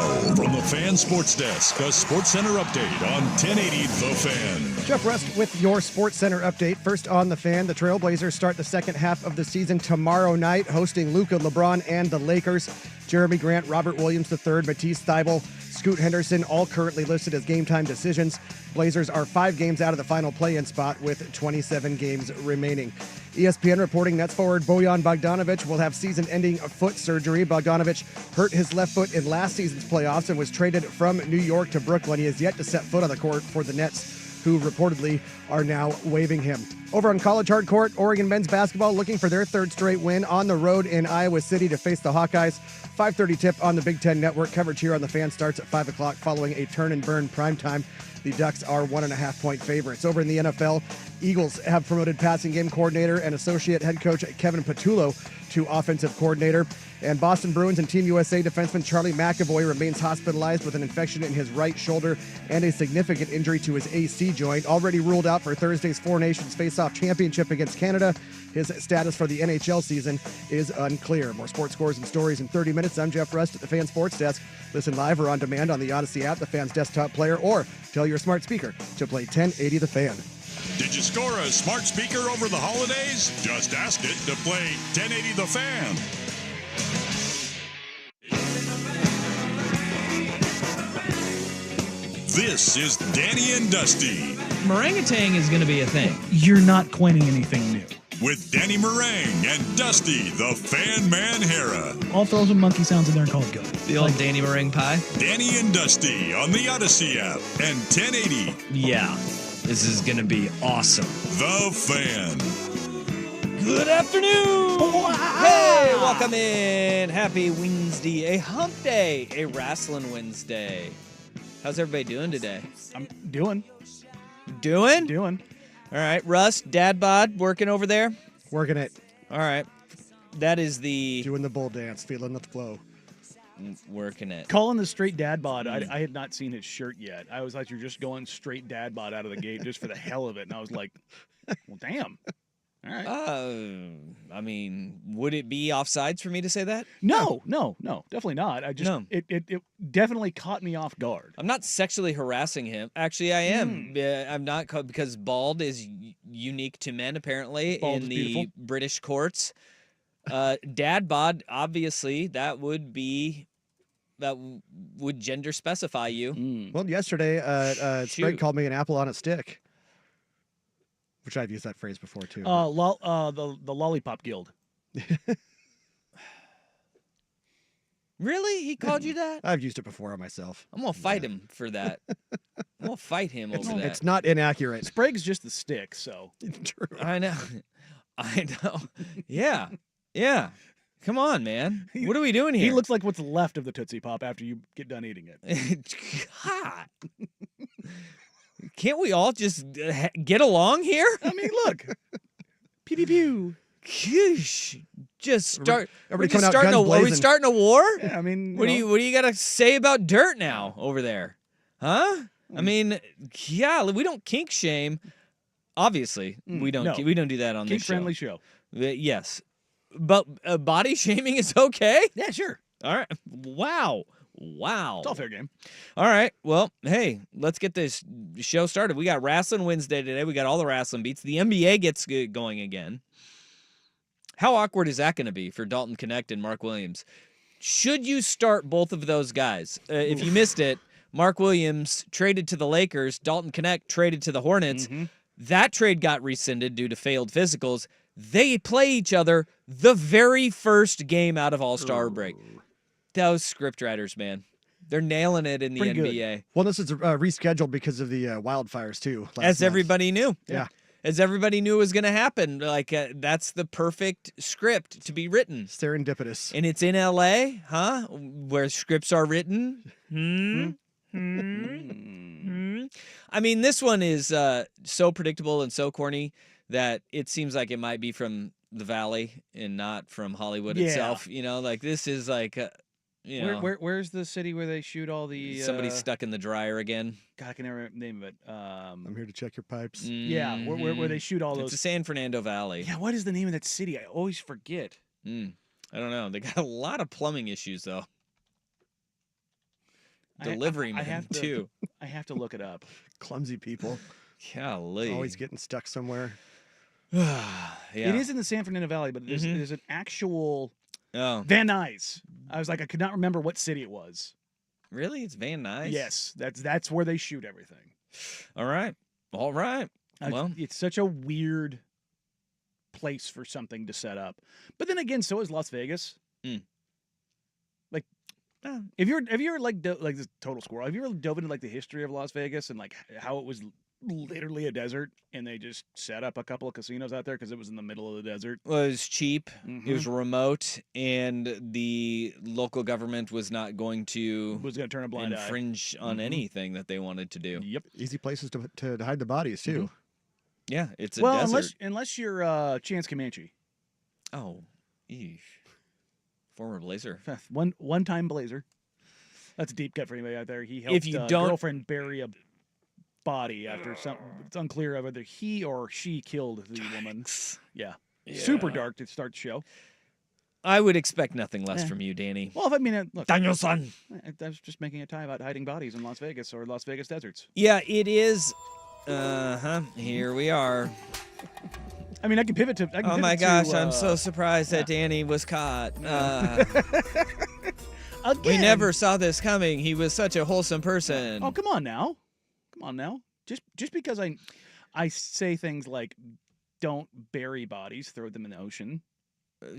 Now, from the Fan Sports Desk, a Sports Center update on 1080 The Fan. Jeff Rust with your Sports Center update. First on The Fan, the Trailblazers start the second half of the season tomorrow night, hosting Luka, LeBron, and the Lakers. Jeremy Grant, Robert Williams III, Matisse Thybulle, Scoot Henderson, all currently listed as game-time decisions. Blazers are 5 games out of the final play-in spot with 27 games remaining. ESPN reporting Nets forward Bojan Bogdanovic will have season-ending foot surgery. Bogdanovic hurt his left foot in last season's playoffs and was traded from New York to Brooklyn. He has yet to set foot on the court for the Nets, who reportedly are now waiving him. Over on College Hard Court, Oregon men's basketball looking for their third straight win on the road in Iowa City to face the Hawkeyes. 5:30 tip on the Big Ten Network. Coverage here on The Fan starts at 5 o'clock following a turn and burn primetime. The Ducks are 1.5-point favorites. Over in the NFL, Eagles have promoted passing game coordinator and associate head coach Kevin Patullo to offensive coordinator. And Boston Bruins and Team USA defenseman Charlie McAvoy remains hospitalized with an infection in his right shoulder and a significant injury to his AC joint. Already ruled out for Thursday's Four Nations Face-Off Championship against Canada. His status for the NHL season is unclear. More sports scores and stories in 30 minutes. I'm Jeff Rust at the Fan Sports Desk. Listen live or on demand on the Odyssey app, the Fan's desktop player, or tell your smart speaker to play 1080 The Fan. Did you score a smart speaker over the holidays? Just ask it to play 1080 The Fan. This is Danny and Dusty. Orangutan is going to be a thing. You're not coining anything new. With Danny Meringue and Dusty, the Fan Man Hera. I'll throw some monkey sounds in there and call it good. The old Danny meringue pie. Danny and Dusty on the Odyssey app and 1080. Yeah, this is going to be awesome. The Fan. Good afternoon. Hey, welcome in. Happy Wednesday, a hump day, a wrestling Wednesday. How's everybody doing today? I'm doing. Doing? All right, Russ, Dad Bod, working over there? Working it. All right. That is the... Doing the bull dance, feeling the flow. Working it. Calling the straight dad bod. I had not seen his shirt yet. I was like, you're just going straight dad bod out of the gate just for the hell of it. And I was like, well, damn. All right. I mean, would it be offsides for me to say that? No, definitely not. It definitely caught me off guard. I'm not sexually harassing him. Actually, I am. I'm not because bald is unique to men, apparently, Bald in is the beautiful. British courts. Dad bod, obviously, that would gender specify you. Well, yesterday, Sprague Shoot. called me an apple on a stick, which I've used that phrase before, too. The Lollipop Guild. Really? He called you that? I've used it before on myself. I'm going to fight him for that. I'm going to fight him over that. It's not inaccurate. Sprague's just the stick, so. True. I know. Yeah. Come on, man. What are we doing here? He looks like what's left of the Tootsie Pop after you get done eating it. God. Can't we all just get along here? I mean, look. Pew pew pew. Gosh. Just start. Everybody Are coming out guns are we blazing. starting a war? Yeah, I mean, What do you got to say about dirt now over there? Huh? I mean, yeah, we don't kink shame. Obviously, we don't. no. We don't do that on this show. Kink-friendly show. Yes, but body shaming is okay. Yeah, sure. All right. Wow. It's all fair game. All right. Well, hey, let's get this show started. We got Wrestling Wednesday today. We got all the wrestling beats. The NBA gets going again. How awkward is that going to be for Dalton Connect and Mark Williams? Should you start both of those guys? If you missed it, Mark Williams traded to the Lakers. Dalton Connect traded to the Hornets. Mm-hmm. That trade got rescinded due to failed physicals. They play each other the very first game out of All-Star break. Those scriptwriters, man. They're nailing it in the Pretty NBA. good. Well, this is rescheduled because of the wildfires, too. As everybody knew. Yeah. As everybody knew was going to happen. Like, that's the perfect script to be written. Serendipitous. And it's in L.A., huh? Where scripts are written. I mean, this one is so predictable and so corny that it seems like it might be from the Valley and not from Hollywood itself. You know, like this is like, Where's the city where they shoot all the... somebody stuck in the dryer again. God, I can never remember the name of it. I'm here to check your pipes. Yeah, where they shoot all It's those... the San Fernando Valley. Yeah, what is the name of that city? I always forget. I don't know. They got a lot of plumbing issues, though. delivery I man have to, too. I have to look it up. Clumsy people. Golly. Always getting stuck somewhere. Yeah. It is in the San Fernando Valley, but there's an actual Oh, Van Nuys. I was like, I could not remember what city it was. really? It's Van Nuys? Yes, that's where they shoot everything. All right. Well, It's such a weird place for something to set up. But then again, so is Las Vegas. Mm. Like, have you ever like this total squirrel? Have you ever dove into like the history of Las Vegas and like how it was literally a desert and they just set up a couple of casinos out there because it was in the middle of the desert? well, it was cheap. It was remote, and the local government was not going to Was going to turn a blind eye. infringe on anything that they wanted to do. Yep. Easy places to hide the bodies too. Yeah, it's a Well, desert. unless you're Chance Comanche, Oh, eesh. Former Blazer. one-time Blazer. That's a deep cut for anybody out there. He helped If you don't- girlfriend bury a body after some. It's unclear whether he or she killed the woman. Yeah. Super dark to start the show. I would expect nothing less from you, Danny. Well, if I mean, look, Danielson. I was just making a tie about hiding bodies in Las Vegas or Las Vegas deserts. Yeah, it is. Here we are. I mean, I can pivot to. Oh my gosh, I'm so surprised that Danny was caught. Again. We never saw this coming. He was such a wholesome person. Oh, come on now. Just because I say things like, "Don't bury bodies, throw them in the ocean."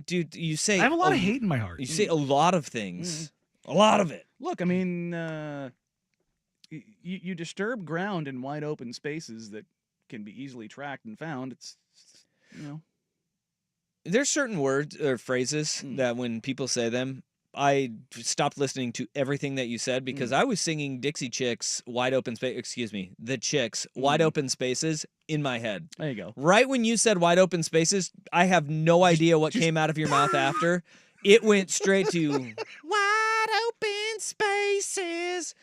Dude, you say I have a lot of hate in my heart. You say a lot of things. A lot of it. Look, I mean, you disturb ground in wide open spaces that can be easily tracked and found. It's There's certain words or phrases that when people say them, I stopped listening to everything that you said because I was singing Dixie Chicks wide open space. Excuse me, the Chicks wide open spaces in my head. There you go. Right when you said wide open spaces, I have no idea what came out of your mouth after. It went straight to wide open spaces,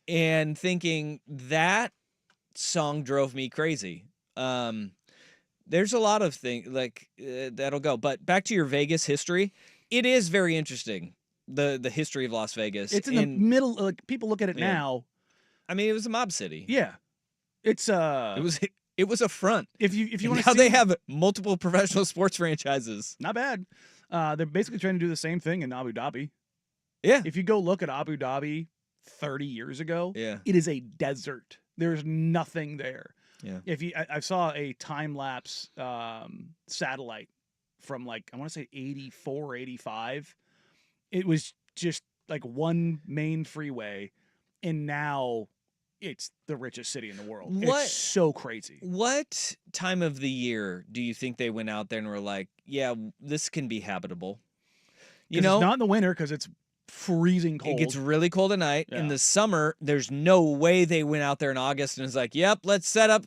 and thinking that song drove me crazy. There's a lot of things like that'll go. But back to your Vegas history, it is very interesting. The history of Las Vegas. It's in the middle. Like people look at it now. I mean, it was a mob city. Yeah, it's It was a front. If you want to now they have multiple professional sports franchises. not bad. They're basically trying to do the same thing in Abu Dhabi. Yeah. If you go look at Abu Dhabi 30 years ago, Yeah. it is a desert. There's nothing there. Yeah. I saw a time lapse satellite from like I want to say 84, 85. It was just like one main freeway, and now it's the richest city in the world. What- It's so crazy. What time of the year do you think they went out there and were like, yeah, this can be habitable? You 'Cause know, it's not in the winter because it's freezing cold. it gets really cold at night. In Yeah. the summer, there's no way they went out there in August and was like, yep, let's set up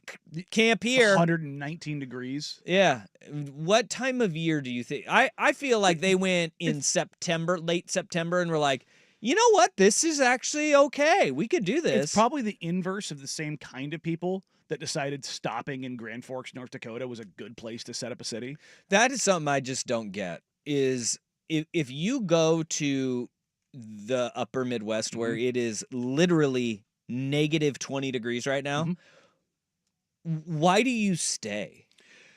camp here. 119 degrees. Yeah. What time of year do you think? I feel like they went in September, late September, and were like, you know what? This is actually okay. We could do this. It's probably the inverse of the same kind of people that decided stopping in Grand Forks, North Dakota was a good place to set up a city. That is something I just don't get. Is if you go to the upper Midwest where it is literally negative 20 degrees right now, why do you stay?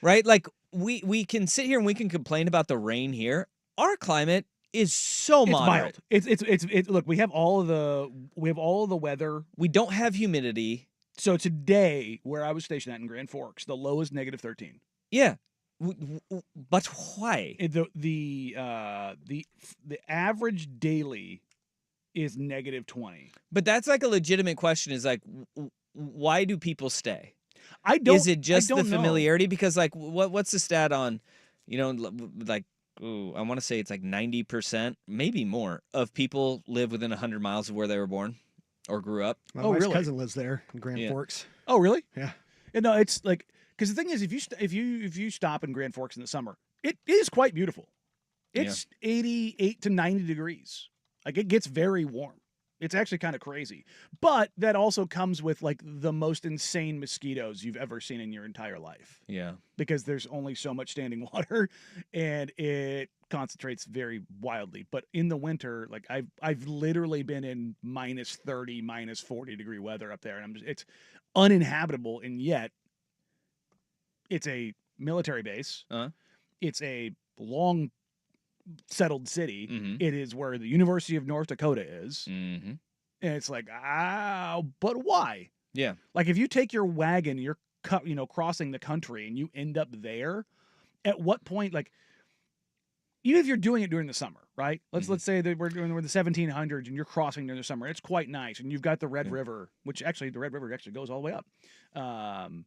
Right? Like we can sit here and we can complain about the rain here. Our climate is so It's moderate. mild. It's look, we have all of the weather. We don't have humidity. So today, where I was stationed at in Grand Forks, the low is negative 13. Yeah. But why? The average daily is negative 20. But that's like a legitimate question is like why do people stay? I don't. Is it just I the don't know. familiarity? Because like what's the stat on, like I want to say it's like 90%, maybe more, of people live within 100 miles of where they were born or grew up. My Oh, wife's really? cousin lives there in Grand Forks. Oh, really? Yeah. No, it's like because the thing is, if you stop in Grand Forks in the summer, it is quite beautiful. It's 88 to 90 degrees. Like it gets very warm. It's actually kind of crazy. But that also comes with like the most insane mosquitoes you've ever seen in your entire life. Yeah. Because there's only so much standing water and it concentrates very wildly. But in the winter, like I've literally been in minus 30, minus 40 degree weather up there, and it's uninhabitable, and yet it's a military base. It's a long settled city. Mm-hmm. It is where the University of North Dakota is. Mm-hmm. And it's like, but why? Yeah. Like if you take your wagon, you're crossing the country and you end up there, at what point, like, even if you're doing it during the summer, right? Let's say that we're the 1700s and you're crossing during the summer. It's quite nice. And you've got the Red River, which actually the Red River actually goes all the way up. And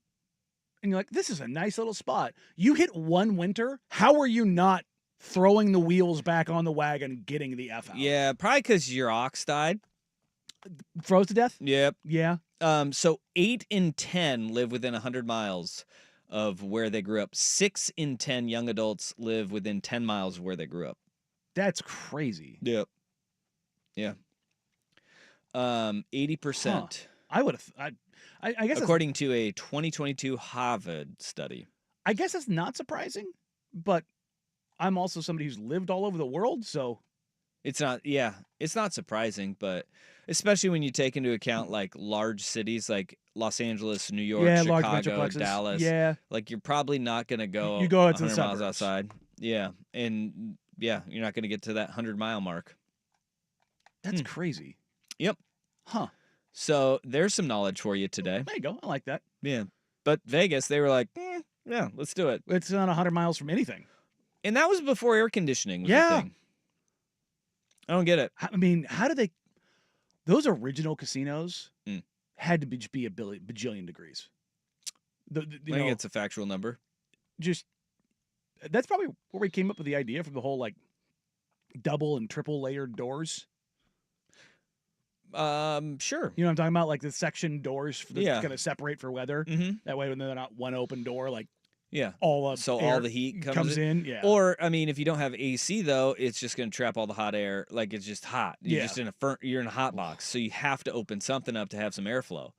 you're like, this is a nice little spot. You hit one winter. How are you not throwing the wheels back on the wagon and getting the F out? Yeah, probably because your ox died. Froze to death? Yep. Yeah. So 8 in 10 live within 100 miles of where they grew up. 6 in 10 young adults live within 10 miles of where they grew up. That's crazy. Yep. Yeah. 80%. Huh. I would have. I guess according to a 2022 Harvard study. I guess that's not surprising, but I'm also somebody who's lived all over the world, so it's not. Yeah, it's not surprising, but especially when you take into account like large cities like Los Angeles, New York, Chicago, Dallas. Yeah, like you're probably not going to go. You go out to the 100 miles suburbs. outside. Yeah, and yeah, you're not going to get to that 100-mile mark. That's crazy. Yep. Huh. So there's some knowledge for you today. There you go. I like that. Yeah, but Vegas, they were like, yeah, let's do it. It's not 100 miles from anything. And that was before air conditioning was a thing. I don't get it. I mean, how do they? Those original casinos had to be a bajillion degrees. I think it's a factual number. Just that's probably where we came up with the idea for the whole like double and triple layered doors. Sure. You know what I'm talking about? Like the section doors that's going to separate for weather. Mm-hmm. That way, when they're not one open door, like all air the heat comes in. Yeah. Or I mean, if you don't have AC though, it's just going to trap all the hot air. Like it's just hot. You're just you're in a hot box, so you have to open something up to have some airflow.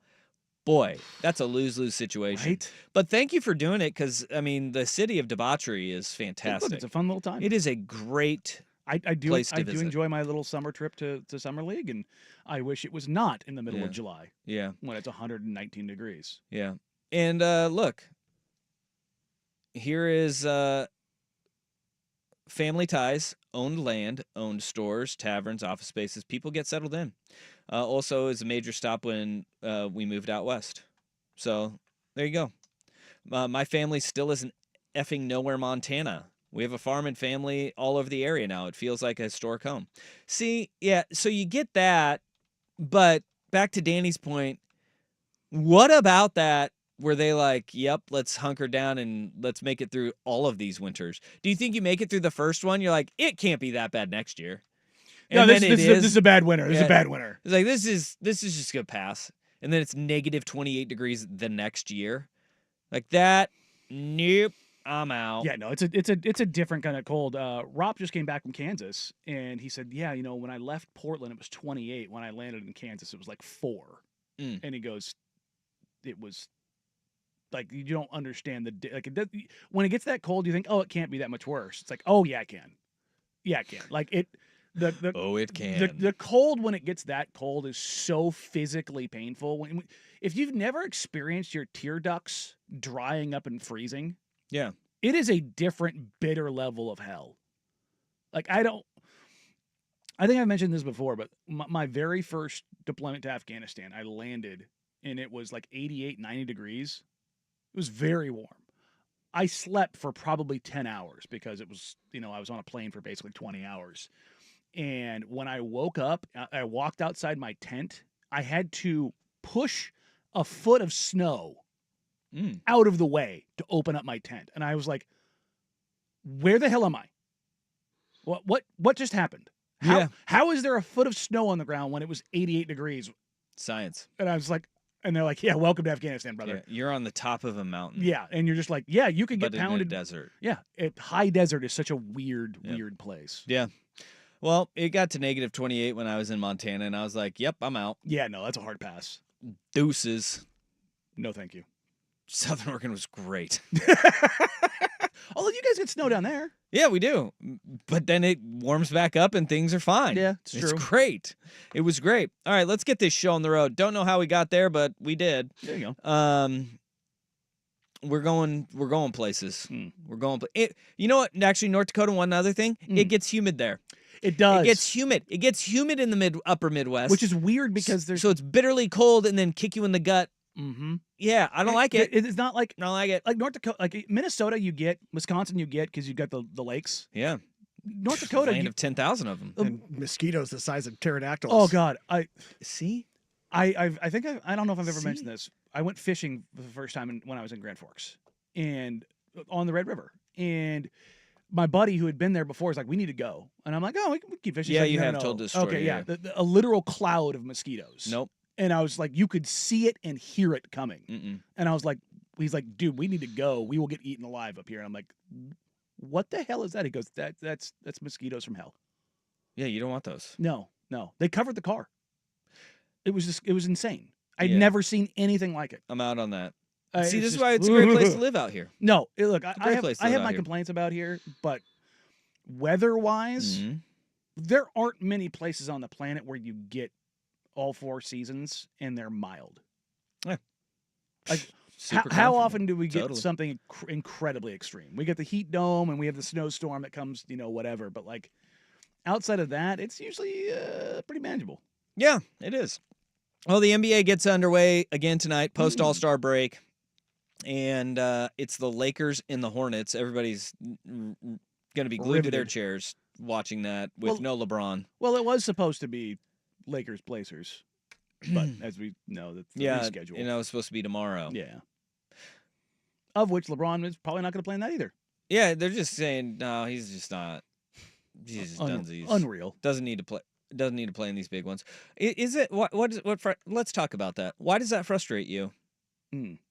Boy, that's a lose-lose situation. Right? But thank you for doing it, because I mean, the city of debauchery is fantastic. It's a fun little time. It is a great. I do visit. enjoy my little summer trip to Summer League, and I wish it was not in the middle of July. Yeah. When it's 119 degrees. Yeah. And look, here is family ties, owned land, owned stores, taverns, office spaces. People get settled in. Also is a major stop when we moved out west. So there you go. My family still isn't effing nowhere, Montana. We have a farm and family all over the area now. It feels like a historic home. See, yeah, so you get that, but back to Danny's point, what about that were they like, yep, let's hunker down and let's make it through all of these winters? Do you think you make it through the first one? You're like, it can't be that bad next year. And no, this is a bad winter. This is a bad winter. It's like, this is just going to pass. And then it's negative 28 degrees the next year. Like that, nope. I'm out. Yeah, no, it's a different kind of cold. Rob just came back from Kansas, and he said, yeah, when I left Portland, it was 28. When I landed in Kansas, it was like 4. And he goes, it was like, you don't understand when it gets that cold, you think, oh, it can't be that much worse. It's like, oh yeah, it can. Yeah, it can. Like it. It can. The cold, when it gets that cold, is so physically painful. If you've never experienced your tear ducts drying up and freezing. Yeah. It is a different, bitter level of hell. Like, I think I've mentioned this before, but my very first deployment to Afghanistan, I landed, and it was like 88, 90 degrees. It was very warm. I slept for probably 10 hours because it was, I was on a plane for basically 20 hours. And when I woke up, I walked outside my tent. I had to push a foot of snow out of the way to open up my tent. And I was like, where the hell am I? What just happened? How is there a foot of snow on the ground when it was 88 degrees? Science. And I was like, and they're like, yeah, welcome to Afghanistan, brother. Yeah, you're on the top of a mountain. Yeah. And you're just like, yeah, you could get but pounded. in a desert. Yeah. High desert is such a weird place. Yeah. Well, it got to negative 28 when I was in Montana, and I was like, yep, I'm out. Yeah, no, that's a hard pass. Deuces. No, thank you. Southern Oregon was great. Although you guys get snow down there. Yeah, we do. But then it warms back up and things are fine. Yeah, it's true. Great. It was great. All right, let's get this show on the road. Don't know how we got there, but we did. There you go. We're going places. We're going you know what? Actually, North Dakota, one other thing, it gets humid there. It does. It gets humid. It gets humid in the upper Midwest. Which is weird because there's so it's bitterly cold and then kick you in the gut. Mm-hmm. Yeah, I don't like it. It's not like I don't like it. Like North Dakota, like Minnesota, you get Wisconsin, you get because you got the lakes. Yeah, North Dakota, land of 10,000 of them. And mosquitoes the size of pterodactyls. Oh God, I think I don't know if I've ever mentioned this. I went fishing for the first time when I was in Grand Forks and on the Red River, and my buddy who had been there before was like, "We need to go," and I'm like, "Oh, we can keep fishing." Yeah, He's like, you "No, have no, told this story. Okay, yeah, a literal cloud of mosquitoes. Nope. And I was like, you could see it and hear it coming. Mm-mm. And I was like, he's like, dude, we need to go. We will get eaten alive up here. And I'm like, what the hell is that? He goes, that's mosquitoes from hell. Yeah, you don't want those. No. They covered the car. It was insane. I'd never seen anything like it. I'm out on that. See, It's this is just- why it's a great place to live out here. No, look, I great place to have live my out here. complaints about here, but weather-wise, there aren't many places on the planet where you get all 4 seasons and they're mild. Yeah. Like, Super how comfortable. often do we get Totally. something incredibly extreme? We get the heat dome and we have the snowstorm that comes, whatever. But like outside of that, it's usually pretty manageable. Yeah, it is. Well, the NBA gets underway again tonight, post All-Star break. And it's the Lakers and the Hornets. Everybody's going to be glued to their Riveted. chairs watching that with no LeBron. Well, it was supposed to be Lakers Blazers, but as we know, that's the reschedule. It was supposed to be tomorrow. Yeah. Of which LeBron is probably not going to play in that either. Yeah, they're just saying no, he's just not. He's just dunsies. Unreal. Doesn't need to play. Doesn't need to play in these big ones. Is it what? Let's talk about that. Why does that frustrate you?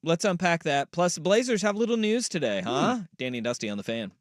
Let's unpack that. Plus, the Blazers have little news today, huh? Danny and Dusty on the Fan.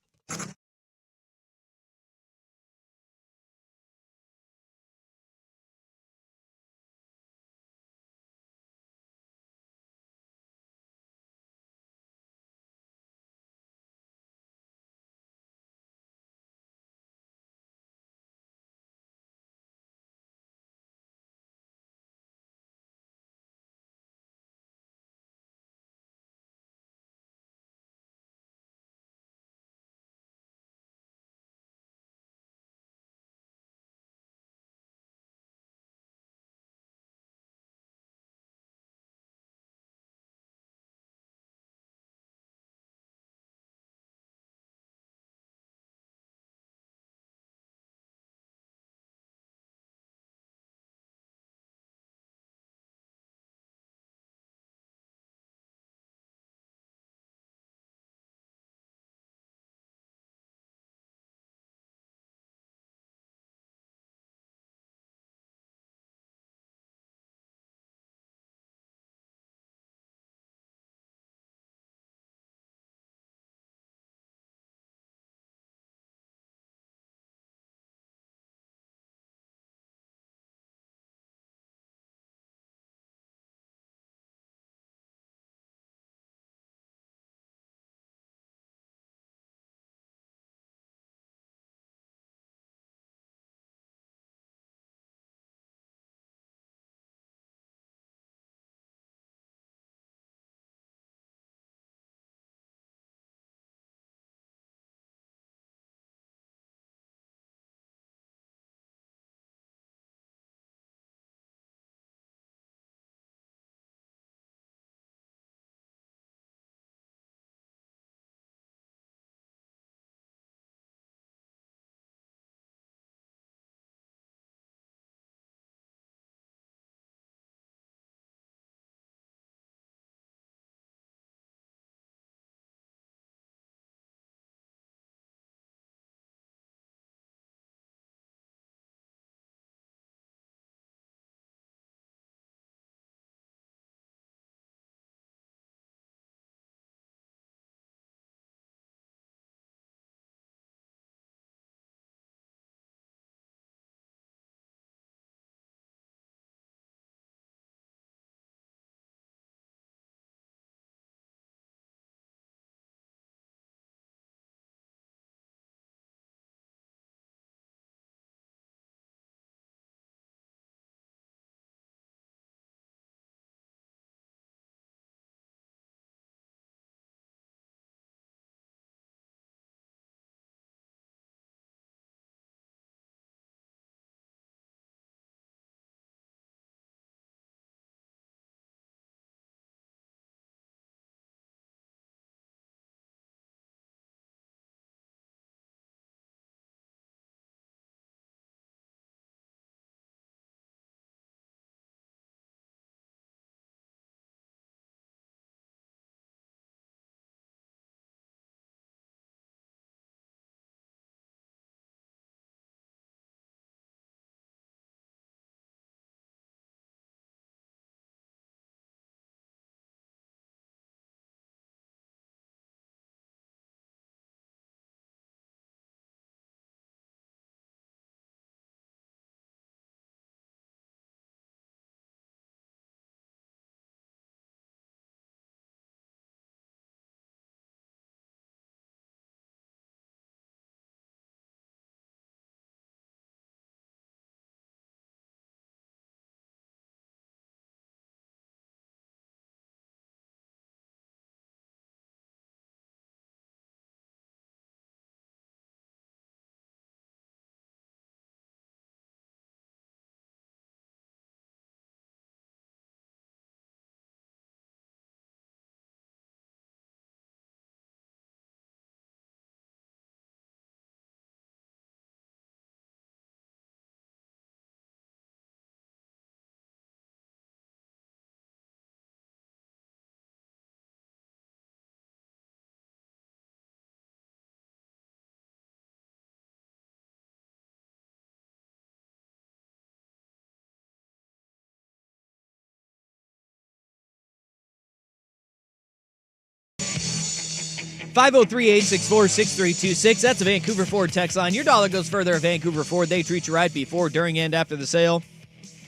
503-864-6326. That's a Vancouver Ford text line. Your dollar goes further at Vancouver Ford. They treat you right before, during, and after the sale.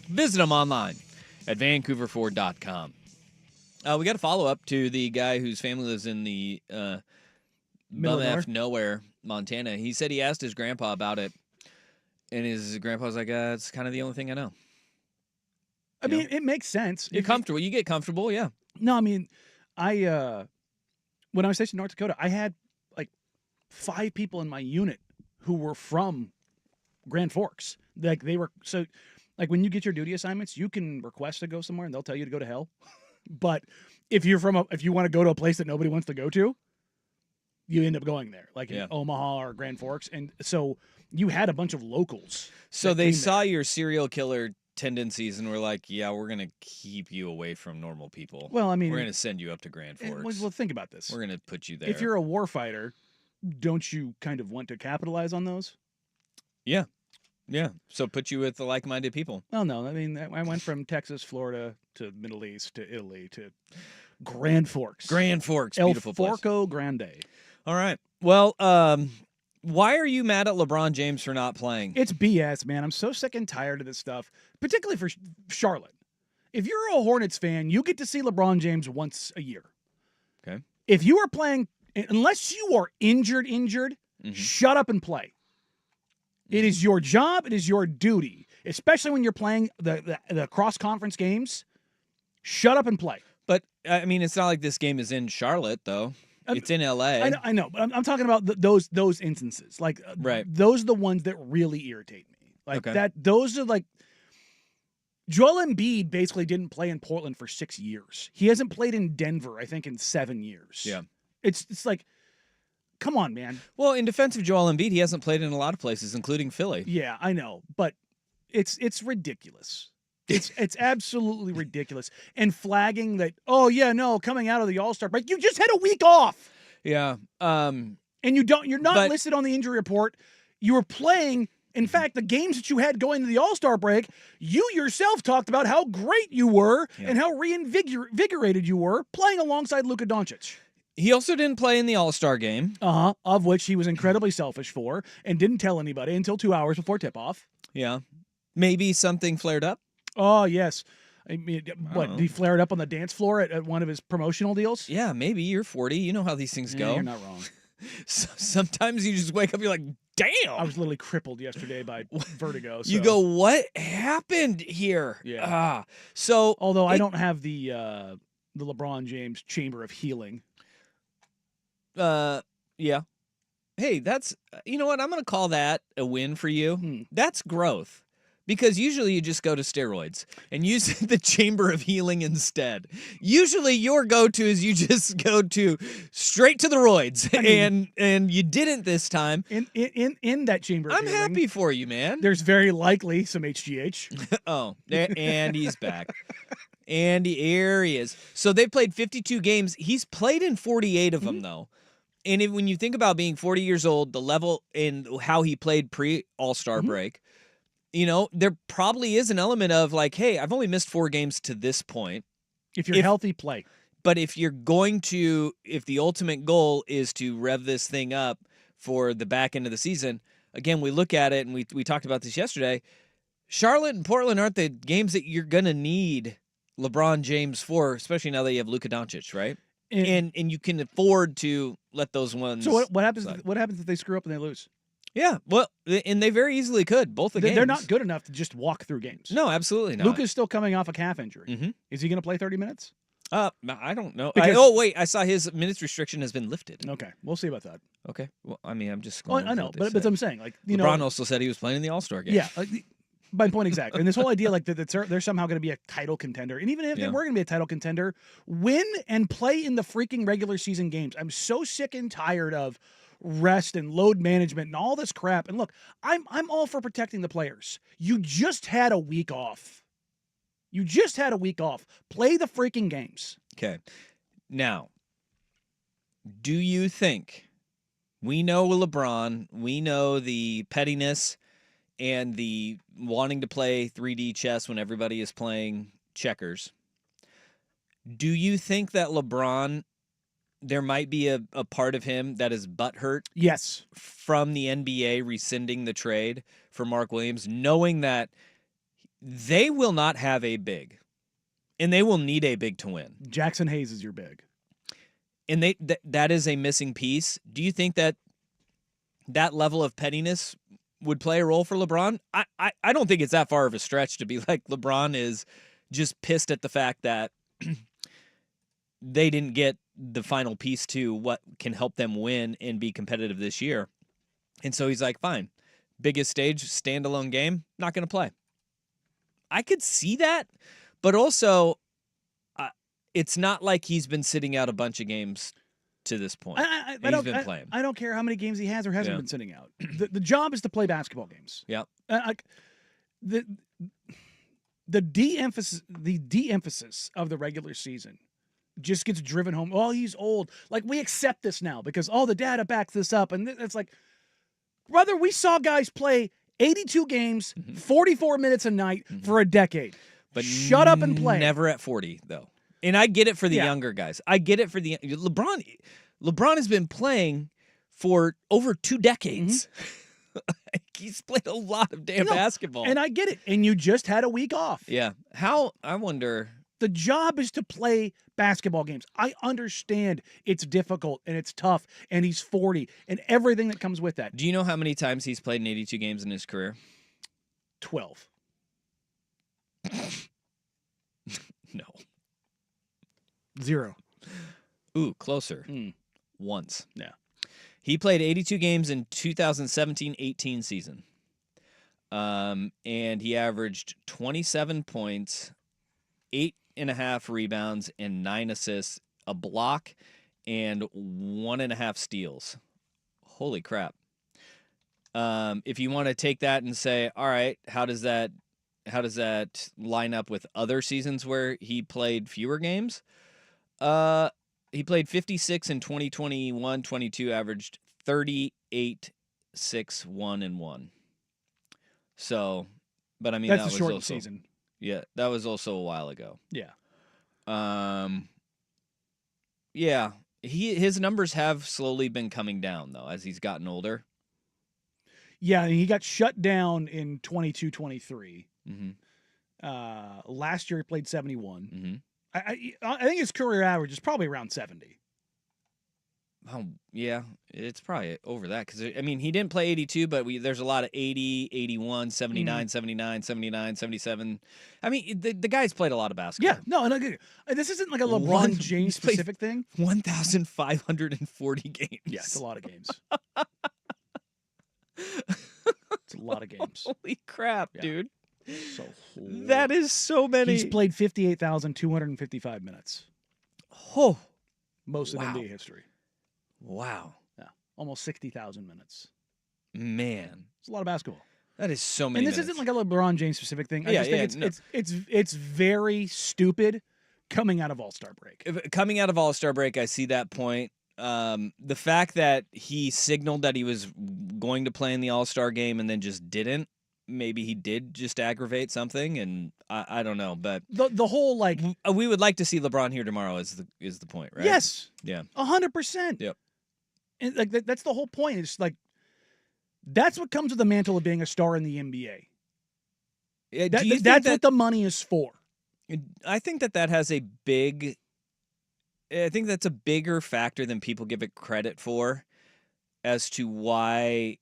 Visit them online at vancouverford.com. We got a follow-up to the guy whose family lives in the Middle of nowhere, Montana. He said he asked his grandpa about it, and his grandpa was like, it's kind of the only thing I know. I mean, it makes sense. You're comfortable. You get comfortable, yeah. No, I mean, when I was stationed in North Dakota, I had like 5 people in my unit who were from Grand Forks. Like they were like when you get your duty assignments, you can request to go somewhere and they'll tell you to go to hell. But if you want to go to a place that nobody wants to go to, you end up going there, like in Omaha or Grand Forks. And so you had a bunch of locals. So they saw your serial killer tendencies and were like, yeah, we're going to keep you away from normal people. Well, I mean, we're going to send you up to Grand Forks. Well, think about this. We're going to put you there. If you're a warfighter, don't you kind of want to capitalize on those? Yeah. Yeah. So put you with the like-minded people. Well, no. I mean, I went from Texas, Florida to Middle East to Italy to Grand Forks. Grand Forks. El Beautiful place. Forco Grande. All right. Well, why are you mad at LeBron James for not playing? It's BS, man. I'm so sick and tired of this stuff, particularly for Charlotte. If you're a Hornets fan, you get to see LeBron James once a year. Okay. If you are playing, unless you are injured, shut up and play. It is your job. It is your duty, especially when you're playing the cross-conference games. Shut up and play. But, I mean, it's not like this game is in Charlotte, though. It's in L.A. I know, but I'm talking about those instances. Like, right. Those are the ones that really irritate me. Like, those are like, Joel Embiid basically didn't play in Portland for 6 years. He hasn't played in Denver, I think, in 7 years. Yeah. It's like, come on, man. Well, in defense of Joel Embiid, he hasn't played in a lot of places, including Philly. Yeah, I know, but it's ridiculous. It's absolutely ridiculous. And flagging that, coming out of the All-Star break, you just had a week off. Yeah. And you're not listed on the injury report. You were playing. In fact, the games that you had going to the All-Star break, you yourself talked about how great you were and how reinvigorated you were playing alongside Luka Doncic. He also didn't play in the All-Star game. Of which he was incredibly selfish for and didn't tell anybody until 2 hours before tip-off. Yeah. Maybe something flared up? Oh, yes. I mean, he flared up on the dance floor at one of his promotional deals? Yeah, maybe. You're 40. You know how these things go. You're not wrong. Sometimes you just wake up, you're like, damn. I was literally crippled yesterday by vertigo. So. You go, what happened here? Yeah. Although I don't have the LeBron James chamber of healing. Yeah. Hey, that's, you know what? I'm going to call that a win for you. That's growth. Because usually you just go to steroids and use the chamber of healing instead. Usually your go-to is you just go to straight to the roids, and you didn't this time. In that chamber of I'm healing, happy for you, man. There's very likely some HGH. Oh, and he's back. And here he is. So they played 52 games. He's played in 48 of them, though. And when you think about being 40 years old, the level and how he played pre-All-Star break, you know, there probably is an element of like, hey, I've only missed 4 games to this point. If you're healthy, play. But if the ultimate goal is to rev this thing up for the back end of the season, again, we look at it, and we talked about this yesterday, Charlotte and Portland aren't the games that you're going to need LeBron James for, especially now that you have Luka Doncic, right? And you can afford to let those ones. So what happens? What happens if they screw up and they lose? Yeah, well, and they very easily could, both the games. They're not good enough to just walk through games. No, absolutely not. Luka's still coming off a calf injury. Is he going to play 30 minutes? I don't know. Because, I saw his minutes restriction has been lifted. Okay, we'll see about that. Okay, well, I mean, I'm just. Well, I know, but what I'm saying, like, you LeBron know, also said he was playing in the All-Star game. Yeah, my point exactly. And this whole idea, like, that they're somehow going to be a title contender, and even if they were going to be a title contender, win and play in the freaking regular season games. I'm so sick and tired of rest and load management and all this crap. And look, I'm all for protecting the players. You just had a week off. Play the freaking games. Okay. Now, do you think we know LeBron, we know the pettiness and the wanting to play 3D chess when everybody is playing checkers? Do you think that LeBron there might be a part of him that is butthurt Yes. from the NBA rescinding the trade for Mark Williams, knowing that they will not have a big, and they will need a big to win. Jackson Hayes is your big. And that is a missing piece. Do you think that level of pettiness would play a role for LeBron? I don't think it's that far of a stretch to be like LeBron is just pissed at the fact that they didn't get the final piece to what can help them win and be competitive this year. And so he's like, fine, biggest stage, standalone game, not going to play. I could see that, but also it's not like he's been sitting out a bunch of games to this point. He's been playing. I don't care how many games he has or hasn't been sitting out. The job is to play basketball games. Yeah. The de-emphasis of the regular season just gets driven home. Oh, he's old. Like, we accept this now because all the data backs this up. And it's like, brother, we saw guys play 82 games, 44 minutes a night for a decade. But shut up and play. Never at 40, though. And I get it for the younger guys. I get it for the LeBron has been playing for over 2 decades. He's played a lot of damn basketball. And I get it. And you just had a week off. Yeah. I wonder. The job is to play basketball games. I understand it's difficult and it's tough, and he's 40 and everything that comes with that. Do you know how many times he's played in 82 games in his career? 12. No. 0. Ooh, closer. Once. Yeah. He played 82 games in 2017-18 season. And he averaged 27 points, 8.5 rebounds, and 9 assists, a block, and 1.5 steals. Holy crap. If you want to take that and say, all right, how does that line up with other seasons where he played fewer games? He played 56 in 2021-22, averaged 38, 6, 1, and 1. So, but I mean, that's that a was short also, season. Yeah, that was also a while ago. Yeah. Yeah, his numbers have slowly been coming down though as he's gotten older. Yeah, and he got shut down in 22-23. Last year he played 71. I think his career average is probably around 70. Oh, yeah, it's probably over that because, I mean, he didn't play 82, but there's a lot of 80, 81, 79, 79, 79, 77. I mean, the guy's played a lot of basketball. Yeah, no, and this isn't like a LeBron James specific thing. 1,540 games. Yeah, it's a lot of games. It's a lot of games. Holy crap, dude. So that is so many. He's played 58,255 minutes. Oh, most of NBA history. Wow. Yeah, almost 60,000 minutes. Man, it's a lot of basketball. That is so many. And this isn't like a LeBron James specific thing. I Yeah, just think it's very stupid coming out of All-Star break. Coming out of All-Star break, I see that point. The fact that he signaled that he was going to play in the All-Star game and then just didn't. Maybe he did just aggravate something, and I don't know. But the whole like we would like to see LeBron here tomorrow is the point, right? Yes. Yeah. 100%. Yep. And like that's the whole point. It's like that's what comes with the mantle of being a star in the NBA. That's what the money is for. I think that has a big. I think that's a bigger factor than people give it credit for, as to why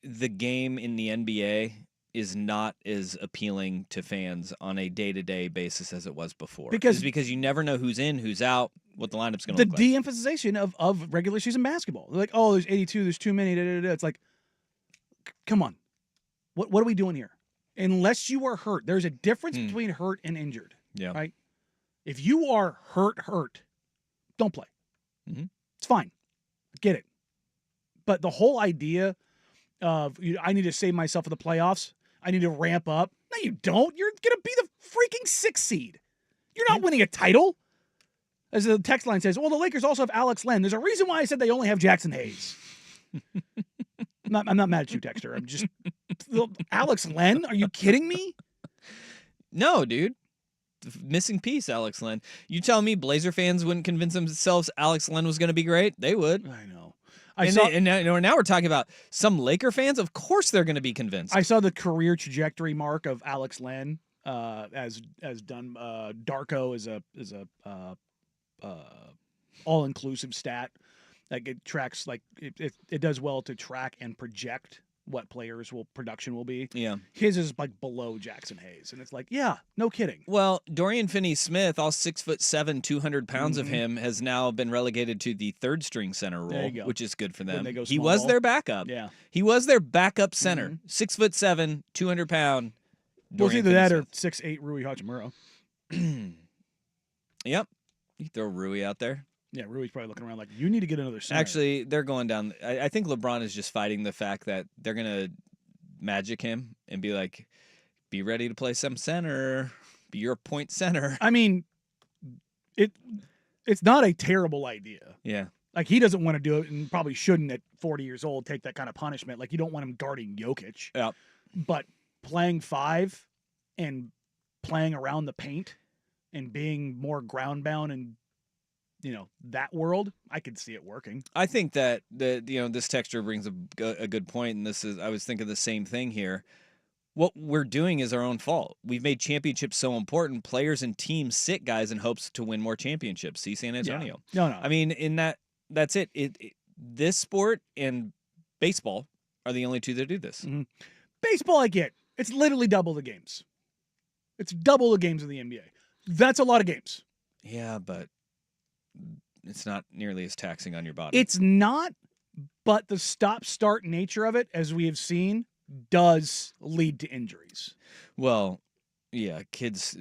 the game in the NBA is not as appealing to fans on a day-to-day basis as it was before. Because you never know who's in, who's out, what the lineup's going to look like. The de-emphasization of regular season basketball. They're like, oh, there's 82, there's too many. It's like, come on. What are we doing here? Unless you are hurt. There's a difference between hurt and injured. Yeah. Right? If you are hurt, don't play. It's fine. Get it. But the whole idea of I need to save myself for the playoffs. I need to ramp up. No, you don't. You're going to be the freaking 6th seed. You're not winning a title. As the text line says, well, the Lakers also have Alex Len. There's a reason why I said they only have Jackson Hayes. I'm not mad at you, Texter. I'm just Alex Len? Are you kidding me? No, dude. missing piece, Alex Len. You tell me Blazer fans wouldn't convince themselves Alex Len was going to be great? They would. I know. Now we're talking about some Laker fans. Of course they're going to be convinced. I saw the career trajectory mark of Alex Len as done. Darko is a all inclusive stat. Like it tracks, like it does well to track and project what production will be. Yeah. His is like below Jackson Hayes. And it's like, yeah, no kidding. Well, Dorian Finney-Smith, all 6'7", 200 pounds of him, has now been relegated to the third string center role, which is good for them. He was their backup. Yeah. He was their backup center. 6'7", 200 pound. Well, either that or 6'8" Rui Hachimura. Yep. You throw Rui out there. Yeah, Rui's probably looking around like, you need to get another center. Actually, they're going down. I think LeBron is just fighting the fact that they're going to magic him and be like, be ready to play some center. Be your point center. I mean, it's not a terrible idea. Yeah. Like, he doesn't want to do it and probably shouldn't at 40 years old take that kind of punishment. Like, you don't want him guarding Jokic. Yeah. But playing 5 and playing around the paint and being more ground bound and that world, I could see it working. I think that this texture brings a good point, and I was thinking the same thing here. What we're doing is our own fault. We've made championships so important. Players and teams sit guys in hopes to win more championships. See San Antonio. Yeah. No. I mean, that's it. This sport and baseball are the only two that do this. Mm-hmm. Baseball, I get. It's literally double the games. It's double the games of the NBA. That's a lot of games. Yeah, but it's not nearly as taxing on your body. It's not, but the stop-start nature of it, as we have seen, does lead to injuries. Well, yeah, kids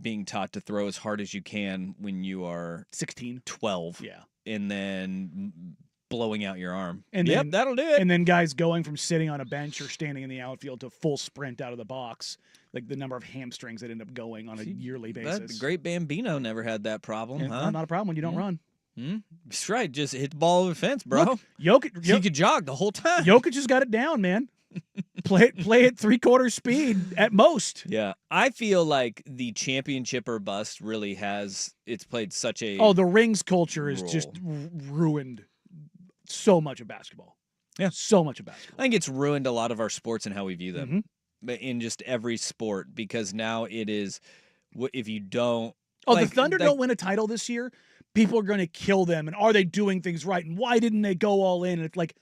being taught to throw as hard as you can when you are 16, 12. Yeah. And then blowing out your arm. And yep, that'll do it. And then guys going from sitting on a bench or standing in the outfield to full sprint out of the box, like the number of hamstrings that end up going on a yearly basis. The great Bambino never had that problem, huh? Not a problem when you don't run. That's right. Just hit the ball over the fence, bro. Look, He could jog the whole time. Jokic just got it down, man. Play at 3/4 speed at most. Yeah. I feel like the championship or bust really it's played such a the rings culture is just ruined so much of basketball. Yeah. So much of basketball. I think it's ruined a lot of our sports and how we view them. But in just every sport, because now it is, if you don't. The Thunder don't win a title this year, people are going to kill them. And are they doing things right? And why didn't they go all in? And it's like,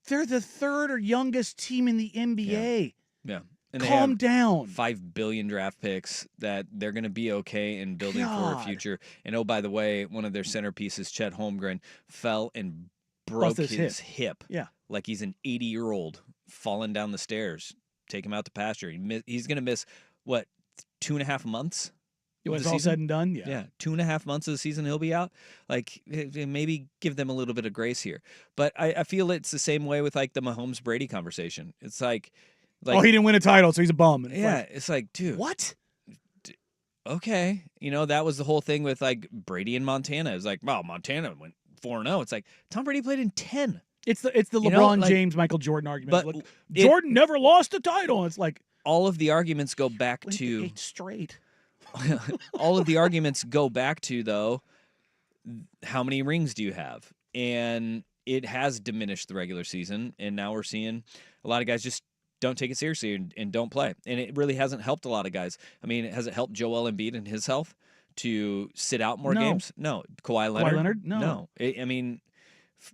they're the third or youngest team in the NBA. Yeah. And calm down. 5 billion draft picks that they're going to be okay in building for a future. And oh, by the way, one of their centerpieces, Chet Holmgren, fell and broke his hip. Yeah. Like he's an 80-year-old falling down the stairs. Take him out to pasture. He's going to miss, 2.5 months? When it's all said and done, yeah. Yeah, 2.5 months of the season he'll be out. Like, maybe give them a little bit of grace here. But I feel it's the same way with, like, the Mahomes-Brady conversation. It's like he didn't win a title, so he's a bum. And it's like, dude. What? Okay. That was the whole thing with, like, Brady and Montana. It was like, wow, Montana went 4-0. It's like, Tom Brady played in 10. It's the LeBron James, Michael Jordan argument. But Jordan never lost a title. It's like. All of the arguments go back to. 8 straight. All of the arguments go back to, though, how many rings do you have? And it has diminished the regular season, and now we're seeing a lot of guys just don't take it seriously and don't play. And it really hasn't helped a lot of guys. I mean, has it helped Joel Embiid and his health to sit out more games? No. Kawhi Leonard? No. I mean,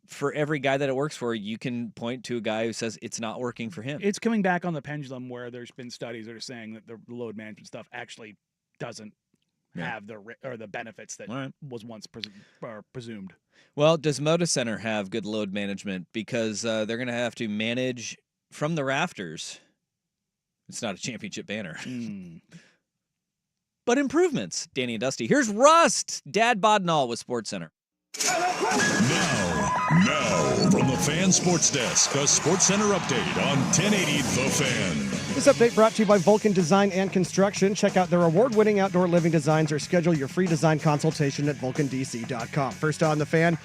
for every guy that it works for, you can point to a guy who says it's not working for him. It's coming back on the pendulum where there's been studies that are saying that the load management stuff actually doesn't have the benefits that was once presumed. Well, does Moda Center have good load management? Because they're going to have to manage from the rafters. It's not a championship banner. But improvements. Danny and Dusty. Here's Rust. Dad Bodnall with SportsCenter. Now, from the Fan Sports Desk, a SportsCenter update on 1080 The Fan. This update brought to you by Vulcan Design and Construction. Check out their award-winning outdoor living designs or schedule your free design consultation at vulcandc.com. First on The Fan,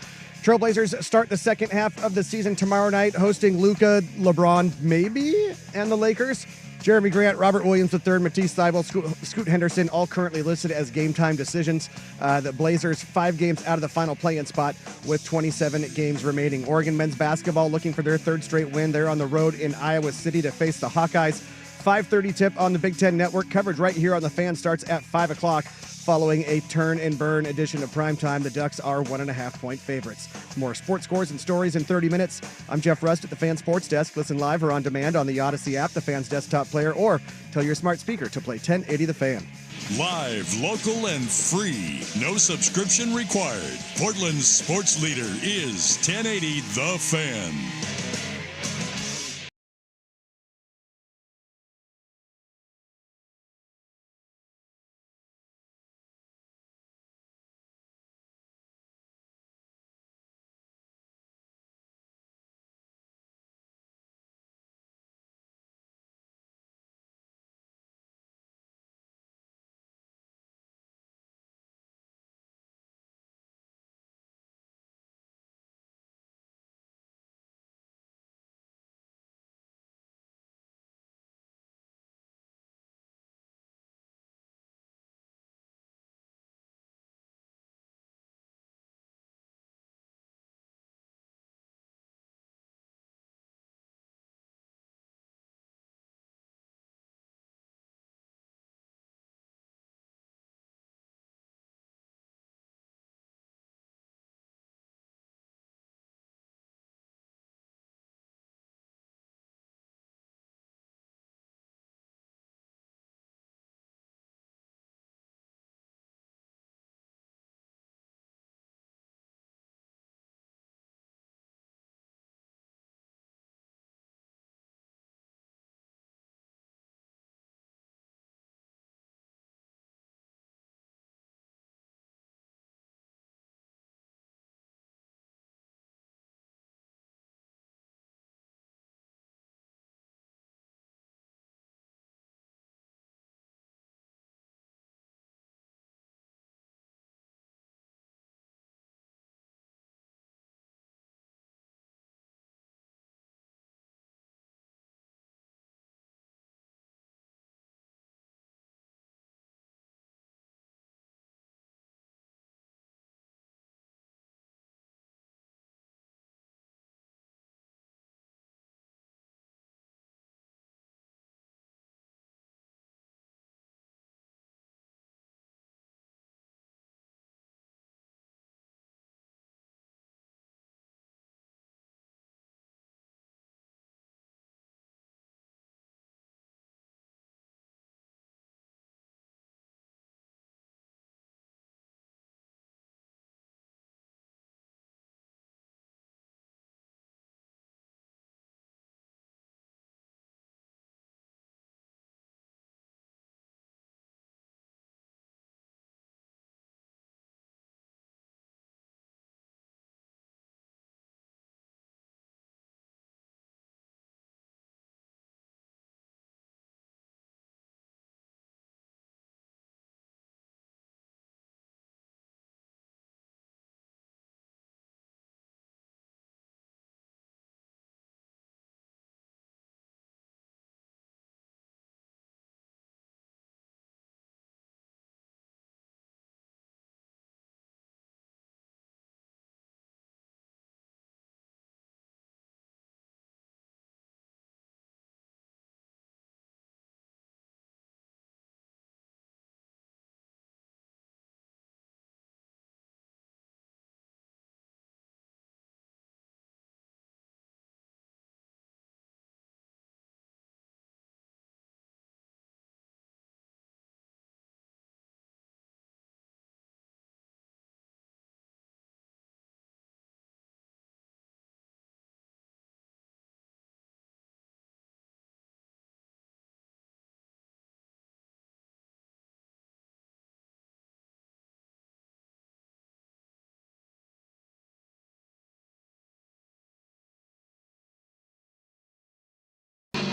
Trailblazers start the second half of the season tomorrow night, hosting Luka, LeBron, maybe, and the Lakers. Jeremy Grant, Robert Williams III, Matisse Thybulle, Scoot Henderson, all currently listed as game time decisions. The Blazers 5 games out of the final play-in spot with 27 games remaining. Oregon men's basketball looking for their 3rd straight win. They're on the road in Iowa City to face the Hawkeyes. 5:30 tip on the Big Ten Network. Coverage right here on the Fan starts at 5 o'clock. Following a turn and burn edition of Primetime, the Ducks are 1.5-point favorites. More sports scores and stories in 30 minutes. I'm Jeff Rust at the Fan Sports Desk. Listen live or on demand on the Odyssey app, the Fan's desktop player, or tell your smart speaker to play 1080 The Fan. Live, local, and free. No subscription required. Portland's sports leader is 1080 The Fan.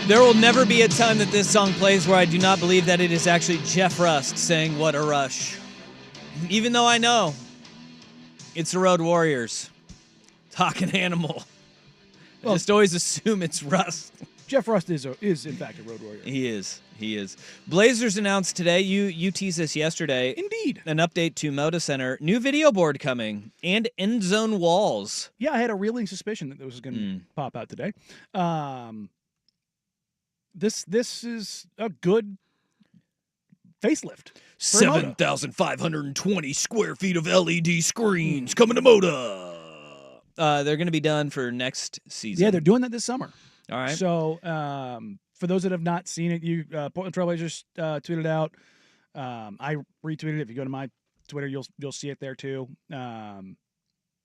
There will never be a time that this song plays where I do not believe that it is actually Jeff Rust saying "What a Rush." Even though I know it's the Road Warriors, Talking Animal. I just always assume it's Rust. Jeff Rust is in fact a road warrior. He is. Blazers announced today, you teased this yesterday. Indeed. An update to Moda Center. New video board coming and end zone walls. Yeah, I had a reeling suspicion that this was going to pop out today. This is a good facelift. 7,520 square feet of LED screens coming to Moda. They're going to be done for next season. Yeah, they're doing that this summer. All right. So for those that have not seen it, you Portland Trailblazers tweeted out. I retweeted it. If you go to my Twitter, you'll see it there too.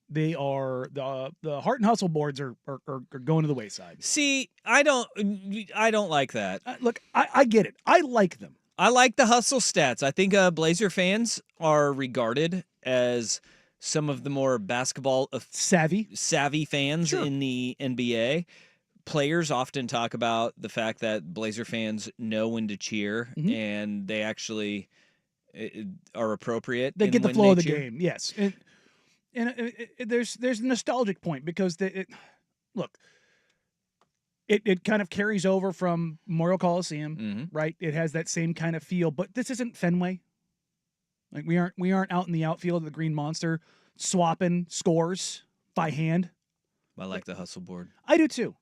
They are the Heart and Hustle boards are going to the wayside. See, I don't like that. Look, I get it. I like them. I like the hustle stats. I think Blazer fans are regarded as some of the more basketball savvy fans in the NBA. Players often talk about the fact that Blazer fans know when to cheer, and they actually are appropriate. They get the flow of the game, yes. And there's a nostalgic point because look, it kind of carries over from Memorial Coliseum, right? It has that same kind of feel, but this isn't Fenway. Like we aren't out in the outfield of the Green Monster swapping scores by hand. I like the hustle board. I do too.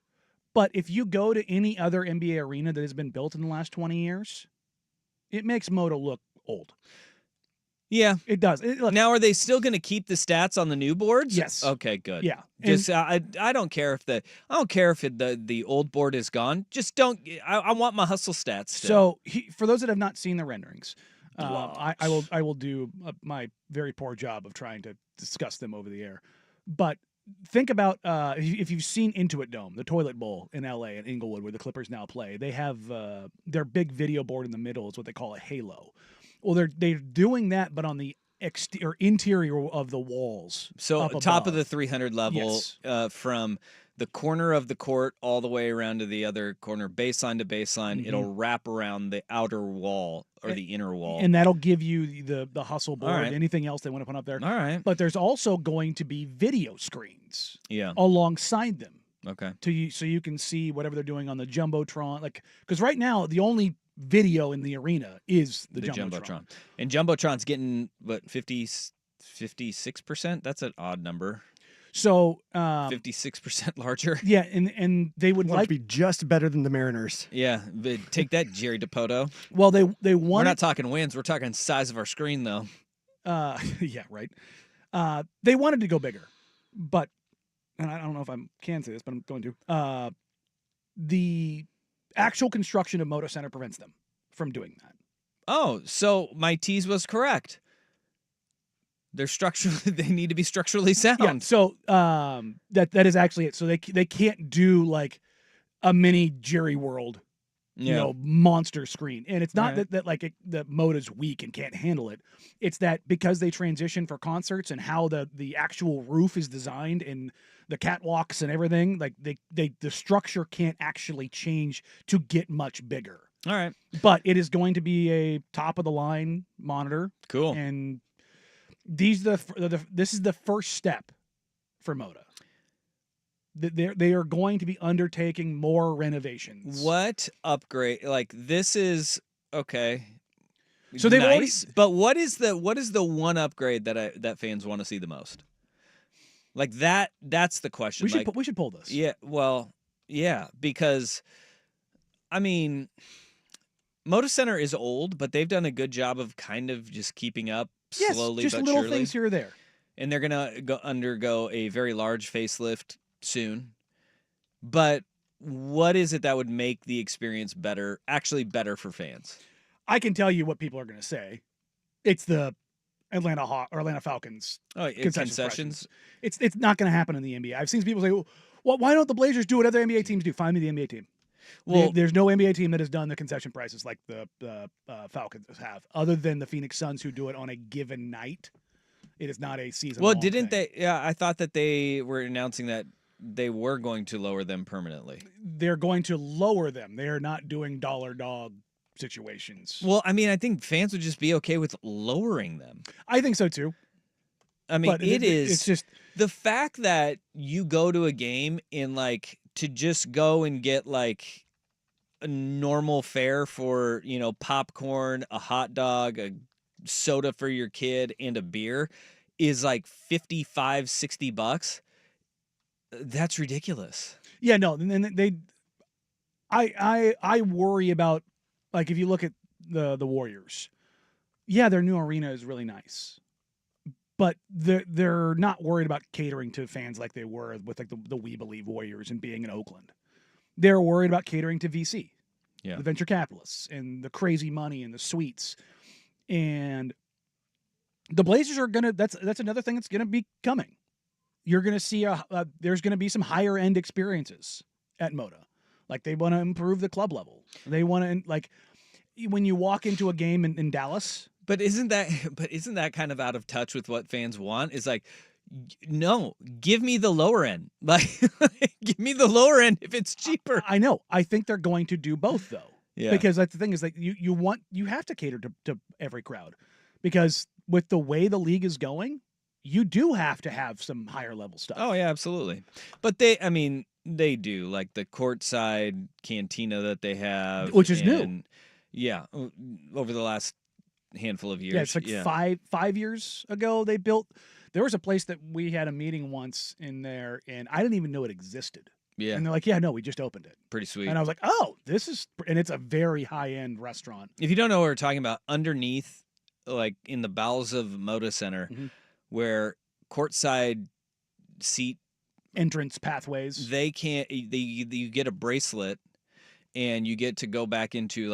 But if you go to any other NBA arena that has been built in the last 20 years, it makes Moda look old. Yeah, it does. Now, are they still going to keep the stats on the new boards? Yes. Okay, good. Yeah. Just I don't care if the old board is gone. Just don't. I want my hustle stats still. So for those that have not seen the renderings, I will do my very poor job of trying to discuss them over the air. But think about if you've seen Intuit Dome, the toilet bowl in LA and Inglewood where the Clippers now play. They have their big video board in the middle is what they call a halo. Well, they're doing that, but on the interior of the walls. So top of the 300 level, yes. From the corner of the court all the way around to the other corner, baseline to baseline, it'll wrap around the outer wall or the inner wall. And that'll give you the hustle board, right. anything else they want to put up there. All right. But there's also going to be video screens alongside them. Okay. So you can see whatever they're doing on the Jumbotron. Because right now, the only video in the arena is the Jumbotron. And Jumbotron's getting, 56%? That's an odd number. So 56% larger. Yeah, and they would like to be just better than the Mariners. Yeah, take that, Jerry DePoto. Well, they want. We're not talking wins. We're talking size of our screen, though. Yeah, right. They wanted to go bigger, but and I don't know if I can say this, but I'm going to. The actual construction of Moda Center prevents them from doing that. Oh, so my tease was correct. They're they need to be structurally sound. Yeah, so that is actually it. So they can't do like a mini Jerry World, monster screen. And it's not that the Moda's weak and can't handle it. It's that because they transition for concerts and how the actual roof is designed and the catwalks and everything, like the structure can't actually change to get much bigger. All right. But it is going to be a top of the line monitor. Cool. And this is the first step for Moda. They are going to be undertaking more renovations. What upgrade? Like this is okay. So they've already. But what is the one upgrade that fans want to see the most? Like that. That's the question. We should pull this. Yeah. Well. Yeah. Because, I mean, Moda Center is old, but they've done a good job of kind of just keeping up. Yes, slowly just but little surely. things here or there. And they're going to undergo a very large facelift soon. But what is it that would make the experience actually better for fans? I can tell you what people are going to say. It's the Atlanta Falcons concessions. It's not going to happen in the NBA. I've seen people say, well, why don't the Blazers do what other NBA teams do? Find me the NBA team. Well, there's no NBA team that has done the concession prices like the Falcons have, other than the Phoenix Suns who do it on a given night. It is not a season. Well, didn't they? Yeah, I thought that they were announcing that they were going to lower them permanently. They're going to lower them. They are not doing dollar dog situations. Well, I mean, I think fans would just be okay with lowering them. I think so too. I mean, it's just the fact that you go to a game in to just go and get a normal fare for, popcorn, a hot dog, a soda for your kid, and a beer is like $55-$60. That's ridiculous. Yeah, no, and I worry about, like, if you look at the Warriors, yeah, their new arena is really nice, but they're not worried about catering to fans like they were with like the We Believe Warriors and being in Oakland. They're worried about catering to VC, the venture capitalists, and the crazy money and the suites. And the Blazers are gonna. That's another thing that's gonna be coming. You're gonna see there's gonna be some higher end experiences at Moda. Like, they want to improve the club level. They want to, like, when you walk into a game in Dallas. But isn't that kind of out of touch with what fans want? Is like, no, give me the lower end. Like, give me the lower end if it's cheaper. I know. I think they're going to do both, though. Yeah. Because that's the thing, is like you have to cater to every crowd, because with the way the league is going, you do have to have some higher level stuff. Oh yeah, absolutely. But they do, like the courtside cantina that they have, which is new. Yeah, over the last handful of years. Yeah, it's like 5 years ago they built. There was a place that we had a meeting once in there, and I didn't even know it existed. Yeah, and they're like, "Yeah, no, we just opened it." Pretty sweet. And I was like, "Oh, this is," and it's a very high end restaurant. If you don't know what we're talking about, underneath, like in the bowels of Moda Center, where courtside seat entrance pathways, you get a bracelet and you get to go back into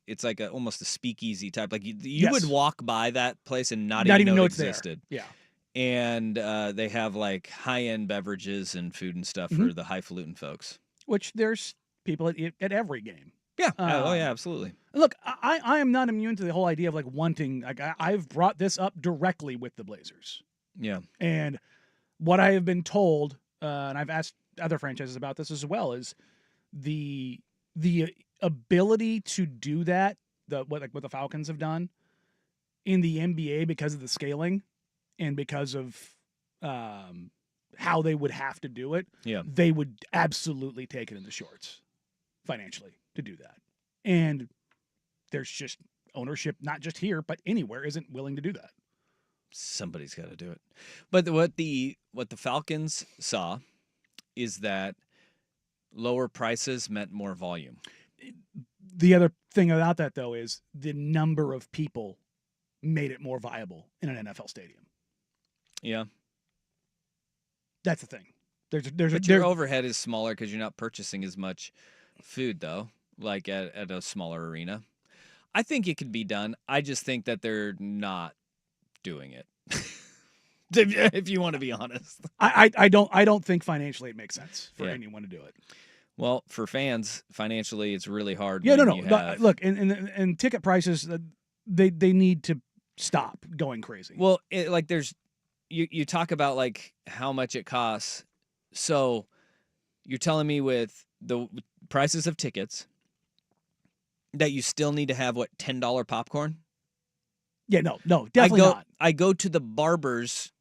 it's like almost a speakeasy type. Like you would walk by that place and not even know it existed. There. Yeah. And they have like high-end beverages and food and stuff for the highfalutin folks. Which there's people at every game. Yeah. Oh yeah, absolutely. Look, I am not immune to the whole idea of like wanting. Like, I've brought this up directly with the Blazers. Yeah. And what I have been told, and I've asked other franchises about this as well, is the ability to do that, what the Falcons have done in the NBA because of the scaling and because of how they would have to do it. Yeah. They would absolutely take it in the shorts financially to do that. And there's just ownership, not just here, but anywhere, isn't willing to do that. Somebody's got to do it. But what the Falcons saw is that lower prices meant more volume. The other thing about that, though, is the number of people made it more viable in an NFL stadium. Yeah. That's the thing. But your overhead is smaller because you're not purchasing as much food, though, like at a smaller arena. I think it could be done. I just think that they're not doing it. If you want to be honest. I don't think financially it makes sense for anyone to do it. Well, for fans, financially it's really hard. Yeah, no. Look, and ticket prices, they need to stop going crazy. Well, there's you talk about like how much it costs. So you're telling me with the prices of tickets that you still need to have $10 popcorn? Yeah, no, definitely not. I go to the barbers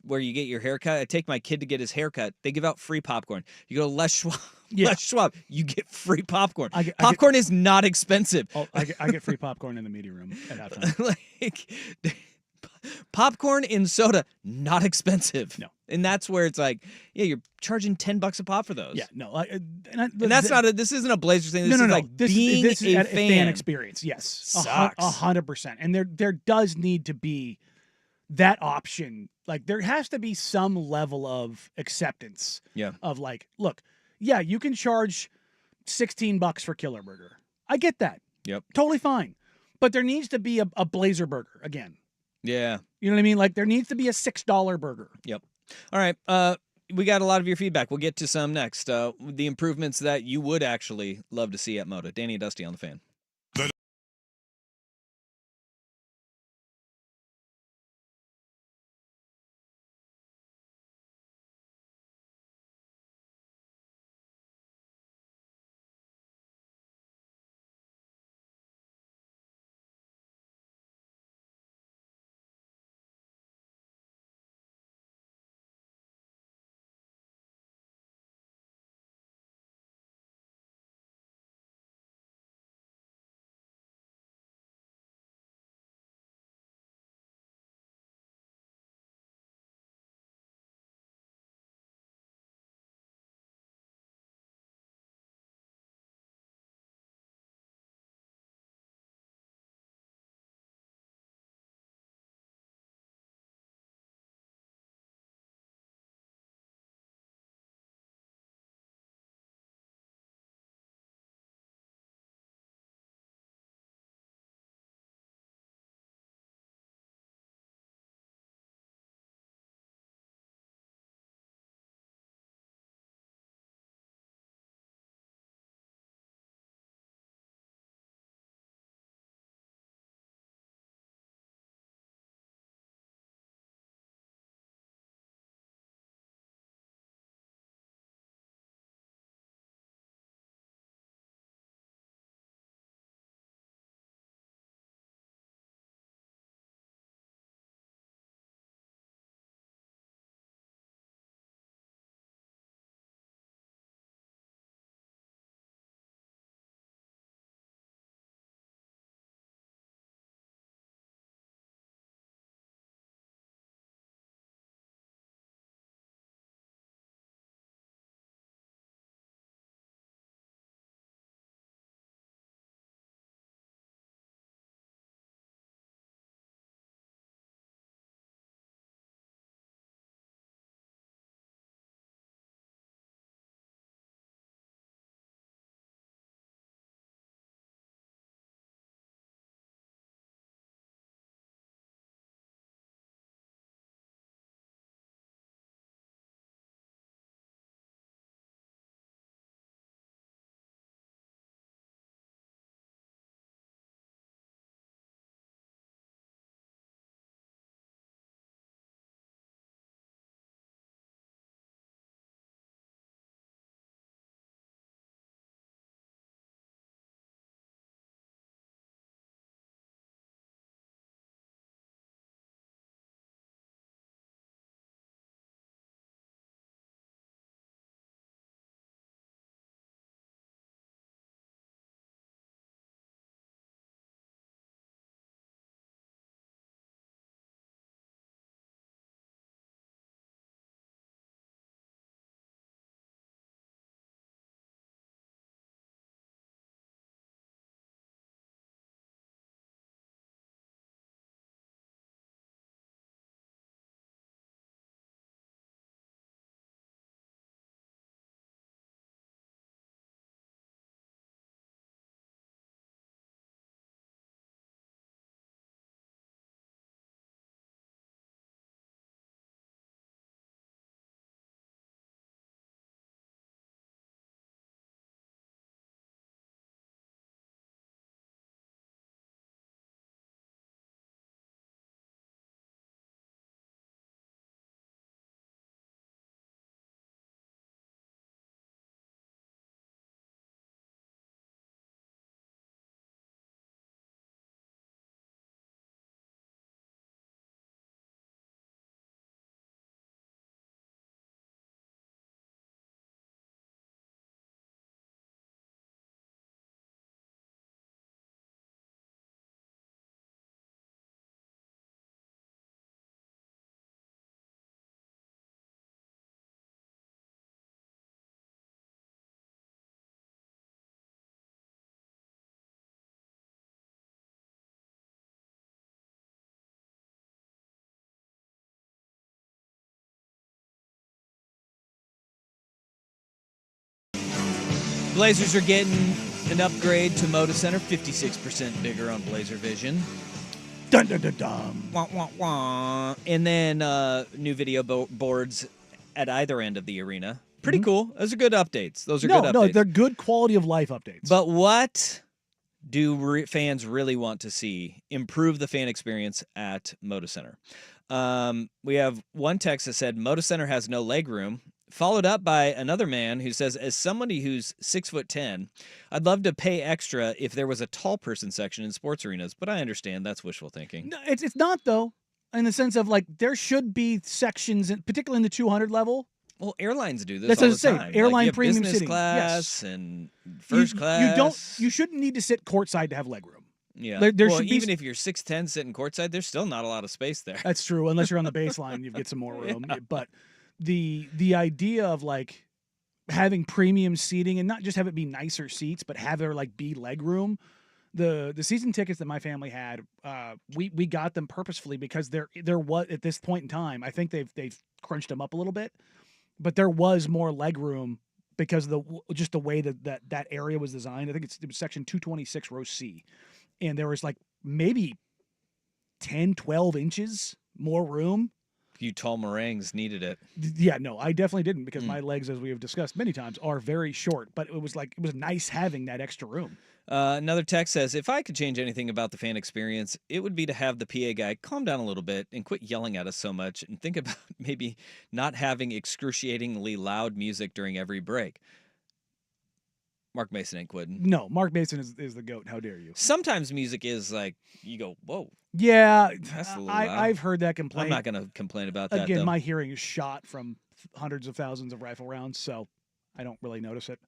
where you get your haircut. I take my kid to get his haircut. They give out free popcorn. You go to Les Schwab, you get free popcorn. Popcorn is not expensive. I get free popcorn in the media room at halftime. Popcorn and soda, not expensive. No. And that's where it's like, yeah, you're charging $10 a pop for those. Yeah, no. And that's this isn't a Blazer thing. This is like being this is a fan experience. Yes. Sucks. 100%. And there does need to be that option. Like, there has to be some level of acceptance. Yeah. Of like, look, yeah, you can charge $16 for Killer Burger. I get that. Yep. Totally fine. But there needs to be a Blazer Burger again. Yeah. You know what I mean? Like, there needs to be a $6 burger. Yep. All right. We got a lot of your feedback. We'll get to some next. The improvements that you would actually love to see at Moda. Danny and Dusty on the Fan. Blazers are getting an upgrade to Moda Center, 56% bigger on Blazer Vision. Dun dun dun dun. Wah, wah, wah. And then new video boards at either end of the arena. Pretty cool. Those are good updates. Those are good updates. No, they're good quality of life updates. But what do fans really want to see improve the fan experience at Moda Center? We have one text that said Moda Center has no leg room, followed up by another man who says, as somebody who's 6'10", I'd love to pay extra if there was a tall person section in sports arenas, but I understand that's wishful thinking. No, it's not, though, in the sense of, like, there should be sections, particularly in the 200 level. Well, airlines do this That's all what the I'm time. saying. Airline you have premium business sitting. class Yes. and first class. You shouldn't need to sit courtside to have leg room. Yeah. There well, should be even if you're 6'10", sitting courtside, there's still not a lot of space there. That's true, unless you're on the baseline, you get some more room. Yeah. But the idea of like having premium seating and not just have it be nicer seats, but have there like be leg room. The season tickets that my family had, we got them purposefully because there was at this point in time, I think they've crunched them up a little bit, but there was more leg room because of the way that area was designed. I think it was section 226 row C, and there was like maybe 10, 12 inches more room. You tall meringues needed it. Yeah, no, I definitely didn't because my legs, as we have discussed many times, are very short. But it was nice having that extra room. Another text says, if I could change anything about the fan experience, it would be to have the PA guy calm down a little bit and quit yelling at us so much and think about maybe not having excruciatingly loud music during every break. Mark Mason ain't quitting. No, Mark Mason is the GOAT. How dare you? Sometimes music is like, you go, whoa. Yeah, That's a little loud. I've heard that complaint. I'm not going to complain about that, Again, though. my hearing is shot from hundreds of thousands of rifle rounds, so I don't really notice it.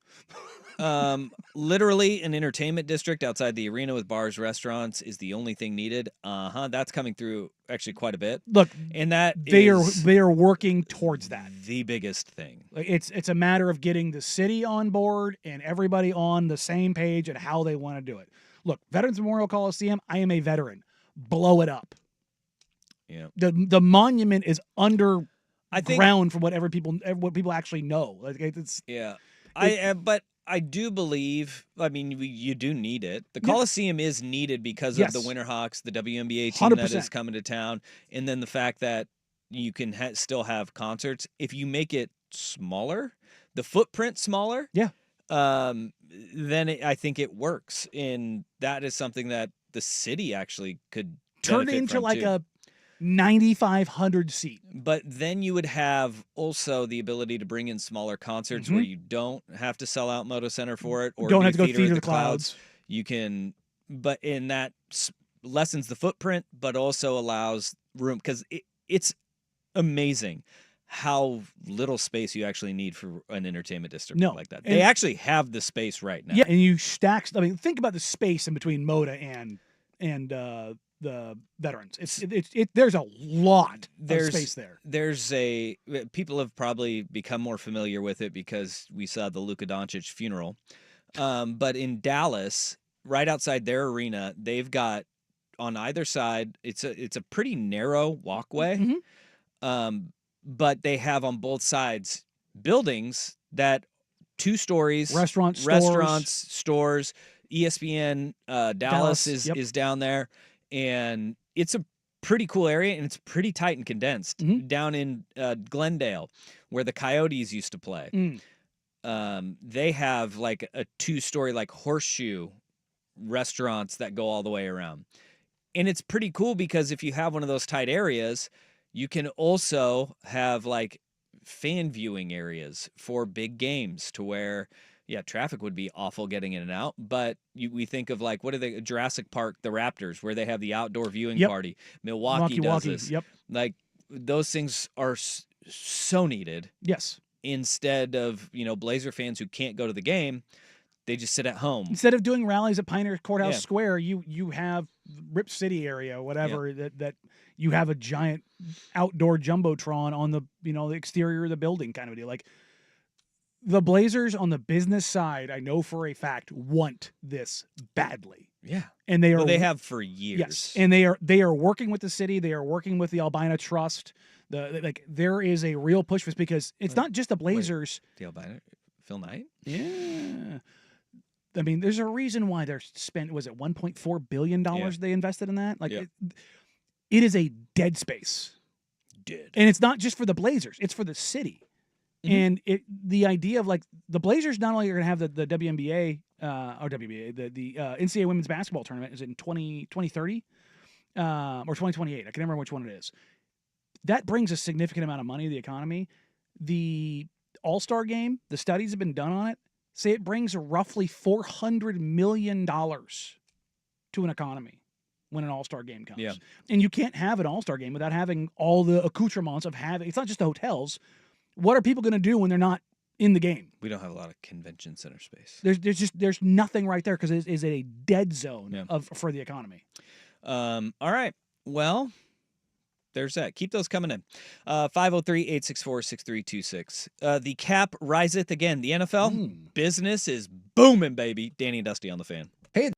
Literally an entertainment district outside the arena with bars, restaurants is the only thing needed. That's coming through actually quite a bit. Look, and that they is are working towards that. The biggest thing. It's a matter of getting the city on board and everybody on the same page and how they want to do it. Look, Veterans Memorial Coliseum, I am a veteran. Blow it up. Yeah. The monument is under I think ground for what people actually know. Like it's but I do believe. I mean, you do need it. The Coliseum is needed because of the Winterhawks, the WNBA team 100%. that is coming to town, and then the fact that you can still have concerts if you make it smaller, the footprint smaller. Yeah. Then I think it works, and that is something that the city actually could turn it into like a 9,500 seat. But then you would have also the ability to bring in smaller concerts where you don't have to sell out Moda Center for it, or don't have to go Theater of the Clouds. You can, but in that lessens the footprint, but also allows room because it's amazing how little space you actually need for an entertainment district like that. They actually have the space right now. Yeah, and you stack. I mean, think about the space in between Moda and the veterans. There's a lot of space there. People have probably become more familiar with it because we saw the Luka Doncic funeral. But in Dallas, right outside their arena, they've got on either side. It's a pretty narrow walkway. But they have on both sides buildings that 2 stories, restaurants, stores. ESPN Dallas is down there, and it's a pretty cool area, and it's pretty tight and condensed. Down in Glendale, where the Coyotes used to play, they have like a 2-story like horseshoe restaurants that go all the way around, and it's pretty cool because if you have one of those tight areas, you can also have like fan viewing areas for big games to where, traffic would be awful getting in and out. But we think of like, what are they, Jurassic Park, the Raptors, where they have the outdoor viewing party. Milwaukee does this. Like those things are so needed. Yes. Instead of, Blazer fans who can't go to the game, they just sit at home. Instead of doing rallies at Pioneer Courthouse Square, you have Rip City area, whatever, that you have a giant outdoor jumbotron on the the exterior of the building kind of deal. Like the Blazers on the business side, I know for a fact, want this badly. Yeah. And they have for years. Yes. And they are working with the city, they are working with the Albina Trust. There is a real push for this because it's not just the Blazers. The Albina Phil Knight. Yeah. I mean, there's a reason why they're spent. Was it $1.4 billion they invested in that? Like, it is a dead space. Dead. And it's not just for the Blazers; it's for the city. And the idea of like the Blazers not only are going to have the WNBA or WBA, the NCAA women's basketball tournament is in 2030 or 2028. I can remember which one it is. That brings a significant amount of money to the economy. The All-Star game, the studies have been done on it, say it brings roughly $400 million to an economy when an All-Star game comes. Yeah. And you can't have an All-Star game without having all the accoutrements of having, it's not just the hotels. What are people going to do when they're not in the game? We don't have a lot of convention center space. There's nothing right there because it is a dead zone for the economy. All right. Well, there's that. Keep those coming in. 503-864-6326. The cap riseth again. The NFL business is booming, baby. Danny and Dusty on the Fan. Hey.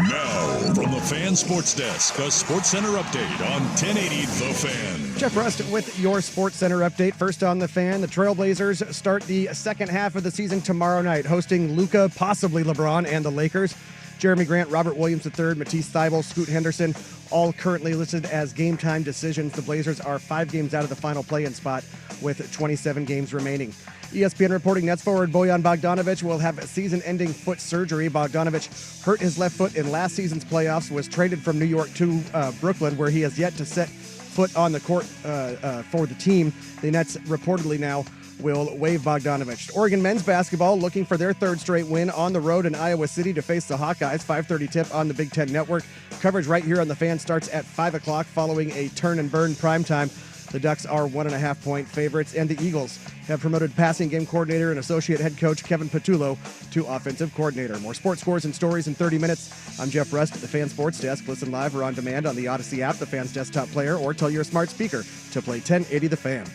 Now, from the Fan Sports Desk, a Sports Center update on 1080 The Fan. Jeff Rust with your Sports Center update. First on the Fan, the Trailblazers start the second half of the season tomorrow night, hosting Luka, possibly LeBron, and the Lakers. Jeremy Grant, Robert Williams III, Matisse Thybulle, Scoot Henderson, all currently listed as game time decisions. The Blazers are 5 games out of the final play-in spot with 27 games remaining. ESPN reporting Nets forward Bojan Bogdanovic will have season-ending foot surgery. Bogdanovic hurt his left foot in last season's playoffs, was traded from New York to Brooklyn, where he has yet to set foot on the court for the team. The Nets reportedly now will waive Bogdanovich. Oregon men's basketball looking for their third straight win on the road in Iowa City to face the Hawkeyes. 5:30 tip on the Big Ten Network. Coverage right here on the Fan starts at 5 o'clock following a turn and burn primetime. The Ducks are 1.5-point favorites, and the Eagles have promoted passing game coordinator and associate head coach Kevin Patullo to offensive coordinator. More sports scores and stories in 30 minutes. I'm Jeff Rust at the Fan Sports Desk. Listen live or on demand on the Odyssey app, the Fan's desktop player, or tell your smart speaker to play 1080 The Fan.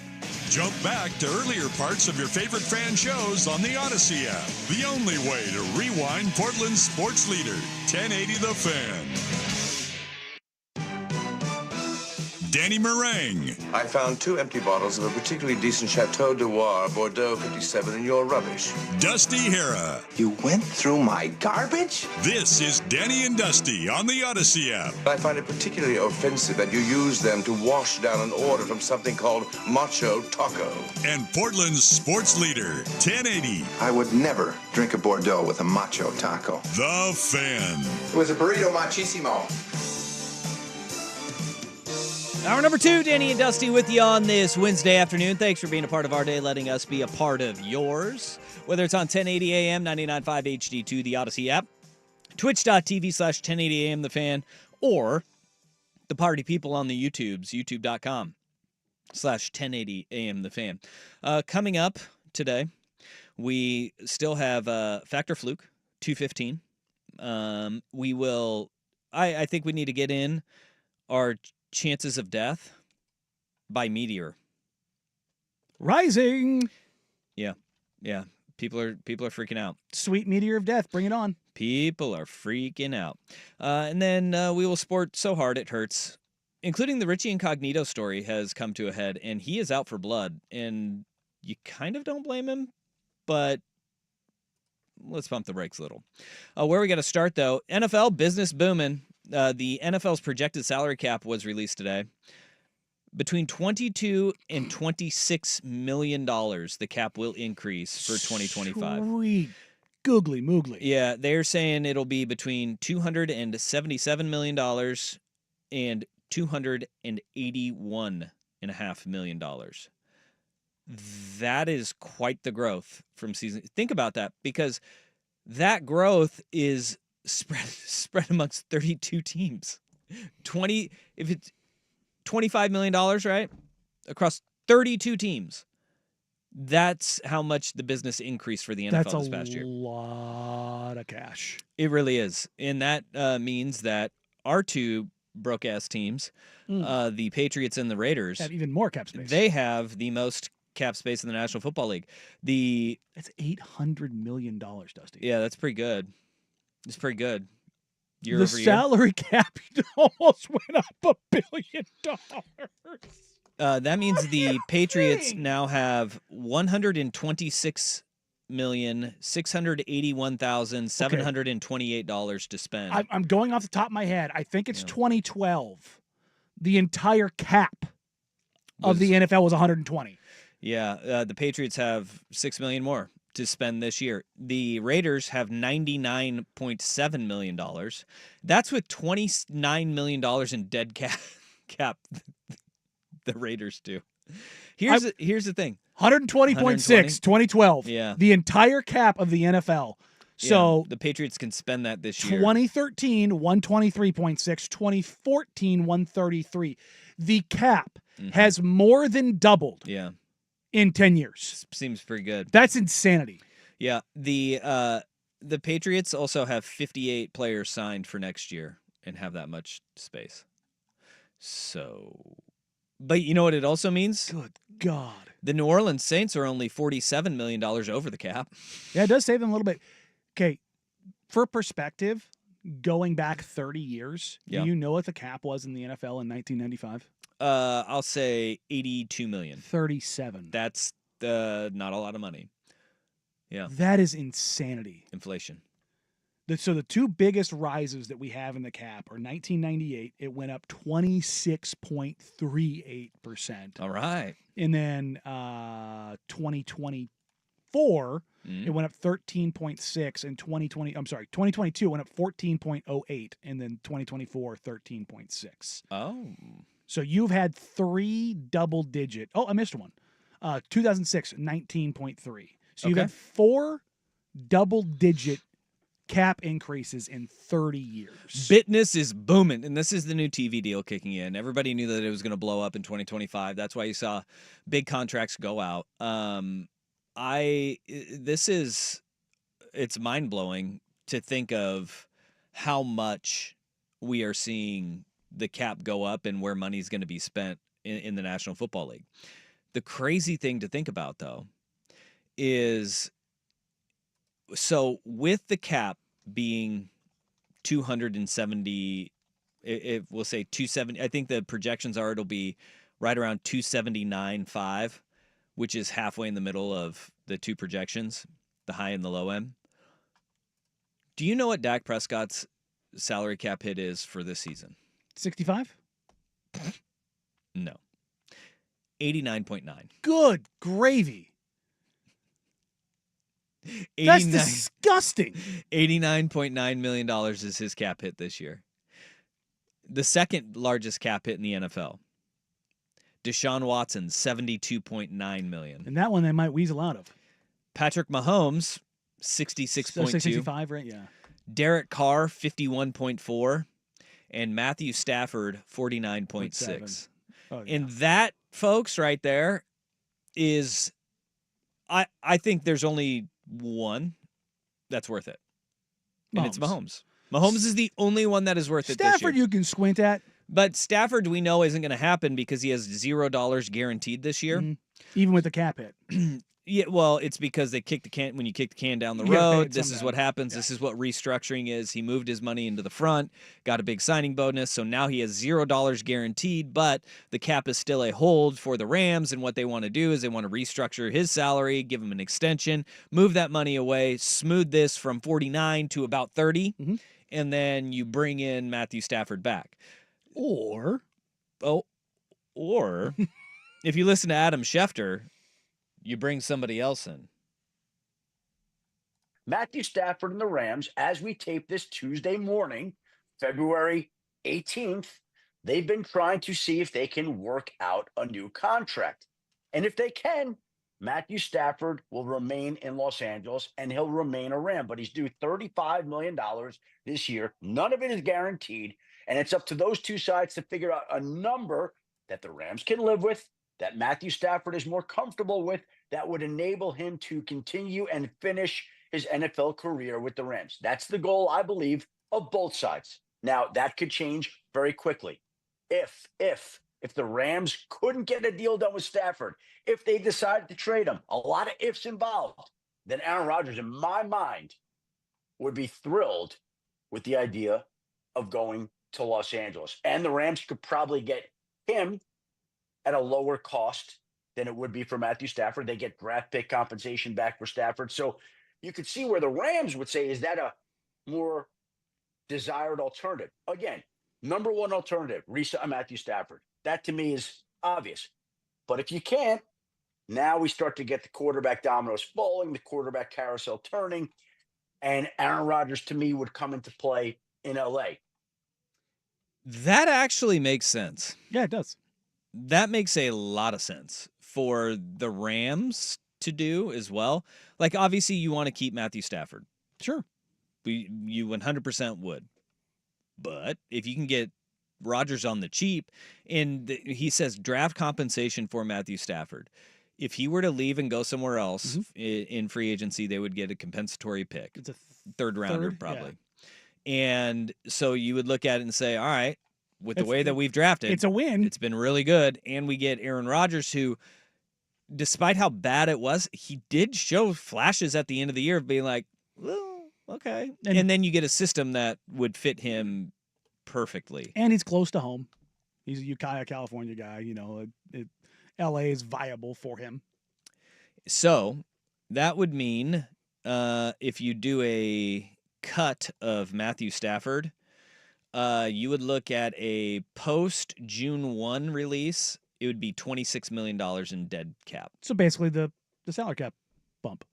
Jump back to earlier parts of your favorite fan shows on the Odyssey app. The only way to rewind Portland's sports leader, 1080 The Fan. Danny Meringue. I found 2 empty bottles of a particularly decent Chateau Noir Bordeaux 57 in your rubbish. Dusty Hera. You went through my garbage? This is Danny and Dusty on the Odyssey app. I find it particularly offensive that you use them to wash down an order from something called Macho Taco. And Portland's sports leader, 1080 I would never drink a Bordeaux with a Macho Taco. The Fan. It was a burrito machissimo. Hour number 2, Danny and Dusty with you on this Wednesday afternoon. Thanks for being a part of our day, letting us be a part of yours. Whether it's on 1080 AM, 99.5 HD2, the Odyssey app, twitch.tv/1080 AM, the Fan, or the party people on the YouTubes, youtube.com/1080 AM, the Fan. Coming up today, we still have Factor Fluke, 215. We will, I think we need to get in our chances of death by meteor. Rising. Yeah. People are freaking out. Sweet meteor of death. Bring it on. People are freaking out. And then we will sport so hard it hurts, including the Richie Incognito story has come to a head, and he is out for blood. And you kind of don't blame him, but let's pump the brakes a little. Where we got to start, though, NFL business booming. The NFL's projected salary cap was released today. Between $22 and $26 million, the cap will increase for 2025. Sweet googly moogly. Yeah, they're saying it'll be between $277 million and $281.5 million. That is quite the growth from season. Think about that, because that growth is spread amongst 32 teams. If it's $25 million, right? Across 32 teams. That's how much the business increased for the NFL this past year. That's a lot of cash. It really is. And that means that our 2 broke-ass teams, the Patriots and the Raiders, have even more cap space. They have the most cap space in the National Football League. That's $800 million, Dusty. Yeah, that's pretty good. It's pretty good. Year the over year. salary cap almost went up $1 billion. That means the Patriots now have $126,681,728 to spend. I'm going off the top of my head. I think it's 2012. The entire cap of the NFL was 120. Yeah, the Patriots have $6 million more to spend this year. The Raiders have $99.7 million. That's with $29 million in dead cap. The Raiders do. Here's the thing. 120.6, 2012. Yeah. The entire cap of the NFL. So the Patriots can spend that this year. 2013, 123.6. 2014, 133. The cap has more than doubled. Yeah. In 10 years. Seems pretty good. That's insanity. Yeah. The Patriots also have 58 players signed for next year and have that much space. So, but you know what it also means? Good God. The New Orleans Saints are only $47 million over the cap. Yeah, it does save them a little bit. Okay, for perspective, going back 30 years, do you know what the cap was in the NFL in 1995? I'll say 82 million. 37. That's not a lot of money. Yeah. That is insanity. Inflation. So the 2 biggest rises that we have in the cap are 1998. It went up 26.38%. All right. And then 2024, it went up 13.6. And 2022 went up 14.08. And then 2024, 13.6. Oh. So you've had 3 double-digit. Oh, I missed one. 2006, 19.3. So you've Okay. had 4 double-digit cap increases in 30 years. Bitness is booming, and this is the new TV deal kicking in. Everybody knew that it was going to blow up in 2025. That's why you saw big contracts go out. It's mind-blowing to think of how much we are seeing the cap go up and where money's going to be spent in the National Football League. The crazy thing to think about, though, is so with the cap being 270, if we'll say 270, I think the projections are it'll be right around 279.5, which is halfway in the middle of the two projections, the high and the low end. Do you know what Dak Prescott's salary cap hit is for this season? 65? No. 89.9. Good gravy. That's disgusting. $89.9 million is his cap hit this year. The second largest cap hit in the NFL. Deshaun Watson, $72.9 million. And that one they might weasel out of. Patrick Mahomes, 66.2. 65, right? Yeah. Derek Carr, 51.4. And Matthew Stafford, 49.6. Oh, yeah. And that, folks, right there is, I think there's only one that's worth it. And it's Mahomes. Mahomes is the only one that is worth it this year. Stafford you can squint at. But Stafford, we know, isn't going to happen because he has $0 guaranteed this year. Even with the cap hit. Yeah, well, it's because they kicked the can when you kick the can down the You gotta pay road. it This is somehow. what happens. Yeah. This is what restructuring is. He moved his money into the front, got a big signing bonus, so now he has $0 guaranteed, but the cap is still a hold for the Rams, and what they want to do is they want to restructure his salary, give him an extension, move that money away, smooth this from 49 to about 30, and then you bring in Matthew Stafford back. Or if you listen to Adam Schefter, you bring somebody else in. Matthew Stafford and the Rams, as we tape this Tuesday morning, February 18th, they've been trying to see if they can work out a new contract. And if they can, Matthew Stafford will remain in Los Angeles and he'll remain a Ram. But he's due $35 million this year. None of it is guaranteed. And it's up to those two sides to figure out a number that the Rams can live with, that Matthew Stafford is more comfortable with, that would enable him to continue and finish his NFL career with the Rams. That's the goal, I believe, of both sides. Now, that could change very quickly. If the Rams couldn't get a deal done with Stafford, if they decided to trade him, a lot of ifs involved, then Aaron Rodgers, in my mind, would be thrilled with the idea of going to Los Angeles. And the Rams could probably get him at a lower cost than it would be for Matthew Stafford. They get draft pick compensation back for Stafford. So you could see where the Rams would say, is that a more desired alternative? Again, number one alternative, resign Matthew Stafford. That to me is obvious. But if you can't, now we start to get the quarterback dominoes falling, the quarterback carousel turning, and Aaron Rodgers to me would come into play in LA. That actually makes sense. Yeah, it does. That makes a lot of sense for the Rams to do as well. Like, obviously, you want to keep Matthew Stafford. Sure. You 100% would. But if you can get Rodgers on the cheap, and he says draft compensation for Matthew Stafford. If he were to leave and go somewhere else in free agency, they would get a compensatory pick. It's a third rounder, probably. Yeah. And so you would look at it and say, all right, with the way that we've drafted, it's a win. It's been really good. And we get Aaron Rodgers, who, despite how bad it was, he did show flashes at the end of the year of being like, well, okay. And then you get a system that would fit him perfectly. And he's close to home. He's a Ukiah, California guy. You know, LA is viable for him. So that would mean if you do a cut of Matthew Stafford, you would look at a post June 1 release. It would be $26 million in dead cap. So basically the salary cap bump.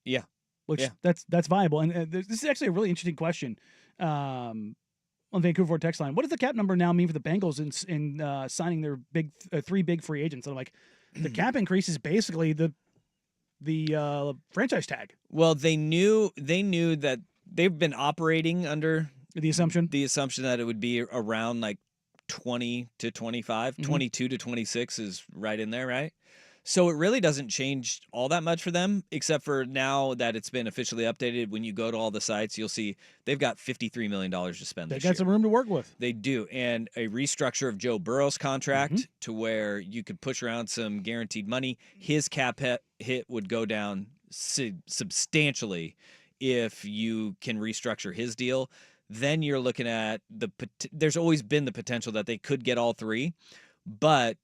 Yeah. Which that's viable. And this is actually a really interesting question on Vancouver Ford text line. What does the cap number now mean for the Bengals in signing their three big free agents? And I'm like, the cap increase is basically the franchise tag. Well, they knew that they've been operating under The assumption that it would be around like 20 to 25, 22 to 26 is right in there, right? So it really doesn't change all that much for them, except for now that it's been officially updated. When you go to all the sites, you'll see they've got $53 million to spend they this got year. some room to work with. They do. And a restructure of Joe Burrow's contract to where you could push around some guaranteed money. His cap hit would go down substantially if you can restructure his deal. Then you're looking at there's always been the potential that they could get all three, but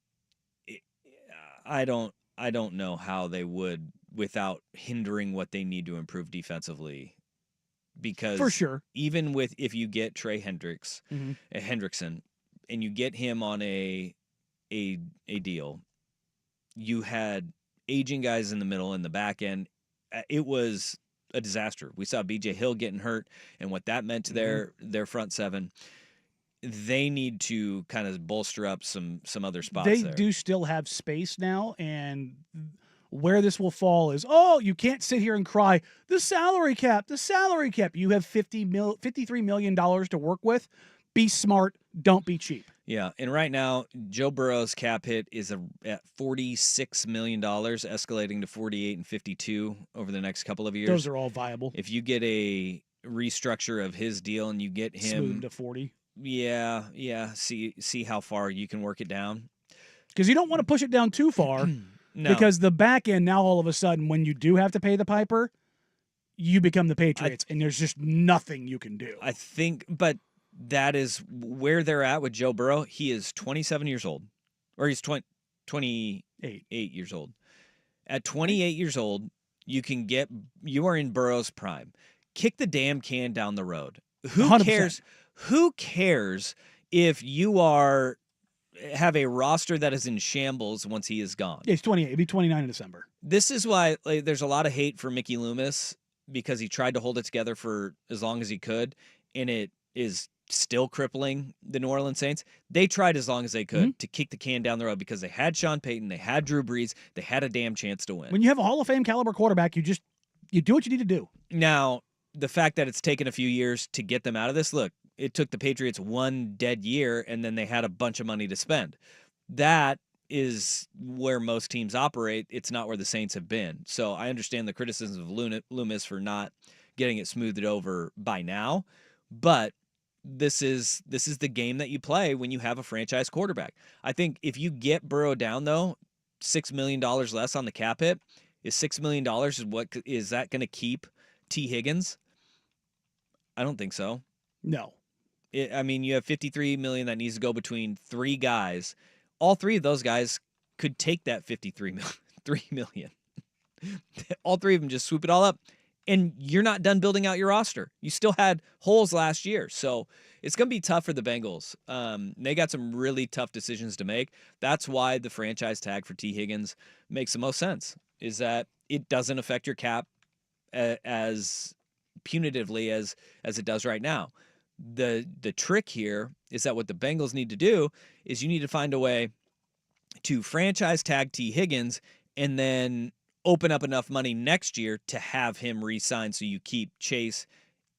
I don't know how they would without hindering what they need to improve defensively. Because for sure, even if you get Trey Hendrickson, and you get him on a deal, you had aging guys in the middle and the back end. It was a disaster. We saw BJ Hill getting hurt and what that meant to their front seven. They need to kind of bolster up some other spots. They there. do still have space now, and where this will fall is, you can't sit here and cry, the salary cap. You have $53 million to work with. Be smart. Don't be cheap. Yeah, and right now, Joe Burrow's cap hit is at $46 million, escalating to 48 and 52 over the next couple of years. Those are all viable. If you get a restructure of his deal and you get him smooth to 40. Yeah. See how far you can work it down. Because you don't want to push it down too far. No. Because the back end, now all of a sudden, when you do have to pay the piper, you become the Patriots, and there's just nothing you can do. I think, but that is where they're at with Joe Burrow. He is 27 years old, or he's 28 years old. At 28 years old, you are in Burrow's prime. Kick the damn can down the road. Who 100%. cares? Who cares if you have a roster that is in shambles once he is gone? Yeah, he's 28. He'll be 29 in December. This is why there's a lot of hate for Mickey Loomis, because he tried to hold it together for as long as he could, and it is still crippling the New Orleans Saints. They tried as long as they could to kick the can down the road because they had Sean Payton, they had Drew Brees, they had a damn chance to win. When you have a Hall of Fame caliber quarterback, you do what you need to do. Now, the fact that it's taken a few years to get them out of this, look, it took the Patriots one dead year, and then they had a bunch of money to spend. That is where most teams operate. It's not where the Saints have been. So I understand the criticisms of Loomis for not getting it smoothed over by now, but this is the game that you play when you have a franchise quarterback. I think if you get Burrow down, though, $6 million less on the cap hit, is $6 million is that going to keep T. Higgins? I don't think so. No. You have $53 million that needs to go between three guys. All three of those guys could take that $53 million. All three of them just swoop it all up, and you're not done building out your roster. You still had holes last year, so it's going to be tough for the Bengals. They got some really tough decisions to make. That's why the franchise tag for T. Higgins makes the most sense, is that it doesn't affect your cap as punitively as it does right now. The trick here is that what the Bengals need to do is you need to find a way to franchise tag T. Higgins and then open up enough money next year to have him re-sign so you keep Chase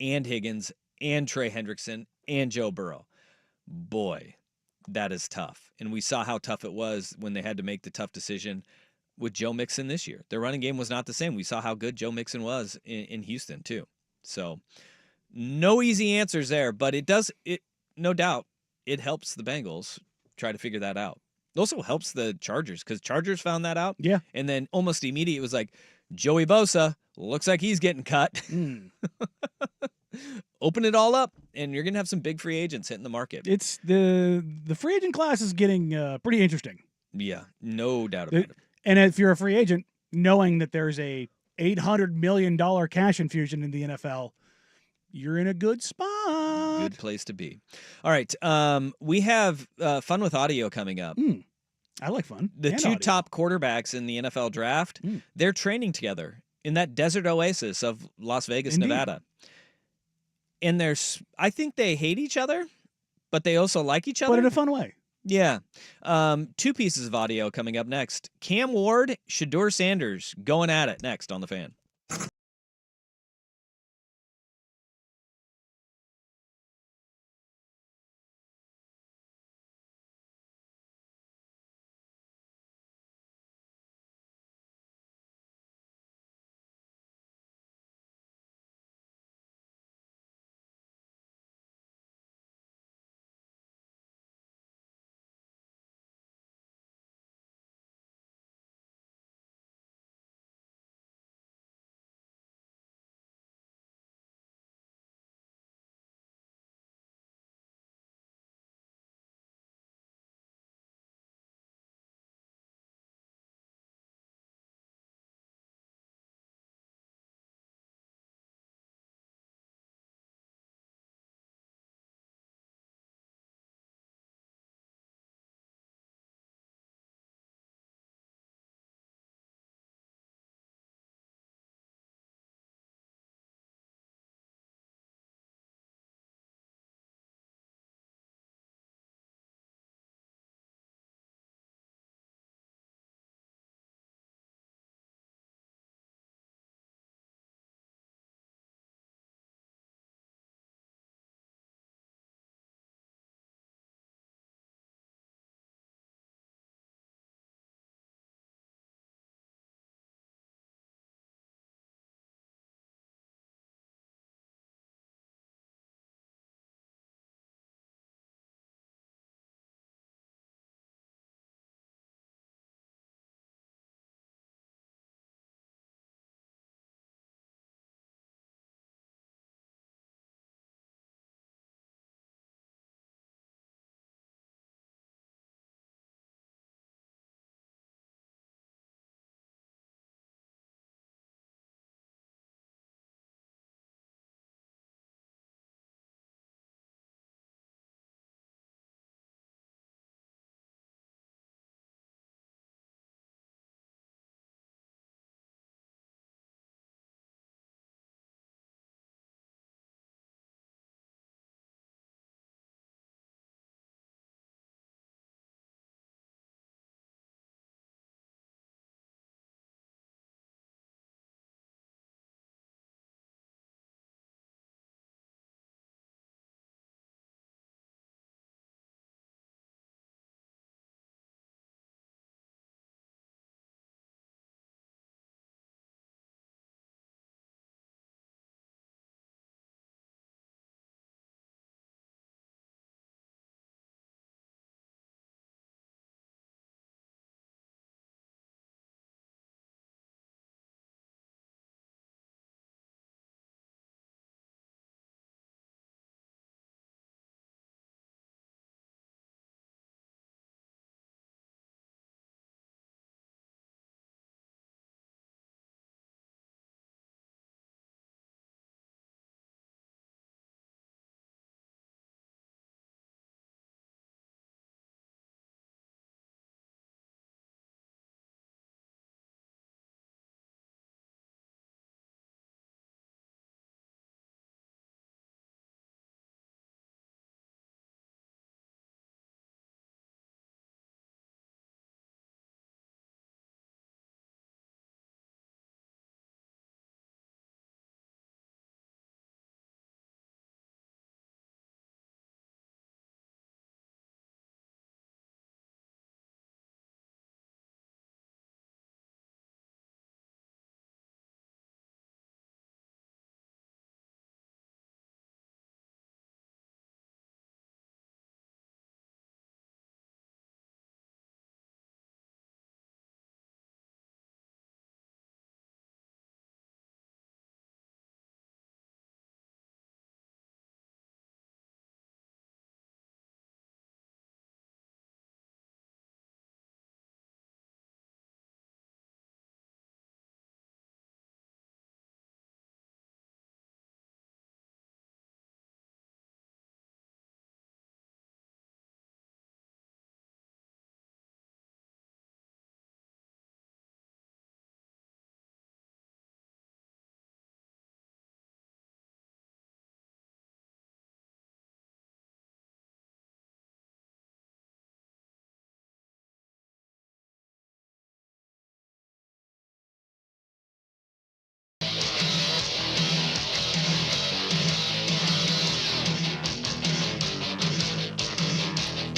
and Higgins and Trey Hendrickson and Joe Burrow. Boy, that is tough. And we saw how tough it was when they had to make the tough decision with Joe Mixon this year. Their running game was not the same. We saw how good Joe Mixon was in Houston too. So no easy answers there, but no doubt it helps the Bengals try to figure that out. It also helps the Chargers because Chargers found that out. Yeah. And then almost immediately it was like, Joey Bosa looks like he's getting cut. Open it all up, and you're going to have some big free agents hitting the market. It's the free agent class is getting pretty interesting. Yeah, no doubt about it. And if you're a free agent, knowing that there's a $800 million cash infusion in the NFL, you're in a good spot. Good place to be. All right. We have Fun with Audio coming up. I like fun. The and two audio. top quarterbacks in the NFL draft, they're training together in that desert oasis of Las Vegas, Indeed. Nevada. And I think they hate each other, but they also like each other. But in a fun way. Yeah. Two pieces of audio coming up next. Cam Ward, Shador Sanders going at it next on the Fan.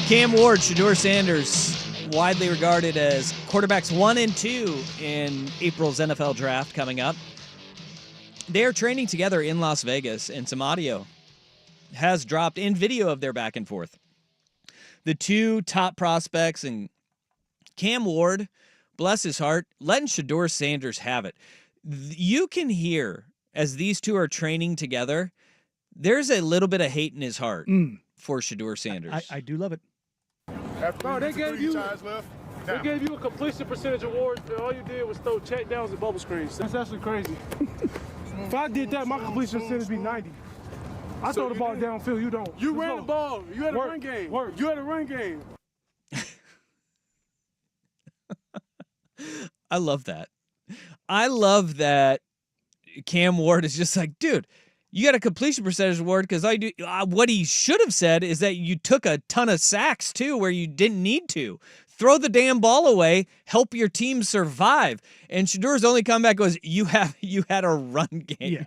Cam Ward, Shedeur Sanders, widely regarded as quarterbacks 1 and 2 in April's NFL draft coming up. They are training together in Las Vegas, and some audio has dropped in video of their back and forth. The two top prospects, and Cam Ward, bless his heart, letting Shedeur Sanders have it. You can hear, as these two are training together, there's a little bit of hate in his heart for Shedeur Sanders. I do love it. Bro, they gave you a completion percentage award, and all you did was throw check downs and bubble screens. That's actually crazy. If I did that, my completion percentage would be 90. I throw the ball downfield, you don't. You ran the ball. You had a run game. You had a run game. I love that. I love that Cam Ward is just like, dude, you got a completion percentage award because I do. What he should have said is that you took a ton of sacks too, where you didn't need to. Throw the damn ball away, help your team survive. And Shedeur's only comeback was, you had a run game. Yeah.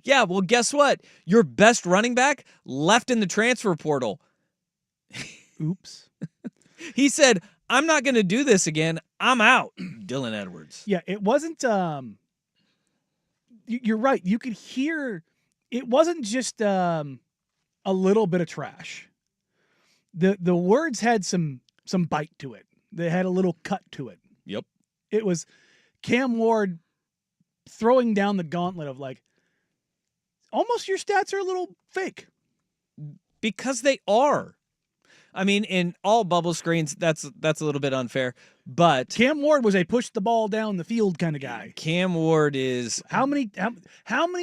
Yeah, well, guess what? Your best running back left in the transfer portal. Oops. He said, I'm not going to do this again. I'm out. Dylan Edwards. Yeah, it wasn't. You're right. You could hear it wasn't just a little bit of trash. The words had some bite to it. They had a little cut to it. Yep. It was Cam Ward throwing down the gauntlet of like, almost your stats are a little fake. Because they are. I mean, in all bubble screens, that's a little bit unfair. But Cam Ward was a push the ball down the field kind of guy. Cam Ward is how many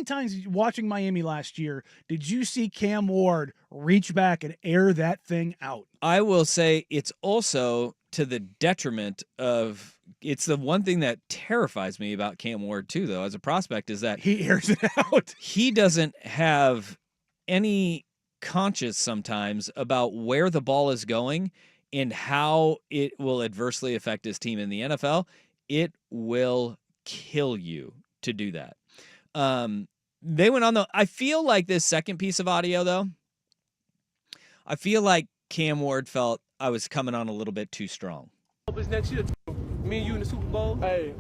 times watching Miami last year did you see Cam Ward reach back and air that thing out? I will say it's also to the detriment of. It's the one thing that terrifies me about Cam Ward too, though, as a prospect, is that he airs it out. He doesn't have any conscious sometimes about where the ball is going and how it will adversely affect his team in the NFL. It will kill you to do that. They went on I feel like this second piece of audio, though, I feel like Cam Ward felt I was coming on a little bit too strong. Next year, me and you in the Super Bowl. Hey,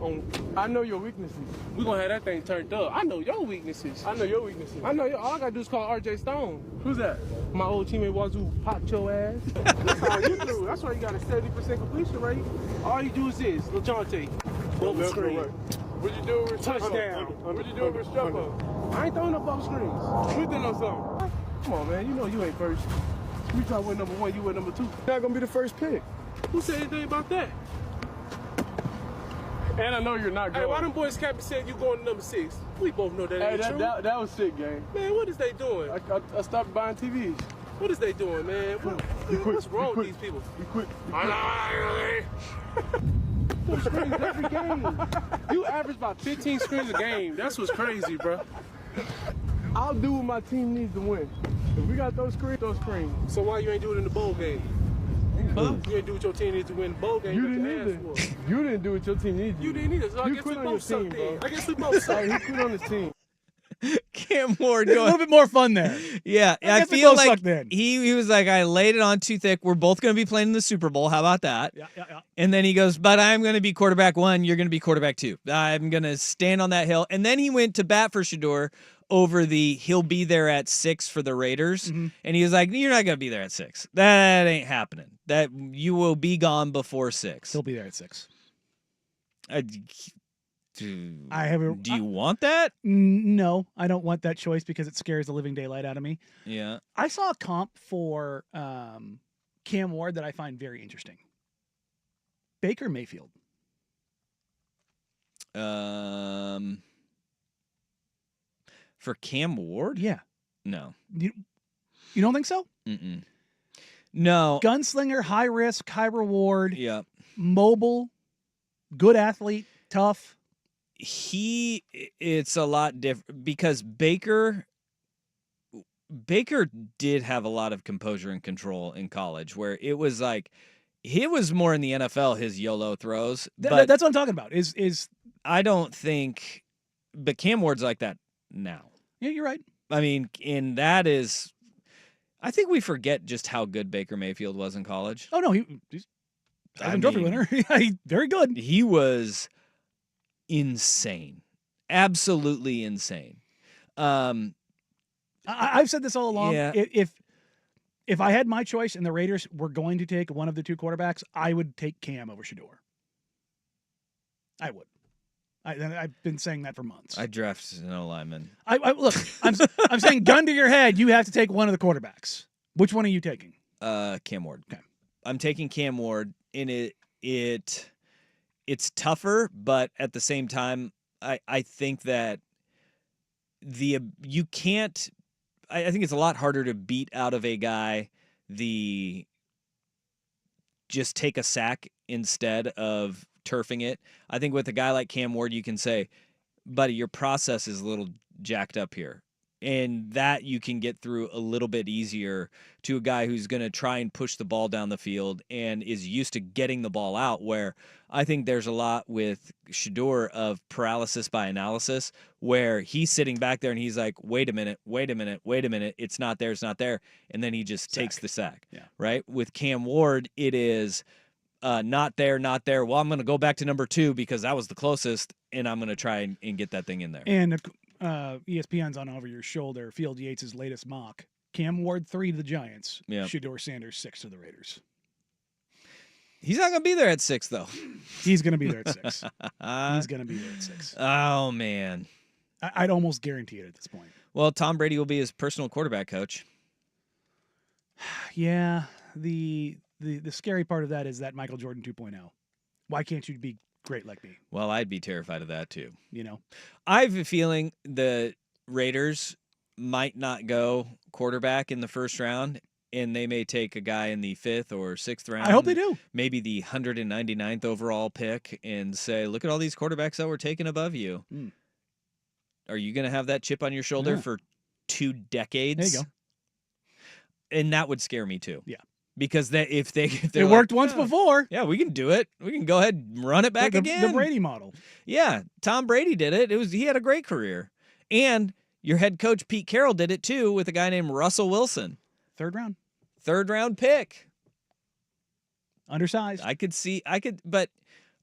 I know your weaknesses. We're going to have that thing turned up. I know your weaknesses. I know all I got to do is call RJ Stone. Who's that? My old teammate Wazoo popped your ass. That's all you do. That's why you got a 70% completion rate. All you do is this. LeJohntay. Bubble screen. What you do with touchdown? What you do with Struppo? I ain't throwing no bubble screens. We did on something. Come on, man. You know you ain't first. We try to win number 1, you win number 2. You're not going to be the first pick. Who said anything about that? And I know you're not going. Hey, why them boys captain said you going to number 6? We both know that ain't true. That was sick, gang. Man, what is they doing? I stopped buying TVs. What is they doing, man? What's wrong with these people? You quit. Four screens every game. You average about 15 screens a game. That's what's crazy, bro. I'll do what my team needs to win. If we got those screens, those screens. So why you ain't do it in the bowl game? Huh? You ain't do what your team needs to win the bowl game. You didn't either. You didn't do what your team needed. You didn't either. So I guess we both sucked in. I guess we both sucked. He quit on his team. Cam Ward going a little bit more fun there. Yeah, I feel like he was like, I laid it on too thick. We're both going to be playing in the Super Bowl. How about that? Yeah. And then he goes, but I'm going to be quarterback 1. You're going to be quarterback 2. I'm going to stand on that hill. And then he went to bat for Shedeur over he'll be there at 6 for the Raiders. Mm-hmm. And he was like, you're not going to be there at 6. That ain't happening. That you will be gone before 6. He'll be there at 6. Do you want that? No, I don't want that choice because it scares the living daylight out of me. Yeah. I saw a comp for Cam Ward that I find very interesting. Baker Mayfield. For Cam Ward? Yeah. No. You don't think so? Mm-mm. No. Gunslinger, high risk, high reward. Yeah. Mobile, good athlete, tough. It's a lot different because Baker did have a lot of composure and control in college where it was like he was more in the NFL, his YOLO throws. But that's what I'm talking about. Is I don't think, but Cam Ward's like that now. Yeah, you're right. I mean, and that is, I think we forget just how good Baker Mayfield was in college. Oh no, he's Heisman Trophy winner. Yeah, he's very good. He was insane, absolutely insane. I've said this all along. Yeah. If I had my choice and the Raiders were going to take one of the two quarterbacks, I would take Cam over Shador. I would. I've been saying that for months. I draft an O-lineman. Look, I'm saying gun to your head, you have to take one of the quarterbacks. Which one are you taking? Cam Ward. Okay. I'm taking Cam Ward. In it's tougher, but at the same time, I think that you can't. I think it's a lot harder to beat out of a guy just take a sack instead of turfing it. I think with a guy like Cam Ward, you can say, buddy, your process is a little jacked up here. And that you can get through a little bit easier to a guy who's going to try and push the ball down the field and is used to getting the ball out, where I think there's a lot with Shador of paralysis by analysis, where he's sitting back there and he's like, wait a minute. It's not there. And then he just takes the sack. Yeah. Right? With Cam Ward, it is not there. Well, I'm going to go back to number 2 because that was the closest, and I'm going to try and get that thing in there. And ESPN's on over your shoulder. Field Yates' latest mock. Cam Ward 3 to the Giants. Yeah. Shador Sanders 6 to the Raiders. He's not going to be there at 6, though. He's going to be there at 6. He's going to be there at 6. Oh, man. I'd almost guarantee it at this point. Well, Tom Brady will be his personal quarterback coach. Yeah. The scary part of that is that Michael Jordan 2.0. Why can't you be great like me? Well, I'd be terrified of that, too. You know? I have a feeling the Raiders might not go quarterback in the first round, and they may take a guy in the 5th or 6th round. I hope they do. Maybe the 199th overall pick, and say, look at all these quarterbacks that were taken above you. Mm. Are you going to have that chip on your shoulder for 2 decades? There you go. And that would scare me, too. Yeah. Because if it worked once before. Yeah, we can do it. We can go ahead and run it back again. The Brady model. Yeah, Tom Brady did it. He had a great career. And your head coach Pete Carroll did it too with a guy named Russell Wilson. 3rd round. 3rd round pick. Undersized. But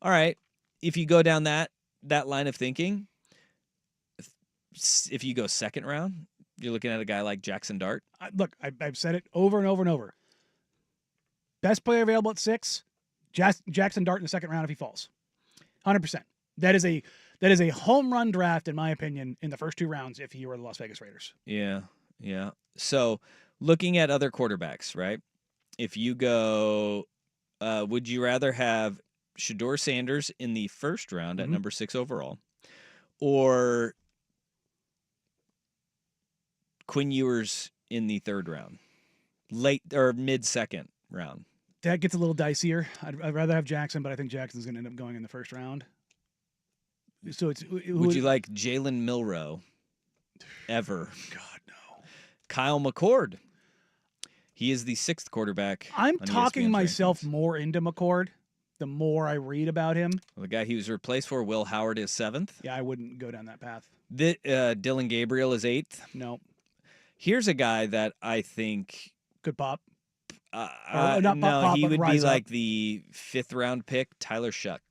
all right, if you go down that line of thinking, if you go 2nd round, you're looking at a guy like Jackson Dart. Look, I've said it over and over and over. Best player available at 6, Jackson Dart in the 2nd round if he falls. 100%. That is a home run draft, in my opinion, in the first 2 rounds if he were the Las Vegas Raiders. Yeah. So looking at other quarterbacks, right? If you go, would you rather have Shador Sanders in the 1st round at number 6 overall, or Quinn Ewers in the 3rd round, late or mid 2nd round? That gets a little dicier. I'd rather have Jackson, but I think Jackson's going to end up going in the 1st round. So would you like Jalen Milroe ever? God, no. Kyle McCord. He is the 6th quarterback. I'm talking ESPN's myself rankings. more into McCord the more I read about him. Well, the guy he was replaced for, Will Howard, is 7th. Yeah, I wouldn't go down that path. Dylan Gabriel is 8th. No. Here's a guy that I think could pop. He would be like up. the 5th round pick, Tyler Shuck,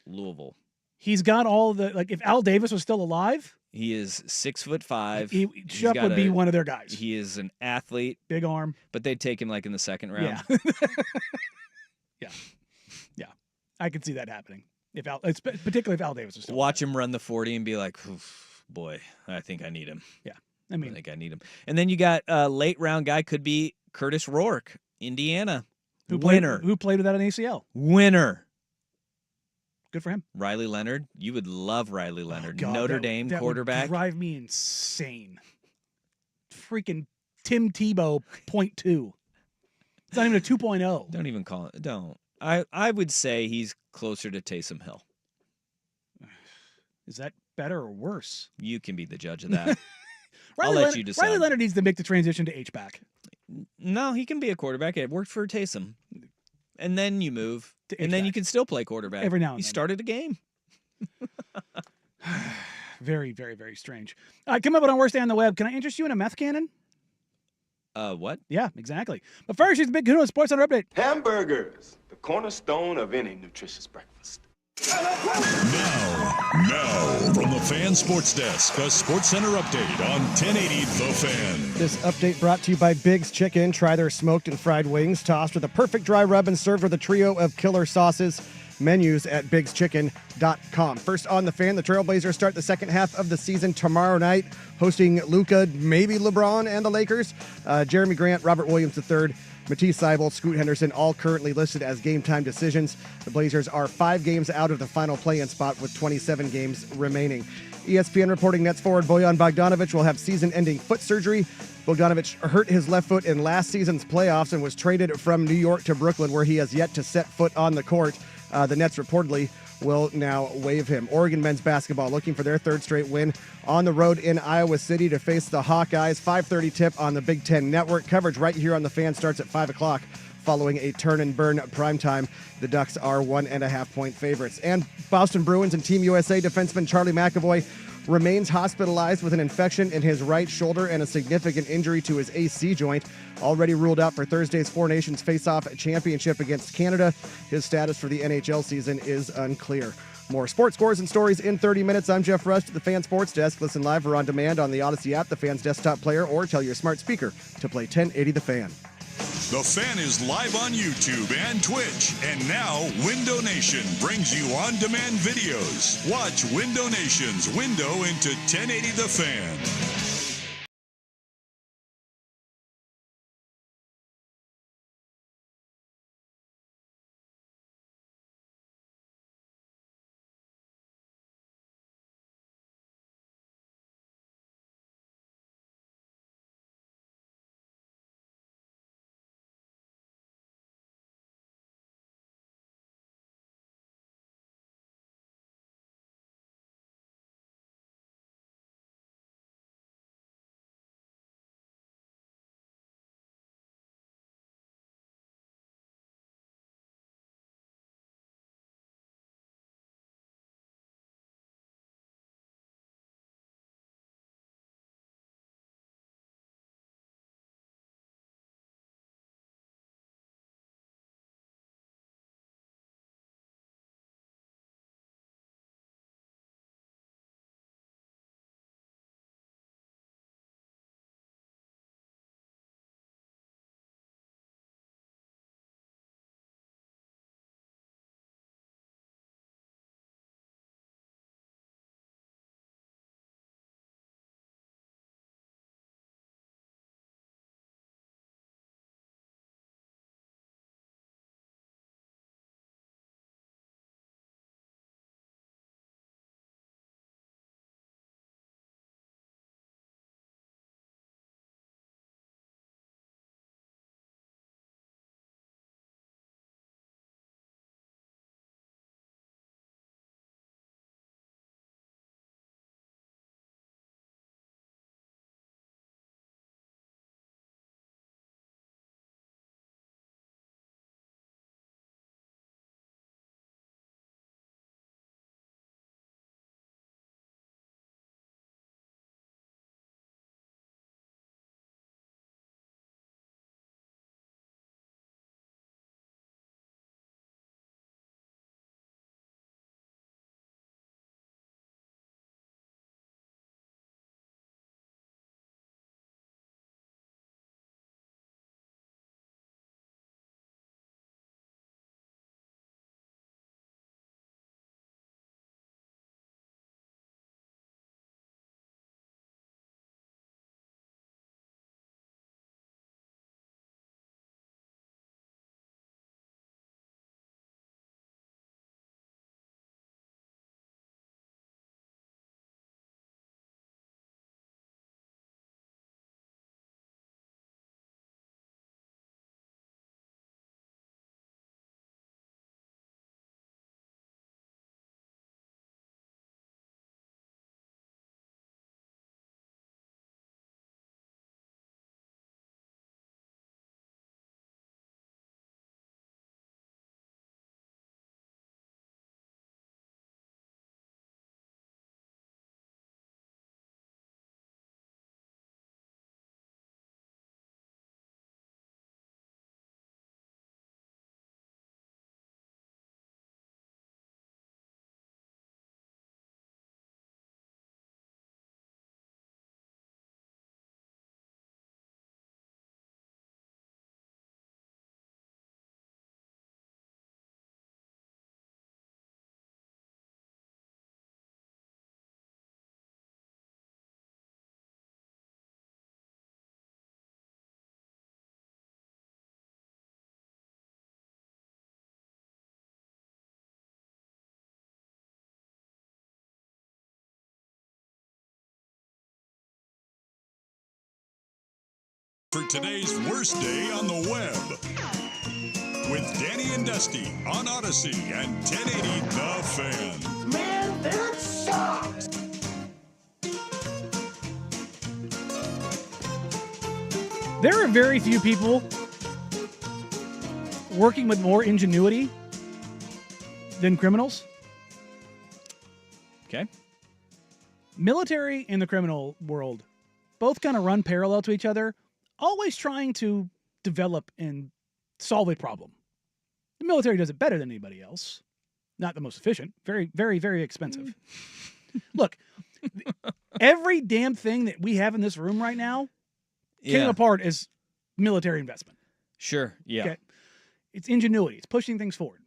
Louisville. He's got all the, like, if Al Davis was still alive, he is 6'5". Shuck would be one of their guys. He is an athlete, big arm, but they'd take him like in the 2nd round. Yeah. Yeah. I could see that happening. Particularly if Al Davis was still Watch alive. him run the 40 and be like, boy, I think I need him. Yeah. I think I need him. And then you got a late round guy, could be Curtis Rourke, Indiana. Who played without an ACL. Winner. Good for him. Riley Leonard. You would love Riley Leonard. God, Notre Dame that quarterback. Would drive me insane. Freaking Tim Tebow 0.2. It's not even a 2.0. Don't even call it. Don't. I would say he's closer to Taysom Hill. Is that better or worse? You can be the judge of that. I'll let you decide. Riley Leonard needs to make the transition to H-back. No, he can be a quarterback. It worked for Taysom. And then you move. And then you can still play quarterback. Every now and then. He started a game. Very, very, very strange. Come up with our worst day on the web. Can I interest you in a meth cannon? What? Yeah, exactly. But first, here's the Big Kahuna Sports Center update. Hamburgers, the cornerstone of any nutritious breakfast. Now, from the Fan Sports Desk, a Sports Center update on 1080 The Fan. This update brought to you by Big's Chicken. Try their smoked and fried wings, tossed with a perfect dry rub and served with a trio of killer sauces. Menus at bigschicken.com. First on the Fan, the Trailblazers start the second half of the season tomorrow night, hosting Luka, maybe LeBron, and the Lakers. Jeremy Grant, Robert Williams III, Matisse Thybulle, Scoot Henderson, all currently listed as game-time decisions. The Blazers are 5 games out of the final play-in spot with 27 games remaining. ESPN reporting Nets forward Bojan Bogdanovic will have season-ending foot surgery. Bogdanovic hurt his left foot in last season's playoffs and was traded from New York to Brooklyn, where he has yet to set foot on the court. The Nets reportedly will now waive him. Oregon men's basketball looking for their third straight win on the road in Iowa City to face the Hawkeyes. 5:30 tip on the Big Ten Network. Coverage right here on the Fan starts at 5 o'clock following a turn and burn primetime. The Ducks are 1.5-point favorites. And Boston Bruins and Team USA defenseman Charlie McAvoy remains hospitalized with an infection in his right shoulder and a significant injury to his AC joint. Already ruled out for Thursday's Four Nations Face-Off Championship against Canada. His status for the NHL season is unclear. More sports scores and stories in 30 minutes. I'm Jeff Rust at the Fan Sports Desk. Listen live or on demand on the Odyssey app, the Fan's desktop player, or tell your smart speaker to play 1080 The Fan. The Fan is live on YouTube and Twitch. And now, Window Nation brings you on-demand videos. Watch Window Nation's window into 1080 The Fan. For today's worst day on the web. With Danny and Dusty on Odyssey and 1080 The Fan. Man, that sucks! There are very few people working with more ingenuity than criminals. Okay. Military and the criminal world both kind of run parallel to each other, always trying to develop and solve a problem. The military does it better than anybody else. Not the most efficient. Very, very, very expensive. Look, every damn thing that we have in this room right now came apart as military investment. Sure. Yeah. Okay? It's ingenuity. It's pushing things forward.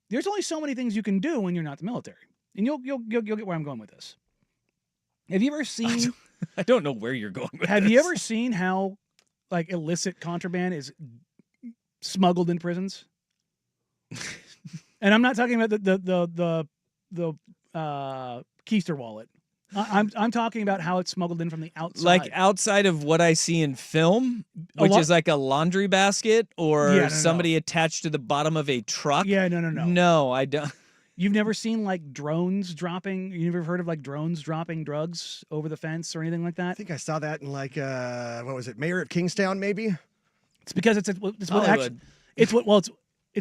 There's only so many things you can do when you're not the military. And you'll get where I'm going with this. Have you ever seen... I don't know where you're going with Have this. you ever seen how like illicit contraband is smuggled in prisons? And I'm not talking about the keister wallet. I'm talking about how it's smuggled in from the outside. Like outside of what I see in film, which is like a laundry basket or somebody attached to the bottom of a truck. Yeah, no. No, I don't. You've never seen like drones dropping? You never heard of like drones dropping drugs over the fence or anything like that? I think I saw that in like what was it, Mayor of Kingstown, maybe? It's because it's what actually it's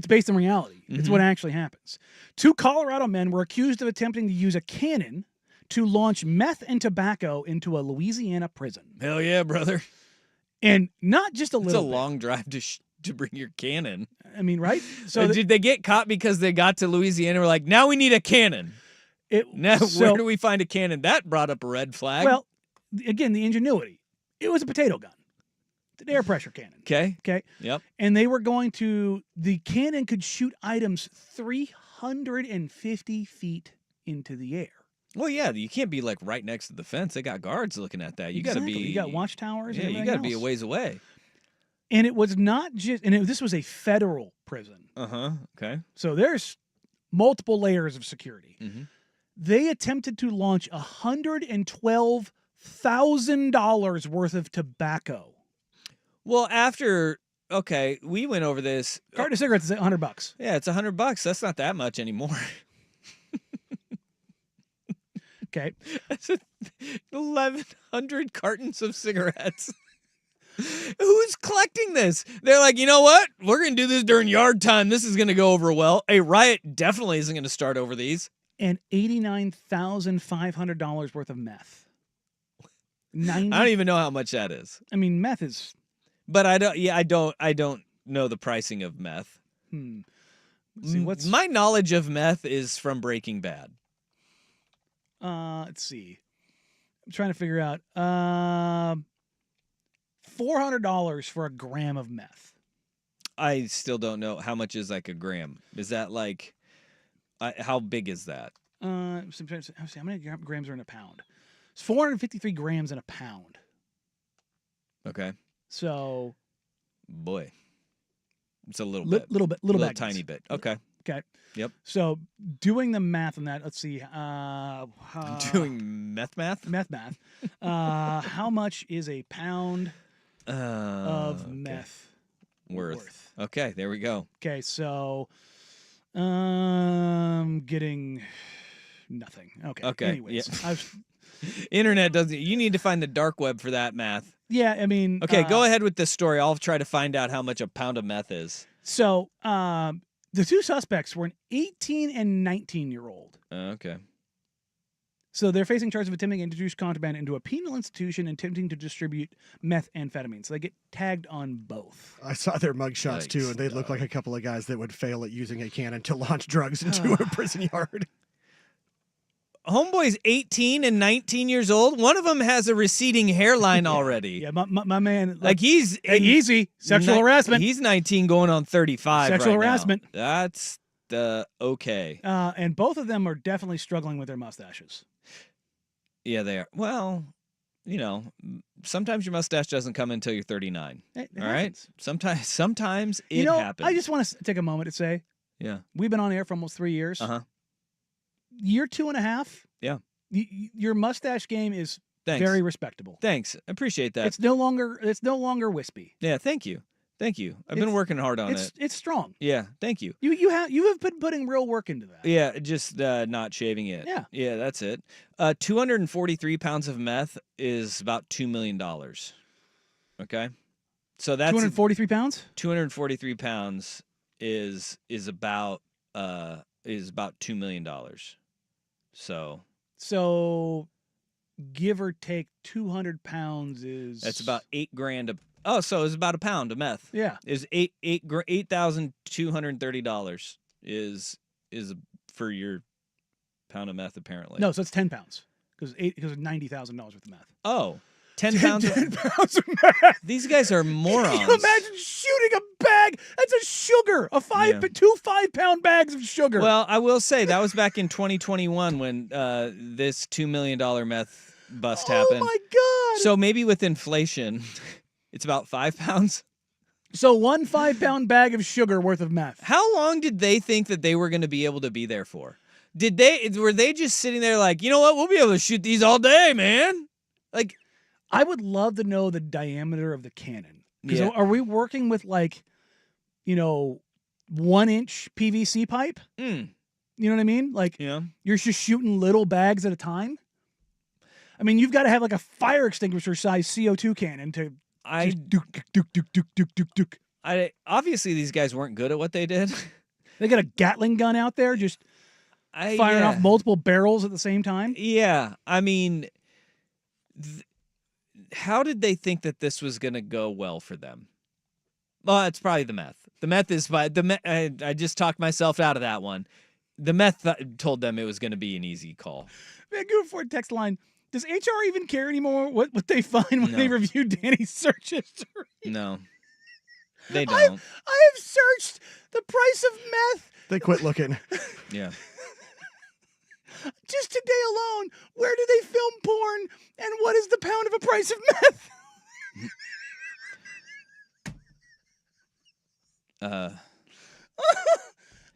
based in reality. It's what actually happens. 2 Colorado men were accused of attempting to use a cannon to launch meth and tobacco into a Louisiana prison. Hell yeah, brother! And not just a It's little. a long drive to bring your cannon. I mean, right? So did they get caught because they got to Louisiana and were like, now we need a cannon? Where do we find a cannon? That brought up a red flag. Well, again, the ingenuity. It was a potato gun. It's an air pressure cannon. Okay. Yep. And they were the cannon could shoot items 350 feet into the air. Well, yeah, you can't be like right next to the fence. They got guards looking at that. You got to be. You got watchtowers. Yeah, you got to be a ways away. And it was not just, this was a federal prison. Okay. So there's multiple layers of security. They attempted to launch $112,000 worth of tobacco. Well, we went over this. Carton of cigarettes is $100. Yeah, it's $100. That's not that much anymore. Okay. That's 1,100 cartons of cigarettes. Who's collecting this? They're like, you know what? We're going to do this during yard time. This is going to go over well. A riot definitely isn't going to start over these. And $89,500 worth of meth. I don't even know how much that is. I mean, meth is. But I don't know the pricing of meth. Let's see, my knowledge of meth is from Breaking Bad. Let's see. I'm trying to figure out. $400 for a gram of meth. I still don't know how much is like a gram. Is that like, how big is that? Sometimes how many grams are in a pound? It's 453 grams in a pound. Okay. So, boy, it's a little bit, tiny bit. Okay. Okay. Yep. So doing the math on that, let's see. Doing math. How much is a pound of meth worth? Okay, there we go. Okay, so getting nothing. Okay. Anyways, yeah. Internet doesn't. You need to find the dark web for that math. Yeah, I mean. Okay, go ahead with this story. I'll try to find out how much a pound of meth is. So, the 2 suspects were an 18 and 19-year-old. Okay. So they're facing charges of attempting to introduce contraband into a penal institution and attempting to distribute methamphetamine. So they get tagged on both. I saw their mugshots too, and they look like a couple of guys that would fail at using a cannon to launch drugs into a prison yard. Homeboy's 18 and 19 years old. One of them has a receding hairline already. Yeah, my man. Like he's easy. Sexual harassment. He's 19 going on 35 Sexual right harassment. Now. That's okay. And both of them are definitely struggling with their mustaches. Yeah, they are. Well, sometimes your mustache doesn't come until you're 39. It all happens. right? Sometimes it happens. I just want to take a moment to say, we've been on air for almost 3 years. Uh-huh. Year 2.5. Yeah. Your mustache game is Thanks. Very respectable. Thanks. I appreciate that. It's no longer wispy. Yeah, thank you. I've been working hard on it. It's strong. Yeah, thank you. You have been putting real work into that. Yeah, just not shaving it. Yeah, that's it. 243 pounds of meth is about $2 million. Okay, so that's 243 pounds. 243 pounds is about $2 million. So give or take 200 pounds is that's about $8,000. So it's about a pound of meth. Yeah, is $8,230 is for your pound of meth apparently. No, so it's 10 pounds because $90,000 worth of meth. Oh, 10 pounds. 10 pounds of meth. These guys are morons. Can you imagine shooting a bag? That's a sugar. Two 5-pound bags of sugar. Well, I will say that was back in 2021 when this $2 million meth bust happened. Oh my God! So maybe with inflation, it's about 5 pounds. So one 5-pound bag of sugar worth of meth. How long did they think that they were going to be able to be there for? Were they just sitting there like, you know what? We'll be able to shoot these all day, man. Like, I would love to know the diameter of the cannon. Because Yeah. are we working with 1-inch PVC pipe? Mm. You know what I mean? Yeah. You're just shooting little bags at a time. I mean, you've got to have a fire extinguisher size CO2 cannon to duke. Obviously these guys weren't good at what they did. They got a Gatling gun out there just firing off multiple barrels at the same time. Yeah, I mean, how did they think that this was going to go well for them? Well, it's probably the meth. The meth is I just talked myself out of that one. The meth told them it was going to be an easy call. Vancouver Ford text line. Does HR even care anymore what they find when they review Danny's search history? No, they don't. I have searched the price of meth. They quit looking. Yeah. Just today alone, where do they film porn, and what is the pound of a price of meth?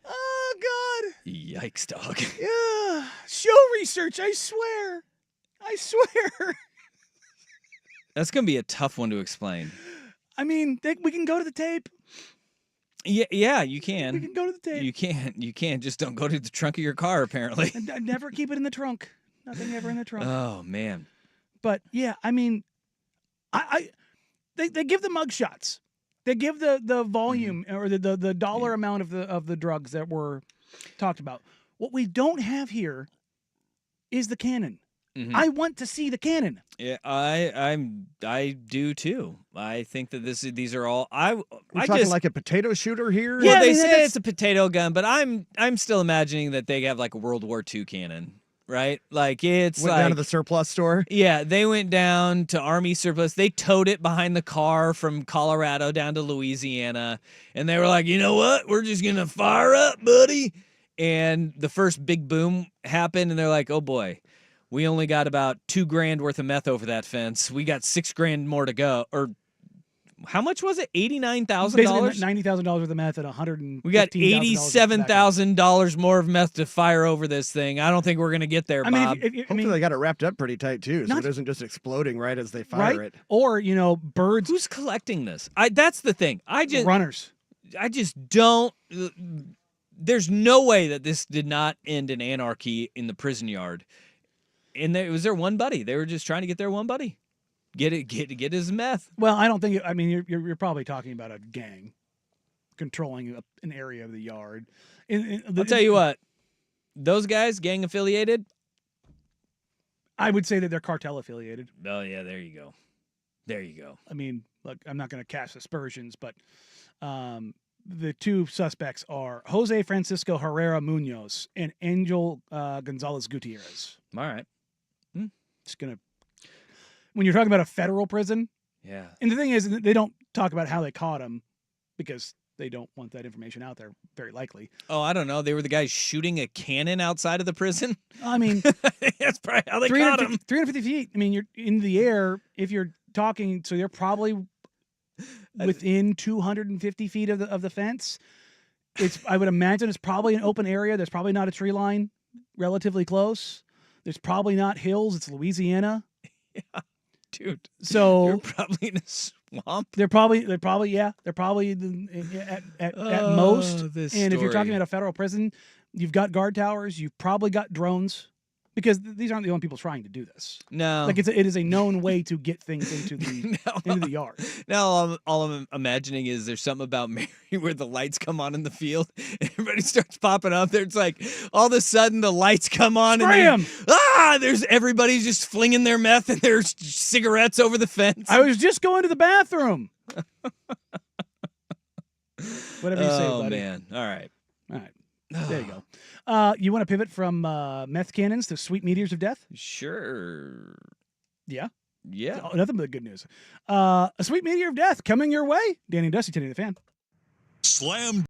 Oh, God. Yikes, dog. Yeah. Show research, I swear. That's going to be a tough one to explain. I mean, we can go to the tape. Yeah, you can. We can go to the tape. You can. Just don't go to the trunk of your car, apparently. And never keep it in the trunk. Nothing ever in the trunk. Oh, man. But, yeah, I mean, they give the mug shots. They give the volume or the dollar amount of the drugs that were talked about. What we don't have here is the cannon. Mm-hmm. I want to see the cannon. Yeah, I do too. I think that these are all We're talking like a potato shooter here. Well, they say it's a potato gun, but I'm still imagining that they have like a World War II cannon, right? Like it's went down to the surplus store. Yeah, they went down to Army surplus. They towed it behind the car from Colorado down to Louisiana, and they were like, you know what? We're just gonna fire up, buddy. And the first big boom happened, and they're like, oh boy. We only got about $2,000 worth of meth over that fence. We got $6,000 more to go. Or how much was it? $89,000. $90,000 worth of meth at $115,000. We got $87,000 more of meth to fire over this thing. I don't think we're gonna get there, Bob. Hopefully they got it wrapped up pretty tight too, so it isn't just exploding right as they fire it. Or birds. Who's collecting this? That's the thing. Runners. I just don't. There's no way that this did not end in anarchy in the prison yard. And it was their one buddy. They were just trying to get their one buddy, get his meth. Well, I don't think. I mean, you're probably talking about a gang controlling an area of the yard. I'll tell you what, those guys, gang affiliated. I would say that they're cartel affiliated. Oh yeah, there you go. There you go. I mean, look, I'm not going to cast aspersions, but the two suspects are Jose Francisco Herrera Munoz and Angel Gonzalez Gutierrez. All right. Just gonna. When you're talking about a federal prison, yeah. And the thing is, they don't talk about how they caught him because they don't want that information out there. Very likely. Oh, I don't know. They were the guys shooting a cannon outside of the prison. I mean, that's probably how they caught him. 350 feet. I mean, you're in the air. If you're talking, so you're probably within 250 feet of the fence. I would imagine it's probably an open area. There's probably not a tree line. Relatively close. There's probably not hills. It's Louisiana. Dude, So you're probably in a swamp. They're probably at most. This And if you're talking story. about a federal prison, you've got guard towers. You've probably got drones, because these aren't the only people trying to do this. No. Like it is a known way to get things into the yard. Now all I'm imagining is there's something about Mary where the lights come on in the field and everybody starts popping up there. It's like all of a sudden the lights come on and there's everybody's just flinging their meth and there's cigarettes over the fence. I was just going to the bathroom. Whatever you say, buddy. Oh man. All right. There you go. You want to pivot from meth cannons to sweet meteors of death? Sure. Yeah. Yeah. Oh, nothing but good news. A sweet meteor of death coming your way. Danny and Dusty, 1080 the Fan. Slam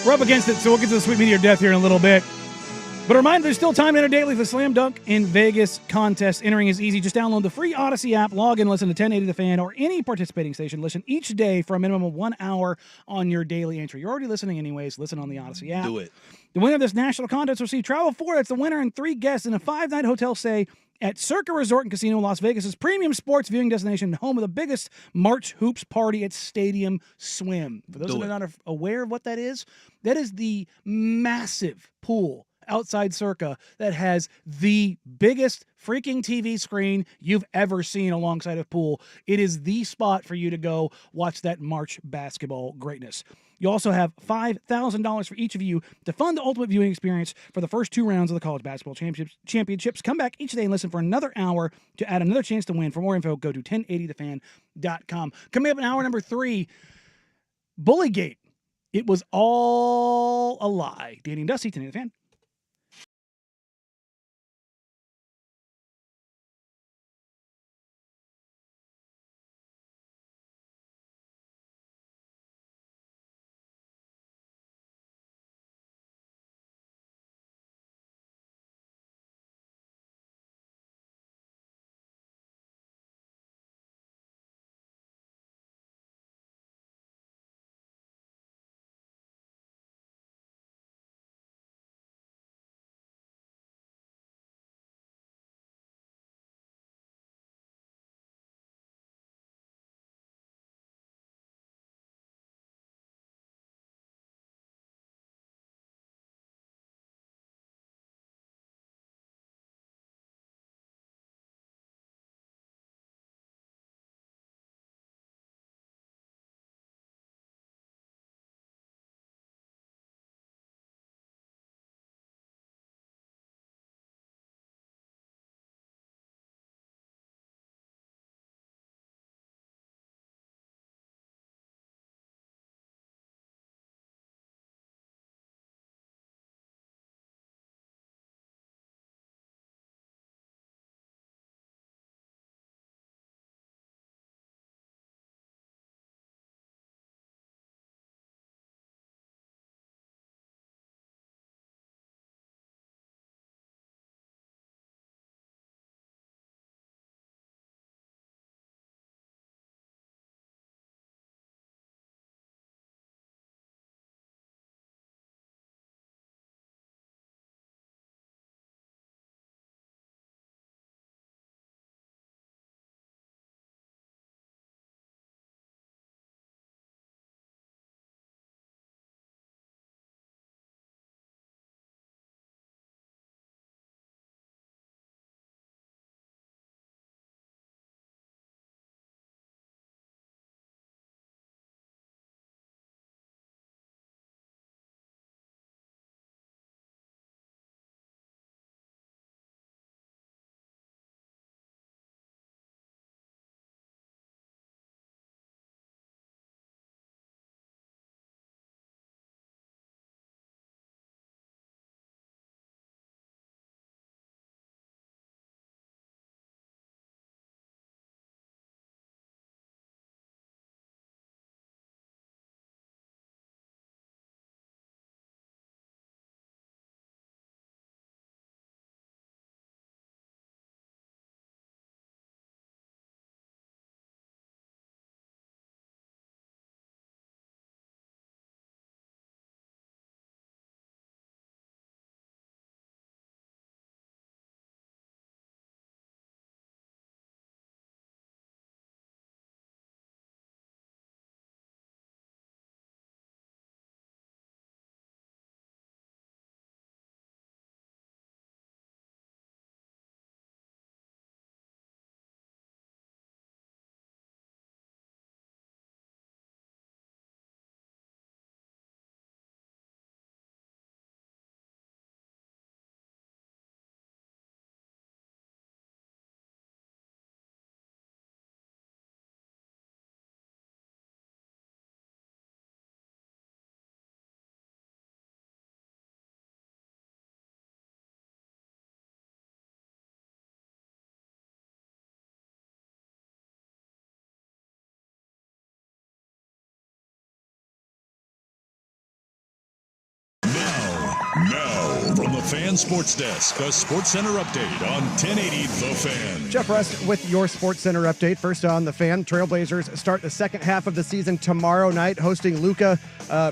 We're up against it, so we'll get to the sweet meteor death here in a little bit. But a reminder, there's still time to enter daily for the Slam Dunk in Vegas contest. Entering is easy. Just download the free Odyssey app, log in, listen to 1080 The Fan or any participating station. Listen each day for a minimum of 1 hour on your daily entry. You're already listening anyways. Listen on the Odyssey app. Do it. The winner of this national contest will receive travel for that's the winner and 3 guests in a 5-night hotel stay at Circa Resort and Casino, Las Vegas' premium sports viewing destination, home of the biggest March Hoops party at Stadium Swim. For those that are not aware of what that is the massive pool outside Circa that has the biggest freaking TV screen you've ever seen alongside a pool. It is the spot for you to go watch that March basketball greatness. You also have $5,000 for each of you to fund the ultimate viewing experience for the first 2 rounds of the college basketball championships. Come back each day and listen for another hour to add another chance to win. For more info, go to 1080thefan.com. Coming up in hour number 3, bullygate. It was all a lie. Danny and Dusty, 1080 The Fan. Now, from the Fan Sports Desk, a Sports Center update on 1080 The Fan. Jeff Rust with your Sports Center update. First on the Fan, Trailblazers start the second half of the season tomorrow night, hosting Luka,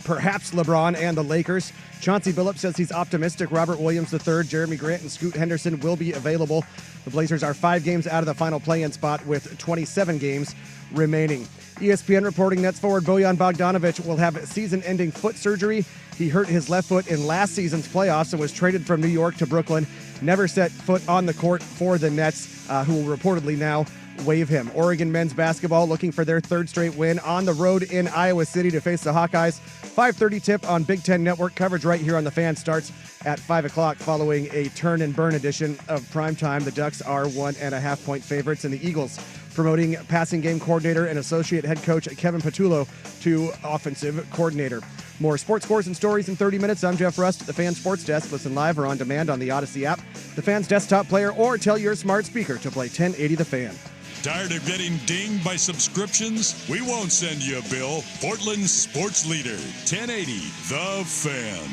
perhaps LeBron, and the Lakers. Chauncey Billups says he's optimistic Robert Williams III, Jeremy Grant, and Scoot Henderson will be available. The Blazers are 5 games out of the final play-in spot with 27 games remaining. ESPN reporting Nets forward Bojan Bogdanovic will have season-ending foot surgery. He hurt his left foot in last season's playoffs and was traded from New York to Brooklyn. Never set foot on the court for the Nets, who will reportedly now waive him. Oregon men's basketball looking for their 3rd straight win on the road in Iowa City to face the Hawkeyes. 5:30 tip on Big Ten Network. Coverage right here on the Fan starts at 5 o'clock following a turn and burn edition of primetime. The Ducks are 1.5-point favorites, and the Eagles promoting passing game coordinator and associate head coach Kevin Patullo to offensive coordinator. More sports scores and stories in 30 minutes. I'm Jeff Rust at the Fan Sports Desk. Listen live or on demand on the Odyssey app, the Fan's desktop player, or tell your smart speaker to play 1080 The Fan. Tired of getting dinged by subscriptions? We won't send you a bill. Portland's sports leader, 1080 The Fan.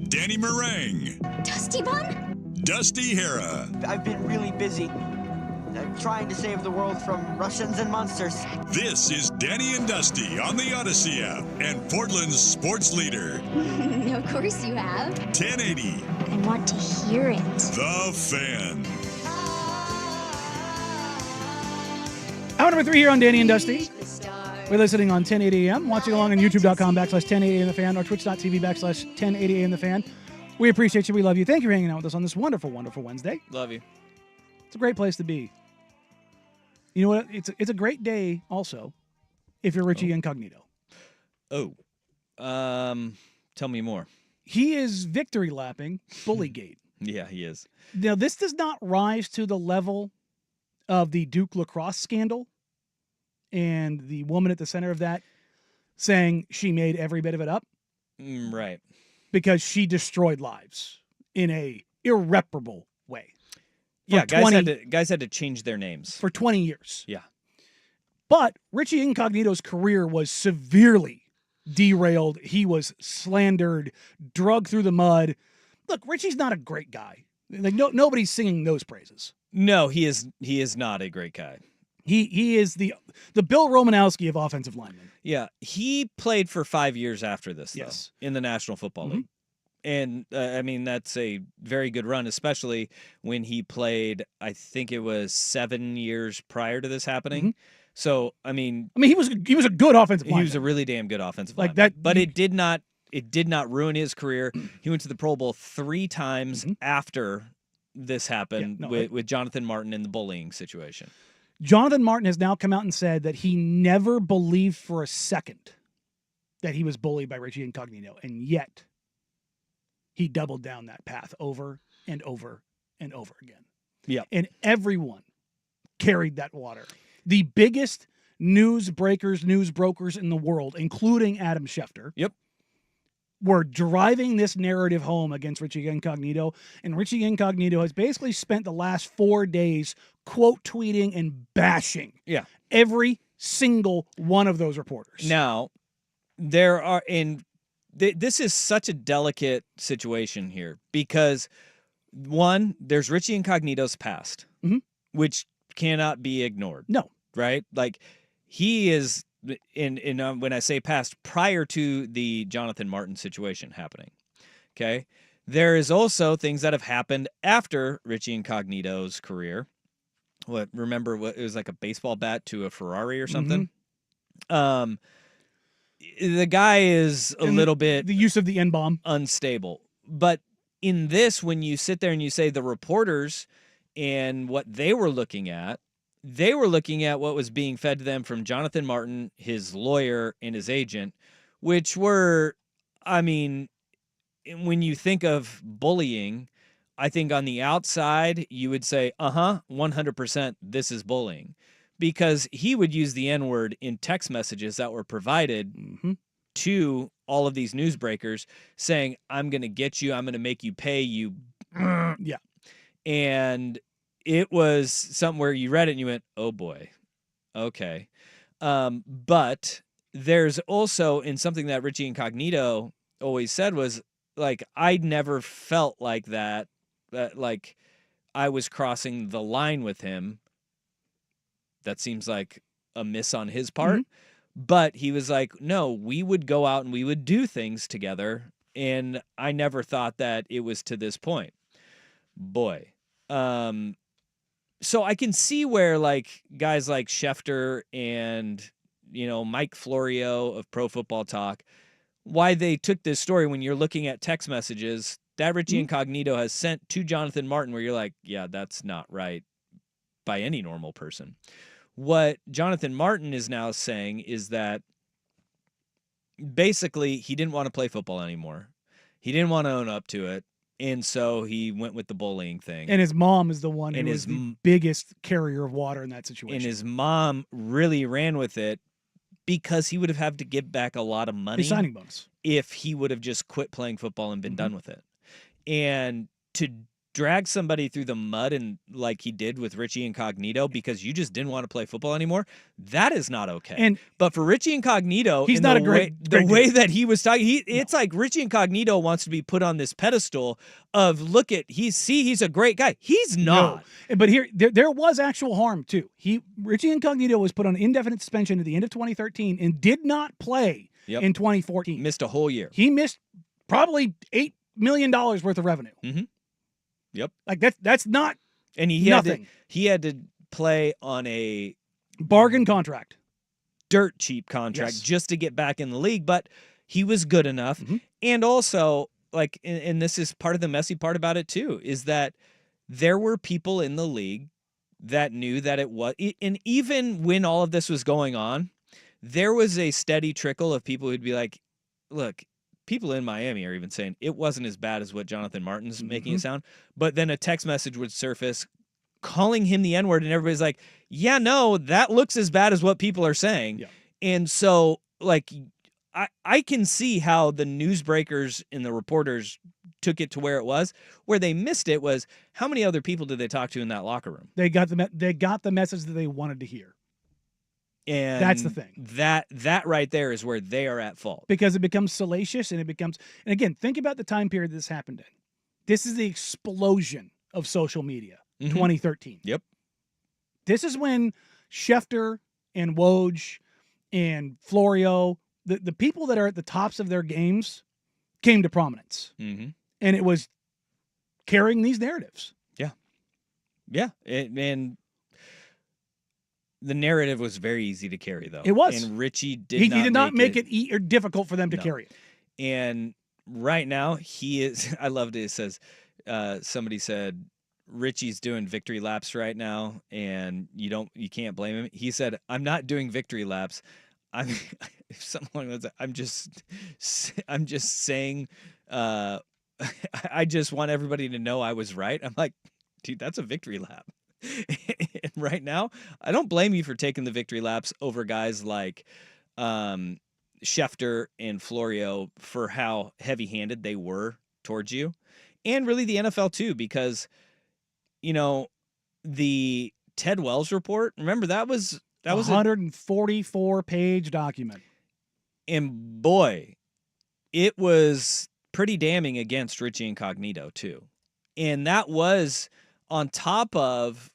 Danny Meringue. Dusty Bun? Dusty Hera. I've been really busy. I'm trying to save the world from Russians and monsters. This is Danny and Dusty on the Odyssey app and Portland's sports leader. Of course you have. 1080. I want to hear it. The Fan. Hour number 3 here on Danny and Dusty. We're listening on 1080 AM, watching along on youtube.com/1080 The Fan or twitch.tv/1080 The Fan. We appreciate you. We love you. Thank you for hanging out with us on this wonderful, wonderful Wednesday. Love you. It's a great place to be. You know what? It's a great day also if you're Richie Incognito. Oh. Tell me more. He is victory lapping bullygate. Yeah, he is. Now, this does not rise to the level of the Duke lacrosse scandal and the woman at the center of that saying she made every bit of it up. Right. Because she destroyed lives in a irreparable way. Yeah, guys had to change their names. For 20 years. Yeah. But Richie Incognito's career was severely derailed. He was slandered, drugged through the mud. Look, Richie's not a great guy. Like nobody's singing those praises. No, he is not a great guy. He is the Bill Romanowski of offensive linemen. Yeah, he played for 5 years after this, though, yes, in the National Football League. And, I mean, that's a very good run, especially when he played, I think it was 7 years prior to this happening. So, I mean, he was a good offensive lineman. He was a really damn good offensive lineman. That, but it did not ruin his career. He went to the Pro Bowl 3 times after this happened with Jonathan Martin in the bullying situation. Jonathan Martin has now come out and said that he never believed for a second that he was bullied by Richie Incognito, and yet he doubled down that path over and over and over again. Yeah. And everyone carried that water. The biggest news brokers in the world, including Adam Schefter, were driving this narrative home against Richie Incognito, and Richie Incognito has basically spent the last 4 days quote tweeting and bashing every single one of those reporters. Now, this is such a delicate situation here because, one, there's Richie Incognito's past, which cannot be ignored. No. Right? Like, he is, when I say past, prior to the Jonathan Martin situation happening. Okay? There is also things that have happened after Richie Incognito's career. Remember it was like a baseball bat to a Ferrari or something? The guy is a little bit... The use of the N-bomb. Unstable. But in this, when you sit there and you say the reporters and what they were looking at what was being fed to them from Jonathan Martin, his lawyer, and his agent, which were, I mean, when you think of bullying, I think on the outside, you would say, 100%, this is bullying. Because he would use the N-word in text messages that were provided to all of these newsbreakers saying, I'm going to get you, I'm going to make you pay you. Yeah. And it was something where you read it and you went, oh boy, okay. But there's also, in something that Richie Incognito always said was, like, I never felt like that like I was crossing the line with him. That seems like a miss on his part. But he was like, no, we would go out and we would do things together. And I never thought that it was to this point. Boy. So I can see where, like, guys like Schefter and, Mike Florio of Pro Football Talk, why they took this story when you're looking at text messages that Richie Incognito has sent to Jonathan Martin, where you're like, yeah, that's not right by any normal person. What Jonathan Martin is now saying is that basically he didn't want to play football anymore. He didn't want to own up to it. And so he went with the bullying thing. And his mom is the one who is the biggest carrier of water in that situation. And his mom really ran with it because he would have had to give back a lot of money. His signing bonus. If he would have just quit playing football and been done with it. And to drag somebody through the mud and like he did with Richie Incognito because you just didn't want to play football anymore, that is not okay. But for Richie Incognito, he's not the way that he was talking, it's like Richie Incognito wants to be put on this pedestal of, look at, he's a great guy. He's not. No. But there was actual harm too. Richie Incognito was put on indefinite suspension at the end of 2013 and did not play in 2014. Missed a whole year. He missed probably $8 million worth of revenue. Yep. Like that's not and nothing. He had to play on a bargain contract. Dirt cheap contract just to get back in the league, but he was good enough. And also, like, and this is part of the messy part about it too, is that there were people in the league that knew that it was, and even when all of this was going on, there was a steady trickle of people who'd be like, look, people in Miami are even saying it wasn't as bad as what Jonathan Martin's making it sound. But then a text message would surface calling him the N-word, and everybody's like, yeah, no, that looks as bad as what people are saying. Yeah. And so, like, I can see how the newsbreakers and the reporters took it to where it was. Where they missed it was, how many other people did they talk to in that locker room? They got the message that they wanted to hear. And that's the thing. That right there is where they are at fault. Because it becomes salacious and and again, think about the time period this happened in. This is the explosion of social media, 2013. Yep. This is when Schefter and Woj and Florio, the people that are at the tops of their games, came to prominence. And it was carrying these narratives. Yeah. Yeah. And the narrative was very easy to carry, though. It was. And Richie he did not make it difficult for them to carry it. And right now, he is, I loved it. It says, somebody said, Richie's doing victory laps right now, and you can't blame him. He said, I'm not doing victory laps. I'm just saying, I just want everybody to know I was right. I'm like, dude, that's a victory lap. And right now, I don't blame you for taking the victory laps over guys like Schefter and Florio for how heavy-handed they were towards you. And really the NFL too, because, the Ted Wells report, remember that was a 144-page document. And boy, it was pretty damning against Richie Incognito too. And that was on top of,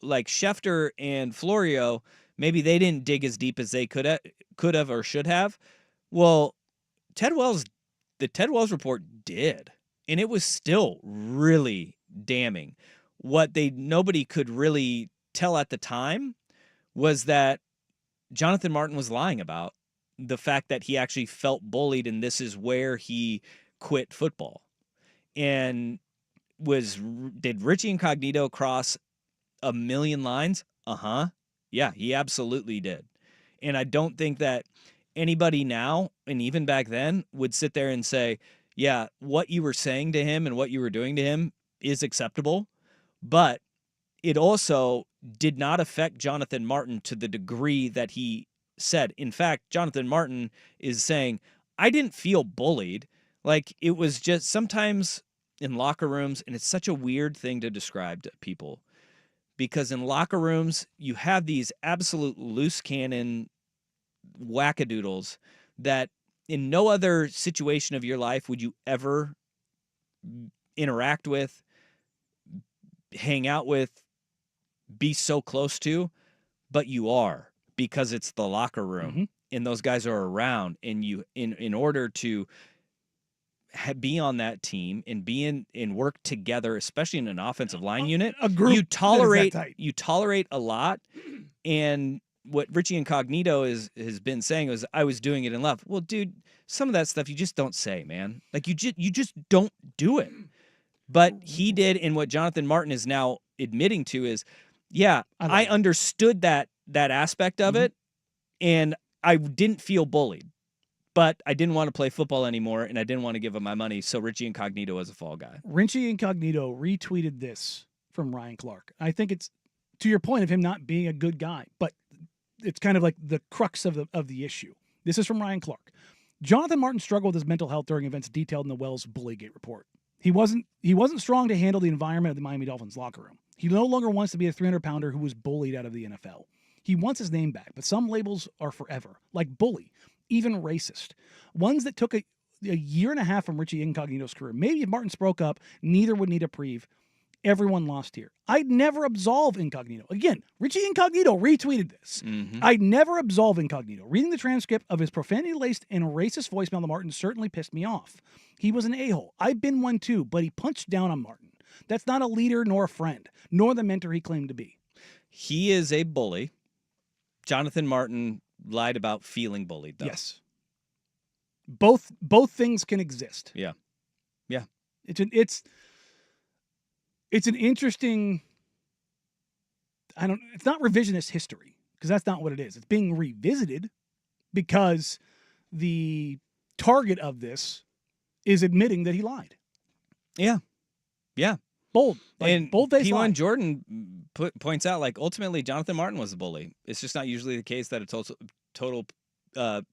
like Schefter and Florio, maybe they didn't dig as deep as they could have or should have. Well, the Ted Wells report did, and it was still really damning. What nobody could really tell at the time was that Jonathan Martin was lying about the fact that he actually felt bullied, and this is where he quit football. And did Richie Incognito cross a million lines? Yeah, he absolutely did. And I don't think that anybody now, and even back then, would sit there and say, yeah, what you were saying to him and what you were doing to him is acceptable. But it also did not affect Jonathan Martin to the degree that he said. In fact, Jonathan Martin is saying, I didn't feel bullied. Like, it was just sometimes in locker rooms, and it's such a weird thing to describe to people, because in locker rooms, you have these absolute loose cannon wackadoodles that in no other situation of your life would you ever interact with, hang out with, be so close to, but you are, because it's the locker room and those guys are around, and you in order to be on that team and be in work together, especially in an offensive line unit, a group you tolerate that is that tight. you tolerate a lot. And what Richie Incognito has been saying is, I was doing it in love. Well, dude, some of that stuff you just don't say, man. Like you just don't do it. But he did, and what Jonathan Martin is now admitting to is, yeah, I understood that aspect of it, and I didn't feel bullied. But I didn't want to play football anymore, and I didn't want to give him my money, so Richie Incognito was a fall guy. Richie Incognito retweeted this from Ryan Clark. I think it's to your point of him not being a good guy, but it's kind of like the crux of the issue. This is from Ryan Clark. Jonathan Martin struggled with his mental health during events detailed in the Wells Bullygate report. He wasn't strong to handle the environment of the Miami Dolphins locker room. He no longer wants to be a 300-pounder who was bullied out of the NFL. He wants his name back, but some labels are forever, like bully, even racist. Ones that took a year and a half from Richie Incognito's career. Maybe if Martin spoke up, neither would need a reprieve. Everyone lost here. I'd never absolve Incognito. Again, Richie Incognito retweeted this. I'd never absolve Incognito. Reading the transcript of his profanity-laced and racist voicemail to Martin certainly pissed me off. He was an a-hole. I've been one too, but he punched down on Martin. That's not a leader nor a friend, nor the mentor he claimed to be. He is a bully. Jonathan Martin lied about feeling bullied, though. Yes. Both things can exist. Yeah. It's an interesting, it's not revisionist history, because that's not what it is. It's being revisited because the target of this is admitting that he lied. Yeah. Bold. And bold-faced lie. P1 Jordan points out, like, ultimately Jonathan Martin was the bully. It's just not usually the case that a total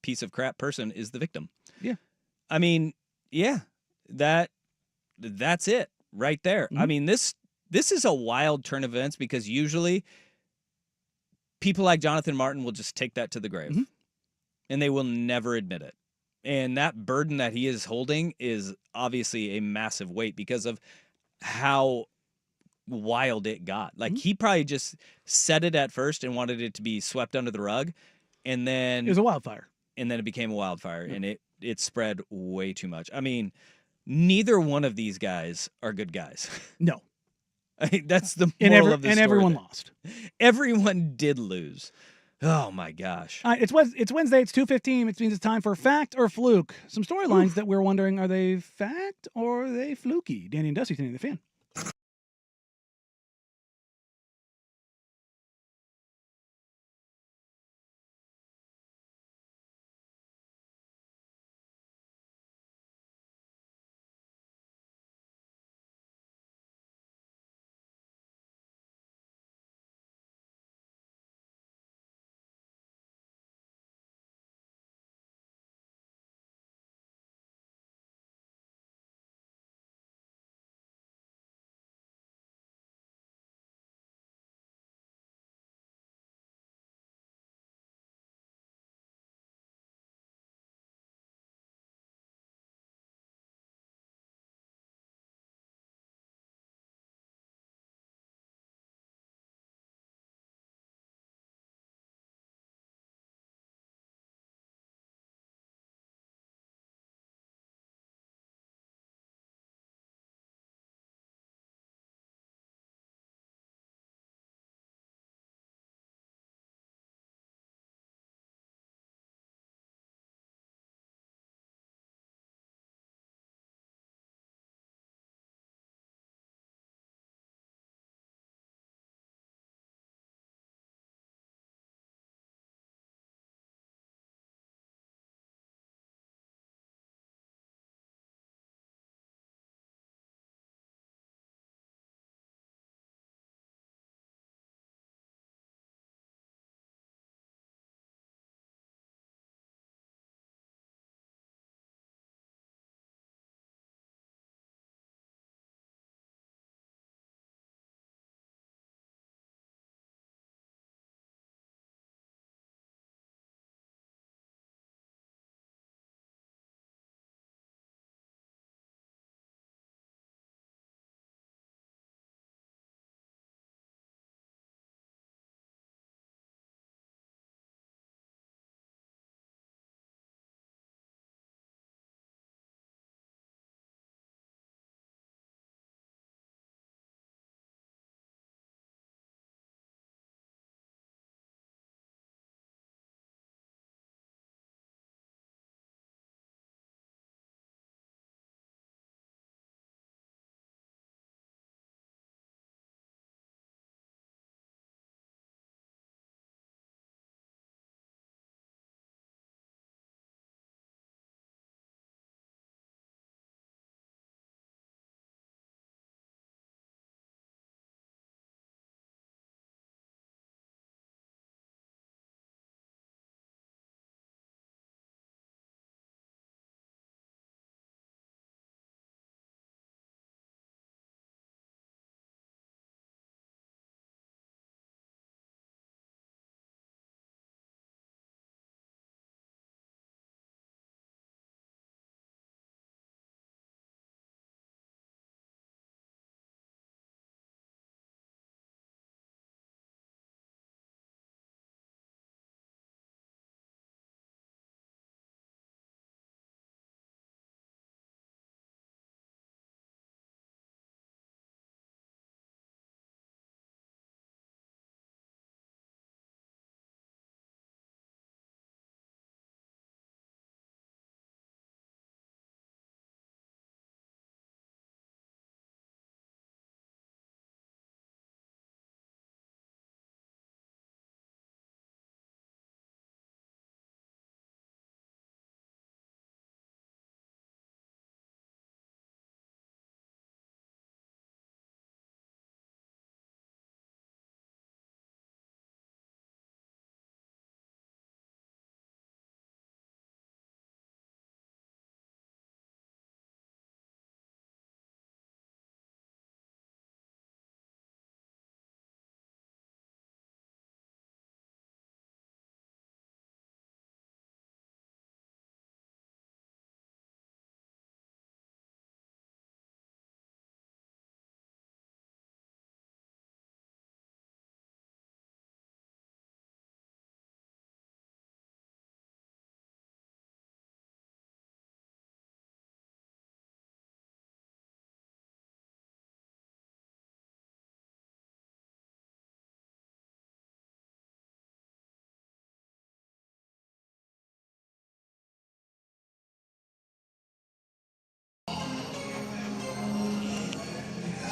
piece of crap person is the victim. Yeah. I mean, yeah, that's it right there. I mean, this is a wild turn of events, because usually people like Jonathan Martin will just take that to the grave and they will never admit it. And that burden that he is holding is obviously a massive weight because of how wild it got. Like, he probably just said it at first and wanted it to be swept under the rug, and then it was a wildfire. And then it became a wildfire, and it spread way too much. I mean, neither one of these guys are good guys. No. I mean, that's the moral of the story. And everyone lost. Everyone did lose. Oh, my gosh. It's Wednesday. It's 2:15. Which means it's time for Fact or Fluke. Some storylines that we're wondering, are they fact or are they fluky? Danny and Dusty, the Fan.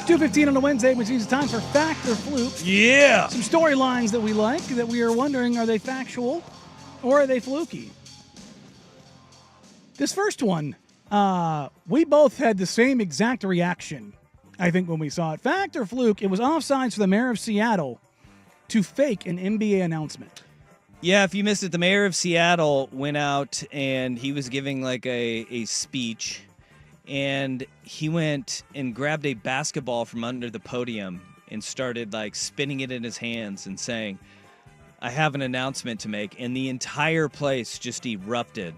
2:15 on a Wednesday, which means it's time for Fact or Fluke. Yeah. Some storylines that we like that we are wondering, are they factual or are they fluky? This first one, we both had the same exact reaction, I think, when we saw it. Fact or fluke, it was offsides for the mayor of Seattle to fake an NBA announcement. Yeah, if you missed it, the mayor of Seattle went out and he was giving like a speech, and he went and grabbed a basketball from under the podium and started like spinning it in his hands and saying, "I have an announcement to make," and the entire place just erupted.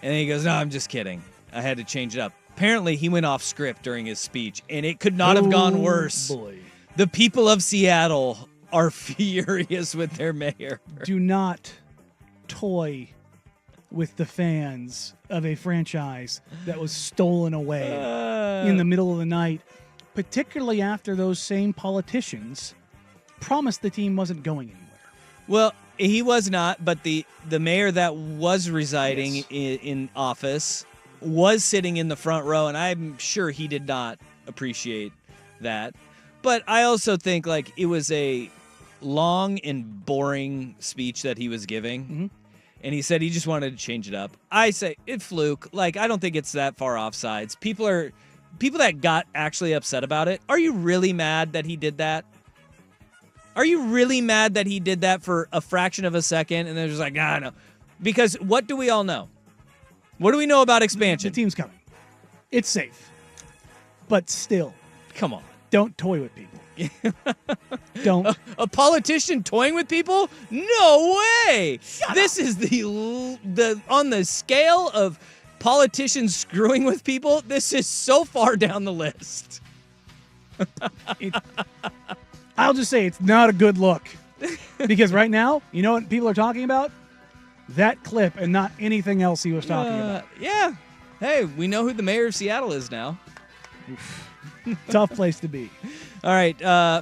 And then he goes, "No, I'm just kidding. I had to change it up." Apparently, he went off script during his speech, and it could not have gone worse. Boy. The people of Seattle are furious with their mayor. Do not toy with the fans of a franchise that was stolen away in the middle of the night, particularly after those same politicians promised the team wasn't going anywhere. Well, he was not, but the mayor that was residing in office was sitting in the front row, and I'm sure he did not appreciate that. But I also think like it was a long and boring speech that he was giving, and he said he just wanted to change it up. I say it fluke. Like, I don't think it's that far offsides. People that got actually upset about it. Are you really mad that he did that? Are you really mad that he did that for a fraction of a second? And they're just like, no. Because what do we all know? What do we know about expansion? The team's coming. It's safe. But still. Come on. Don't toy with people. Don't. A politician toying with people? No way. This is the on the scale of politicians screwing with people, this is so far down the list. I'll just say it's not a good look. Because right now, you know what people are talking about? That clip and not anything else he was talking about. Yeah. Hey, we know who the mayor of Seattle is now. Tough place to be. All right.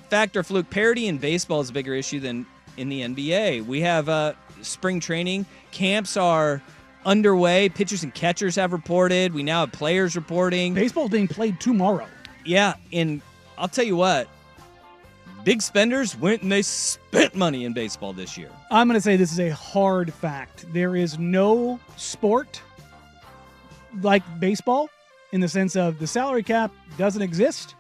Fact or fluke, parity in baseball is a bigger issue than in the NBA. We have spring training. Camps are underway. Pitchers and catchers have reported. We now have players reporting. Baseball's being played tomorrow. Yeah, and I'll tell you what. Big spenders went and they spent money in baseball this year. I'm going to say this is a hard fact. There is no sport like baseball in the sense of the salary cap doesn't exist.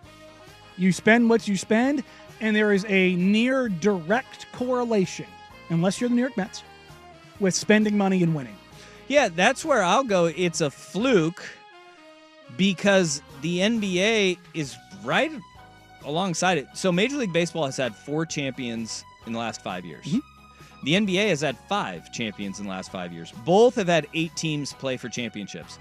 You spend what you spend, and there is a near direct correlation, unless you're the New York Mets, with spending money and winning. Yeah, that's where I'll go. It's a fluke because the NBA is right alongside it. So Major League Baseball has had 4 champions in the last 5 years. The NBA has had 5 champions in the last 5 years. Both have had 8 teams play for championships.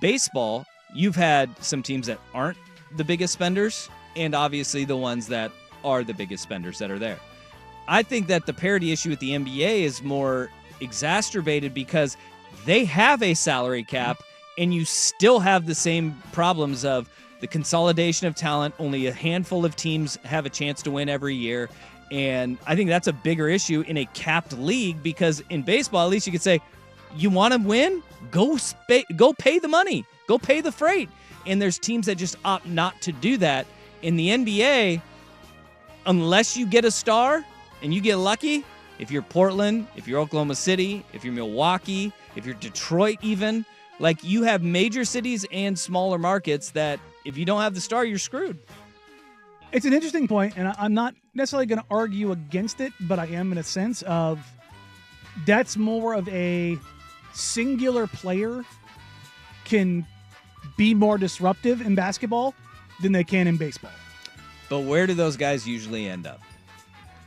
Baseball, you've had some teams that aren't the biggest spenders, and obviously the ones that are the biggest spenders that are there. I think that the parity issue with the NBA is more exacerbated because they have a salary cap, and you still have the same problems of the consolidation of talent. Only a handful of teams have a chance to win every year. And I think that's a bigger issue in a capped league because in baseball, at least you could say, you want to win? Go pay the money. Go pay the freight. And there's teams that just opt not to do that. In the NBA, unless you get a star and you get lucky, if you're Portland, if you're Oklahoma City, if you're Milwaukee, if you're Detroit even, like you have major cities and smaller markets that if you don't have the star, you're screwed. It's an interesting point, and I'm not necessarily going to argue against it, but I am in a sense of that's more of a singular player can be more disruptive in basketball than they can in baseball. But where do those guys usually end up?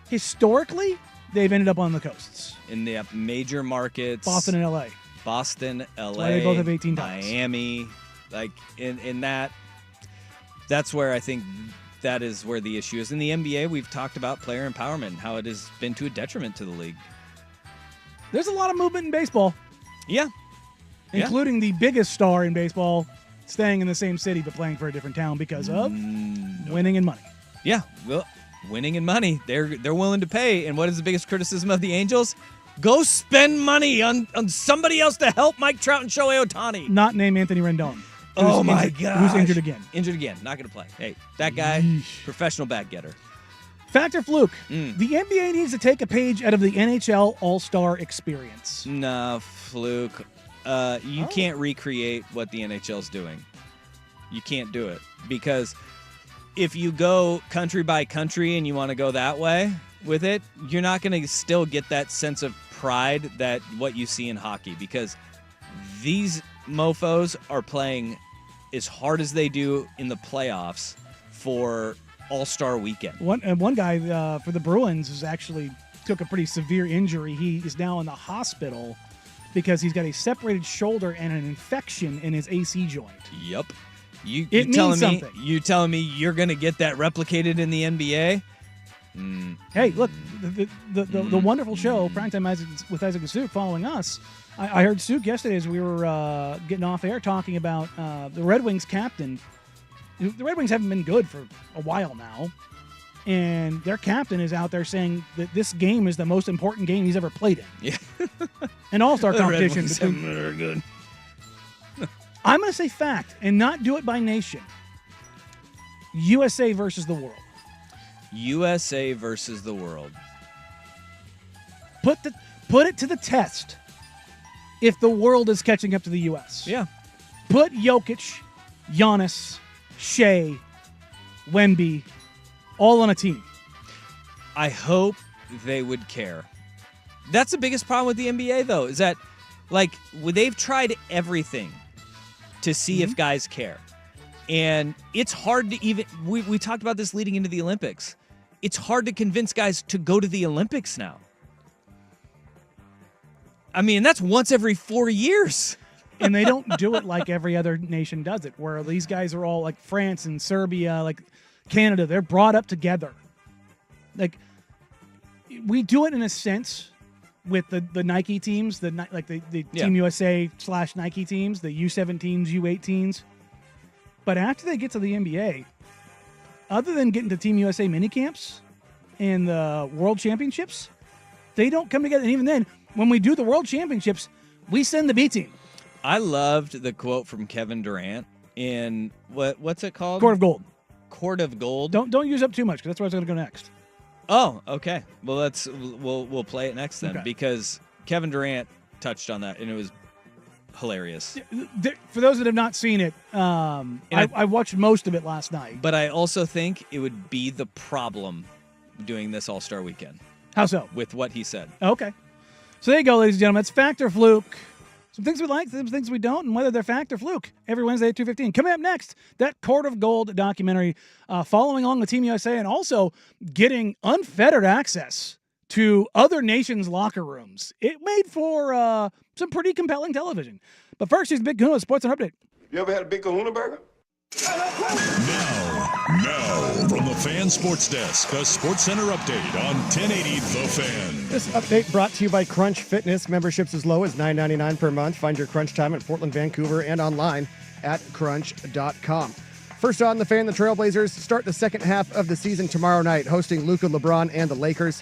Historically, they've ended up on the coasts. In the major markets. Boston and LA. Boston, LA. That's why they both have 18 titles. Miami. Like, in that, that's where I think that is where the issue is. In the NBA, we've talked about player empowerment and how it has been to a detriment to the league. There's a lot of movement in baseball. Yeah. Including the biggest star in baseball staying in the same city but playing for a different town because of winning and money. Yeah, well, winning and money. They're willing to pay. And what is the biggest criticism of the Angels? Go spend money on somebody else to help Mike Trout and Shohei Ohtani. Not name Anthony Rendon. Oh my God! Who's injured again? Injured again. Not going to play. Hey, that guy, professional bat getter. Fact or fluke? The NBA needs to take a page out of the NHL All-Star experience. No, fluke. You can't recreate what the NHL's doing. You can't do it because if you go country by country and you want to go that way with it, you're not going to still get that sense of pride that what you see in hockey because these mofos are playing as hard as they do in the playoffs for All-Star Weekend. One guy for the Bruins is actually took a pretty severe injury. He is now in the hospital because he's got a separated shoulder and an infection in his AC joint. Yep. You telling me you're going to get that replicated in the NBA? Hey, look, the wonderful show, Primetime with Isaac and Suk, following us. I heard Suk yesterday as we were getting off air talking about the Red Wings captain. The Red Wings haven't been good for a while now, and their captain is out there saying that this game is the most important game he's ever played in. Yeah. An all-star competition. Very good. I'm going to say fact and not do it by nation. USA versus the world. USA versus the world. Put it to the test if the world is catching up to the U.S. Yeah. Put Jokic, Giannis, Shea, Wemby, all on a team. I hope they would care. That's the biggest problem with the NBA, though, is that, like, they've tried everything to see if guys care. And it's hard to even... We talked about this leading into the Olympics. It's hard to convince guys to go to the Olympics now. I mean, that's once every 4 years. And they don't do it like every other nation does it, where these guys are all like France and Serbia, like Canada. They're brought up together. Like, we do it in a sense with the Nike teams, the Team USA / Nike teams, the U17s, U18s. But after they get to the NBA, other than getting to Team USA minicamps and the World Championships, they don't come together. And even then, when we do the World Championships, we send the B team. I loved the quote from Kevin Durant in what's it called? Court of Gold. Court of Gold. Don't use up too much because that's where I was going to go next. Oh, okay. Well, we'll play it next then because Kevin Durant touched on that and it was hilarious. For those that have not seen it, I watched most of it last night. But I also think it would be the problem doing this All-Star Weekend. How so? With what he said. Okay. So there you go, ladies and gentlemen. It's fact or fluke. Some things we like, some things we don't, and whether they're fact or fluke. Every Wednesday at 2:15. Coming up next, that Court of Gold documentary, following along with Team USA, and also getting unfettered access to other nations' locker rooms. It made for some pretty compelling television. But first, here's Big Kahuna Sports and Update. You ever had a Big Kahuna burger? Now, from the Fan Sports Desk, a Sports Center update on 1080 The Fan. This update brought to you by Crunch Fitness. Memberships as low as $9.99 per month. Find your Crunch time at Portland, Vancouver, and online at crunch.com. First on The Fan, the Trailblazers start the second half of the season tomorrow night, hosting Luka, LeBron, and the Lakers.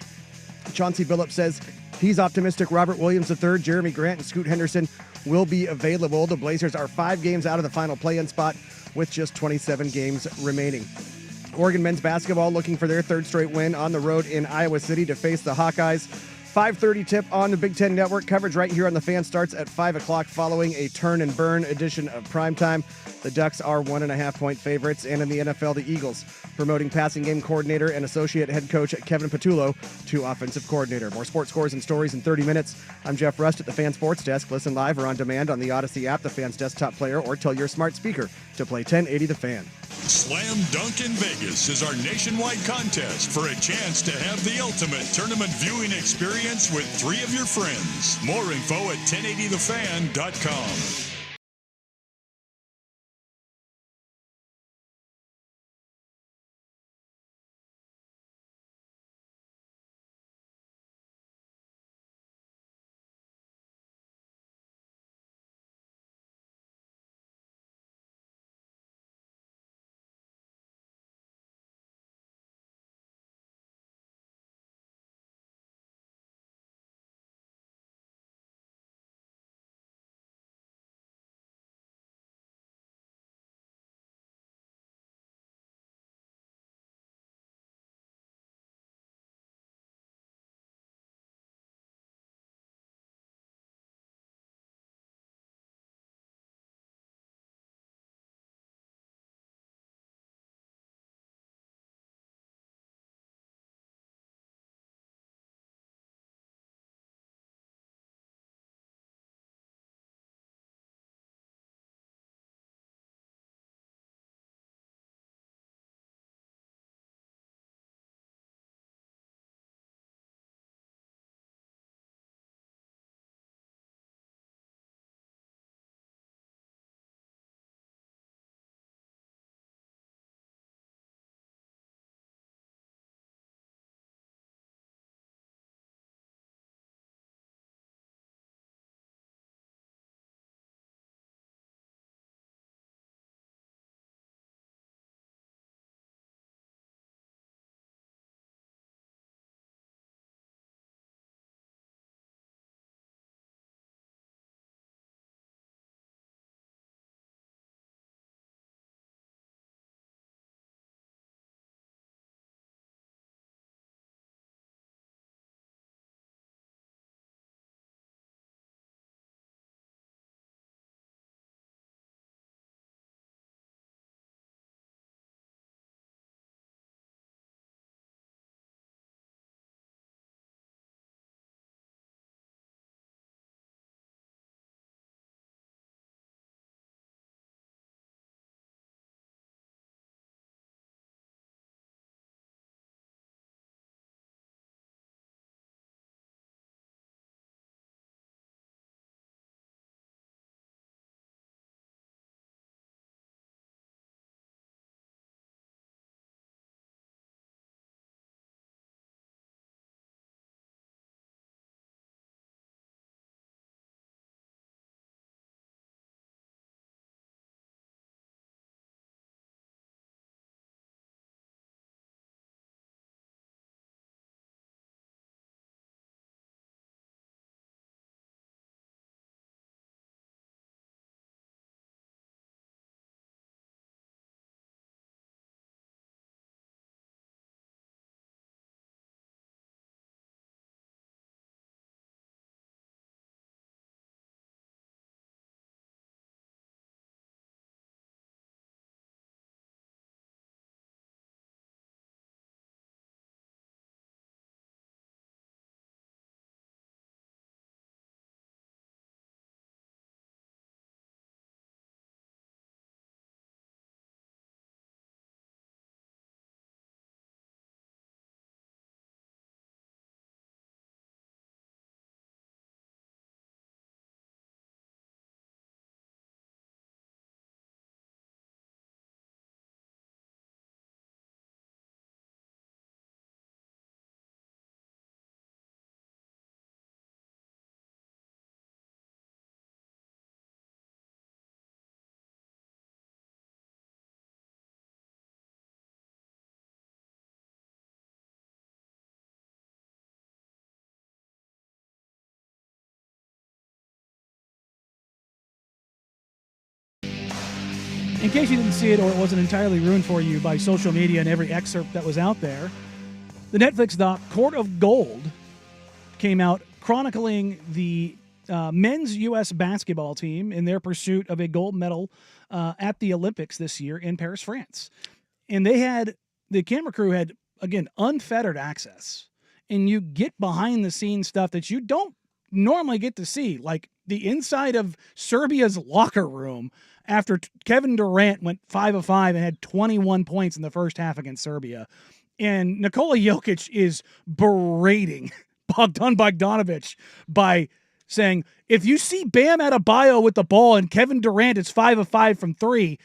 Chauncey Billups says he's optimistic Robert Williams III, Jeremy Grant, and Scoot Henderson will be available. The Blazers are 5 games out of the final play-in spot with just 27 games remaining. Oregon men's basketball looking for their third straight win on the road in Iowa City to face the Hawkeyes. 5:30 tip on the Big Ten Network. Coverage right here on The Fan starts at 5 o'clock following a turn and burn edition of Primetime. The Ducks are 1.5-point favorites, and in the NFL, the Eagles promoting passing game coordinator and associate head coach Kevin Patullo to offensive coordinator. More sports scores and stories in 30 minutes. I'm Jeff Rust at the Fan Sports Desk. Listen live or on demand on the Odyssey app, the Fan's desktop player, or tell your smart speaker to play 1080 The Fan. Slam Dunk in Vegas is our nationwide contest for a chance to have the ultimate tournament viewing experience with 3 of your friends. More info at 1080thefan.com. in case you didn't see it or it wasn't entirely ruined for you by social media and every excerpt that was out there, the Netflix doc Court of Gold came out chronicling the men's U.S. basketball team in their pursuit of a gold medal at the Olympics this year in Paris, France. And the camera crew had, again, unfettered access. And you get behind the scenes stuff that you don't normally get to see, like the inside of Serbia's locker room after Kevin Durant went 5 of 5 and had 21 points in the first half against Serbia. And Nikola Jokic is berating Bogdan Bogdanovic by saying, if you see Bam Adebayo with the ball and Kevin Durant is 5 of 5 from 3,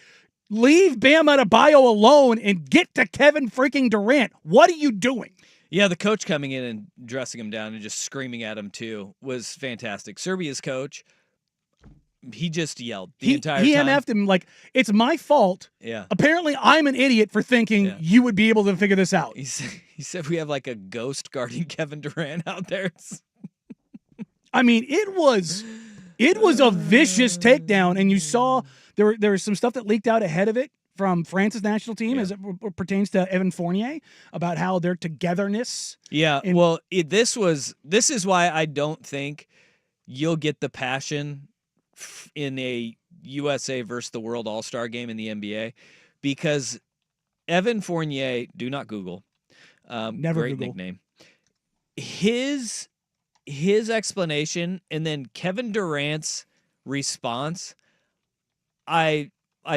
leave Bam Adebayo alone and get to Kevin freaking Durant. What are you doing? Yeah, the coach coming in and dressing him down and just screaming at him too was fantastic. Serbia's coach, he just yelled the entire time. He MF'd him like, it's my fault. Yeah. Apparently I'm an idiot for thinking you would be able to figure this out. He said we have like a ghost guarding Kevin Durant out there. I mean, it was a vicious takedown, and you saw there was some stuff that leaked out ahead of it from France's national team as it pertains to Evan Fournier about how their togetherness. Yeah, well, this is why I don't think you'll get the passion in a USA versus the World All-Star game in the NBA, because Evan Fournier, do not Google, never great Google. nickname. His explanation and then Kevin Durant's response, I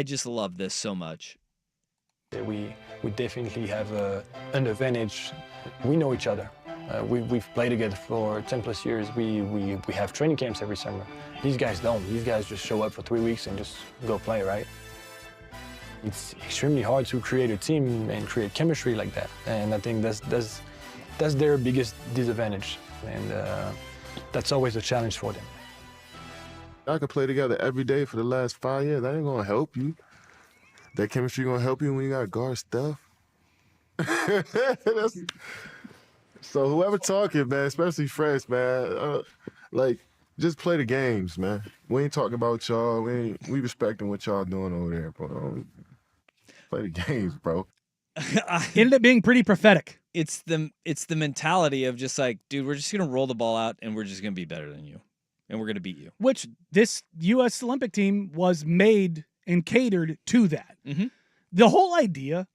just love this so much. We definitely have an advantage. We know each other. We've played together for 10 plus years. We have training camps every summer. These guys don't. These guys just show up for 3 weeks and just go play, right? It's extremely hard to create a team and create chemistry like that. And I think that's their biggest disadvantage. And that's always a challenge for them. I could play together every day for the last 5 years. That ain't gonna help you. That chemistry gonna help you when you got guard stuff. So whoever talking, man, especially French, man, just play the games, man. We ain't talking about y'all. We respecting what y'all doing over there, bro. Play the games, bro. Ended up being pretty prophetic. It's the mentality of just like, dude, we're just gonna roll the ball out and we're just gonna be better than you, and we're gonna beat you. Which this U.S. Olympic team was made and catered to that. Mm-hmm. The whole idea.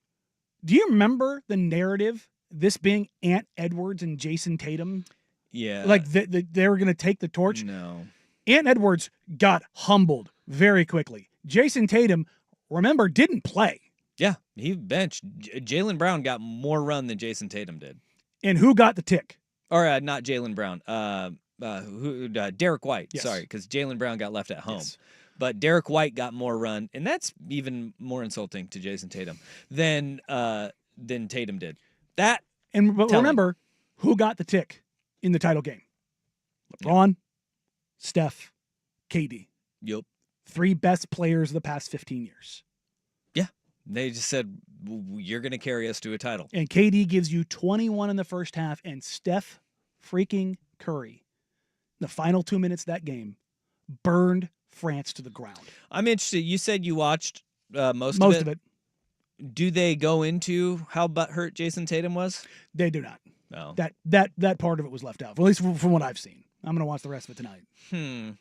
Do you remember the narrative? This being Ant Edwards and Jason Tatum. Yeah, like they were gonna take the torch. No, Ant Edwards got humbled very quickly. Jason Tatum, remember, didn't play. Yeah, he benched. Jaylen Brown got more run than Jason Tatum did. And who got the tick? Or not Jaylen Brown. Derek White. Yes. Sorry, because Jaylen Brown got left at home. Yes. But Derek White got more run, and that's even more insulting to Jason Tatum than Tatum did. But remember, who got the tick in the title game? LeBron, Steph, KD. Yep. 3 best players of the past 15 years. Yeah. They just said, you're going to carry us to a title. And KD gives you 21 in the first half, and Steph freaking Curry, the final 2 minutes of that game, burned France to the ground. I'm interested. You said you watched most of it. Do they go into how butthurt Jason Tatum was? They do not. No. That part of it was left out, at least from what I've seen. I'm going to watch the rest of it tonight.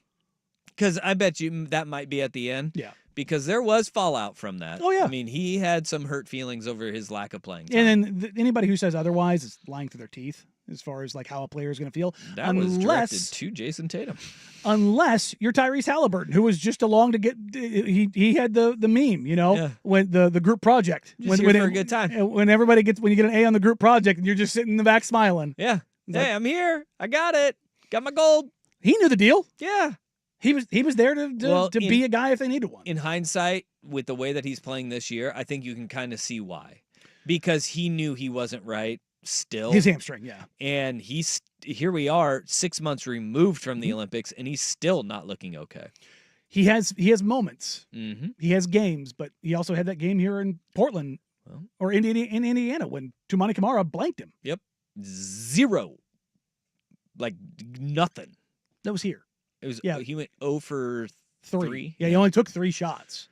Because I bet you that might be at the end. Yeah. Because there was fallout from that. Oh, yeah. I mean, he had some hurt feelings over his lack of playing time. And then anybody who says otherwise is lying through their teeth as far as like how a player is going to feel. That was directed to Jason Tatum. Unless you're Tyrese Halliburton, who was just along to get he had the meme, when the group project. Just when here for a good time. When you get an A on the group project and you're just sitting in the back smiling. Yeah. Hey, I'm here. I got it. Got my gold. He knew the deal. Yeah. He was there to be a guy if they needed one. In hindsight, with the way that he's playing this year, I think you can kind of see why. Because he knew he wasn't right still. His hamstring, yeah. And here we are 6 months removed from the Olympics, and he's still not looking okay. He has moments. Mm-hmm. He has games, but he also had that game here in Portland or in Indiana when Toumani Camara blanked him. Yep. 0. Like nothing. That was here. It was. Yeah. He went 0 for 3. Yeah, he only took 3 shots.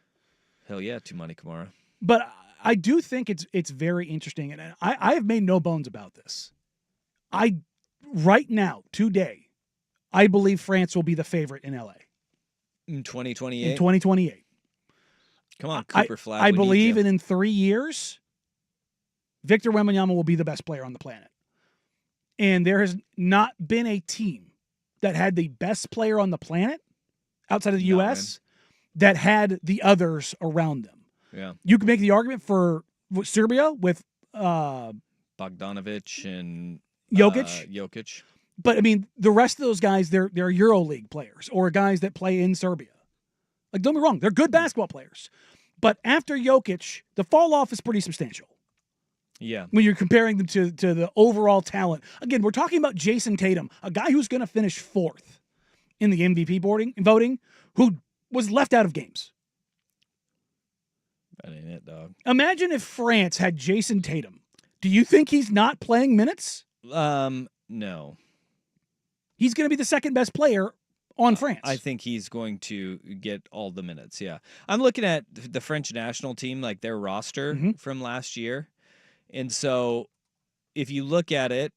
Hell yeah, Tumani Kamara. But I do think it's very interesting, and I have made no bones about this. Right now, today, I believe France will be the favorite in LA. In 2028? In 2028. Come on, Cooper Flag. I we need believe you. that in 3 years, Victor Wembanyama will be the best player on the planet. And there has not been a team that had the best player on the planet outside of the U.S. that had the others around them. Yeah. You can make the argument for Serbia with Bogdanovic and Jokic. But I mean, the rest of those guys, they're EuroLeague players or guys that play in Serbia. Like, don't get me wrong, they're good basketball players. But after Jokic, the fall off is pretty substantial. Yeah. When you're comparing them to the overall talent. Again, we're talking about Jason Tatum, a guy who's going to finish 4th in the MVP voting, who was left out of games. That ain't it, dog. Imagine if France had Jason Tatum. Do you think he's not playing minutes? No. He's going to be the second best player on France. I think he's going to get all the minutes, yeah. I'm looking at the French national team, like their roster from last year. And so if you look at it,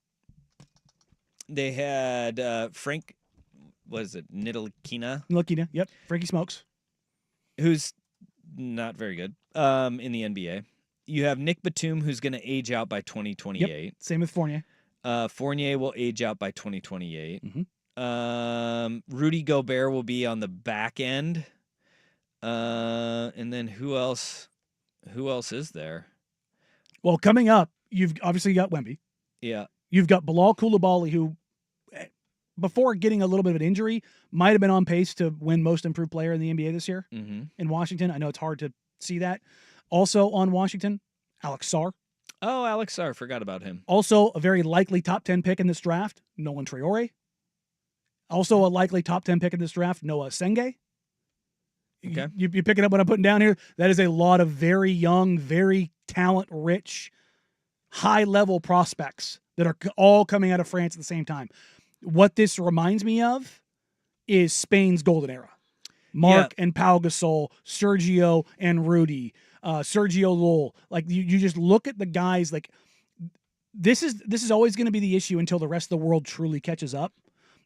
they had Frank, what is it, Ntilikina, yep. Frankie Smokes. Who's not very good in the NBA. You have Nick Batum, who's going to age out by 2028. Yep. Same with Fournier. Fournier will age out by 2028. Rudy Gobert will be on the back end. And then who else is there? Well, coming up, you've obviously got Wemby. Yeah. You've got Bilal Coulibaly, who, before getting a little bit of an injury, might have been on pace to win Most Improved Player in the NBA this year in Washington. I know it's hard to see that. Also on Washington, Alex Sarr. Oh, Alex Sarr. Forgot about him. Also a very likely top 10 pick in this draft, Nolan Traore. Also a likely top 10 pick in this draft, Noah Senge. Okay. You picking up what I'm putting down here? That is a lot of very young, very talent-rich, high-level prospects that are all coming out of France at the same time. What this reminds me of is Spain's golden era. Mark and Pau Gasol, Sergio and Rudy, Sergio Llull. Like you just look at the guys. Like this is always going to be the issue until the rest of the world truly catches up.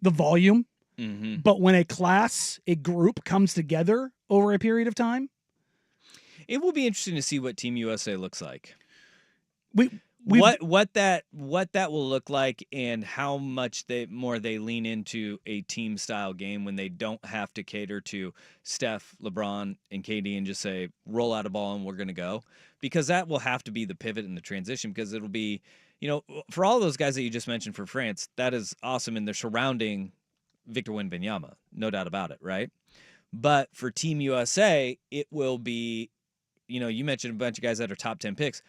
The volume. But when a group comes together over a period of time, it will be interesting to see what Team USA looks like. What that will look like, and how much more they lean into a team style game when they don't have to cater to Steph, LeBron, and KD and just say roll out a ball and we're going to go, because that will have to be the pivot and the transition, because it'll be, for all those guys that you just mentioned for France, that is awesome, and they're surrounding Victor Wembanyama, no doubt about it, right? But for Team USA, it will be, you mentioned a bunch of guys that are top 10 picks.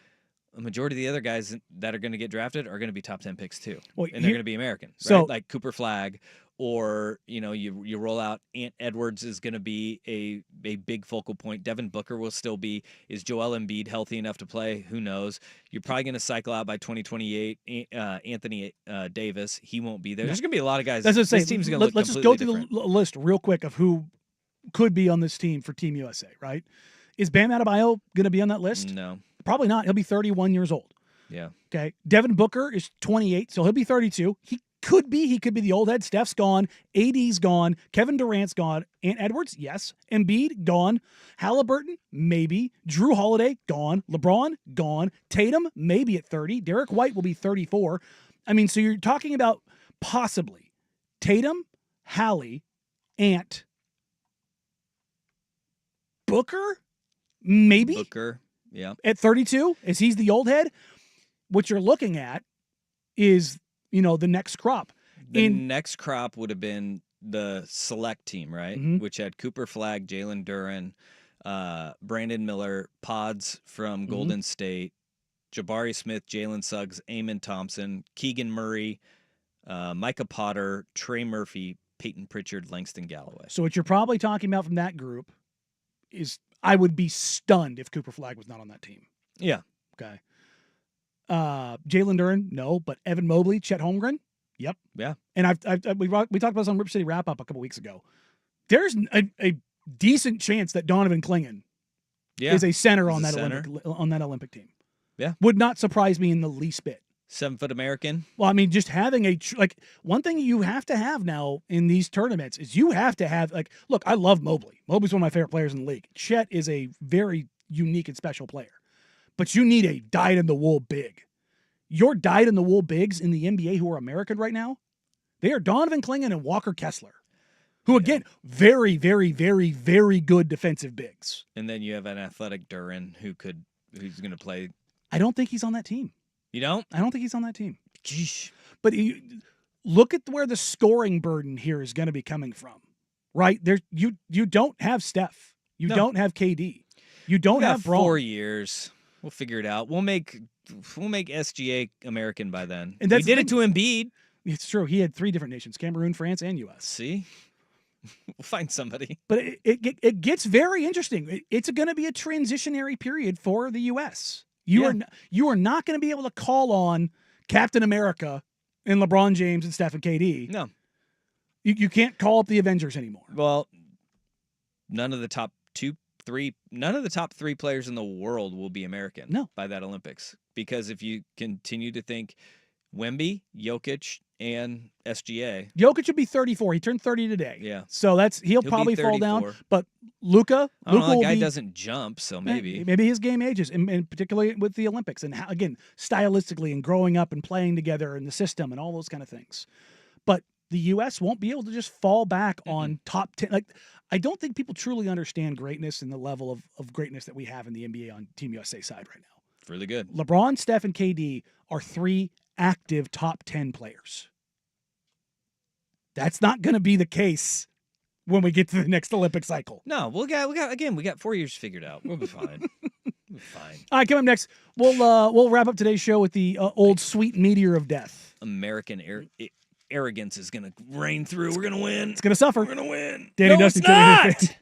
A majority of the other guys that are going to get drafted are going to be top 10 picks too. Well, and they're going to be American, right? So, like Cooper Flag, or, you roll out Ant Edwards is going to be a big focal point. Devin Booker will still be. Is Joel Embiid healthy enough to play? Who knows? You're probably going to cycle out by 2028. Anthony Davis, he won't be there. There's going to be a lot of guys. That's what I'm saying. This team's going to look Let's just go completely through the list real quick of who could be on this team for Team USA, right? Is Bam Adebayo going to be on that list? No. Probably not. He'll be 31 years old. Yeah. Okay. Devin Booker is 28, so he'll be 32. He could be the old head. Steph's gone. AD's gone. Kevin Durant's gone. Ant Edwards, yes. Embiid, gone. Halliburton, maybe. Drew Holiday, gone. LeBron, gone. Tatum, maybe at 30. Derek White will be 34. I mean, so you're talking about possibly Tatum, Hallie, Ant, Booker, maybe. Booker, yeah. At 32, as he's the old head. What you're looking at is, the next crop. The next crop would have been the select team, right? Which had Cooper Flag, Jalen Duren, Brandon Miller, Pods from Golden State, Jabari Smith, Jalen Suggs, Amon Thompson, Keegan Murray, Micah Potter, Trey Murphy, Peyton Pritchard, Langston Galloway. So what you're probably talking about from that group is, I would be stunned if Cooper Flag was not on that team. Yeah. Okay. Jalen Duren, no, but Evan Mobley, Chet Holmgren, yep. Yeah. And we talked about this on Rip City Wrap Up a couple weeks ago. There's a decent chance that Donovan Clingan is a center He's on a that center. Olympic team. Yeah. Would not surprise me in the least bit. 7-foot American. Well, I mean, just having one thing you have to have now in these tournaments is you have to have look, I love Mobley. Mobley's one of my favorite players in the league. Chet is a very unique and special player, but you need a dyed-in-the-wool big. Your dyed-in-the-wool bigs in the NBA who are American right now, they are Donovan Clingan and Walker Kessler, who again, very, very, very, very good defensive bigs. And then you have an athletic Duran who's going to play. I don't think he's on that team. You don't? I don't think he's on that team. Geesh. But look at where the scoring burden here is going to be coming from, right? You don't have Steph. You don't have KD. You don't have Braun. 4 years. We'll figure it out. We'll make SGA American by then. And we did it to Embiid. It's true. He had 3 different nations: Cameroon, France, and U.S. See? We'll find somebody. But it gets very interesting. It's going to be a transitionary period for the U.S. You are not going to be able to call on Captain America and LeBron James and Steph and KD. No. You can't call up the Avengers anymore. Well, none of the top 3 players in the world will be American by that Olympics. Because if you continue to think Wemby, Jokic, and SGA. Jokic would be 34. He turned 30 today. Yeah. So he'll probably fall down. But Luka the guy doesn't jump, so maybe. Maybe his game ages, and particularly with the Olympics. And how, again, stylistically and growing up and playing together in the system and all those kind of things. But the U.S. won't be able to just fall back on top 10. I don't think people truly understand greatness and the level of greatness that we have in the NBA on Team USA side right now. Really good. LeBron, Steph, and KD are 3 active top 10 players. That's not going to be the case when we get to the next Olympic cycle. No, we got 4 years figured out. We'll be fine. We'll be fine. All right, coming up next, we'll wrap up today's show with the old sweet meteor of death. American arrogance is going to reign through. We're going to win. It's going to suffer. We're going to win. Danny No, Dustin, it's not.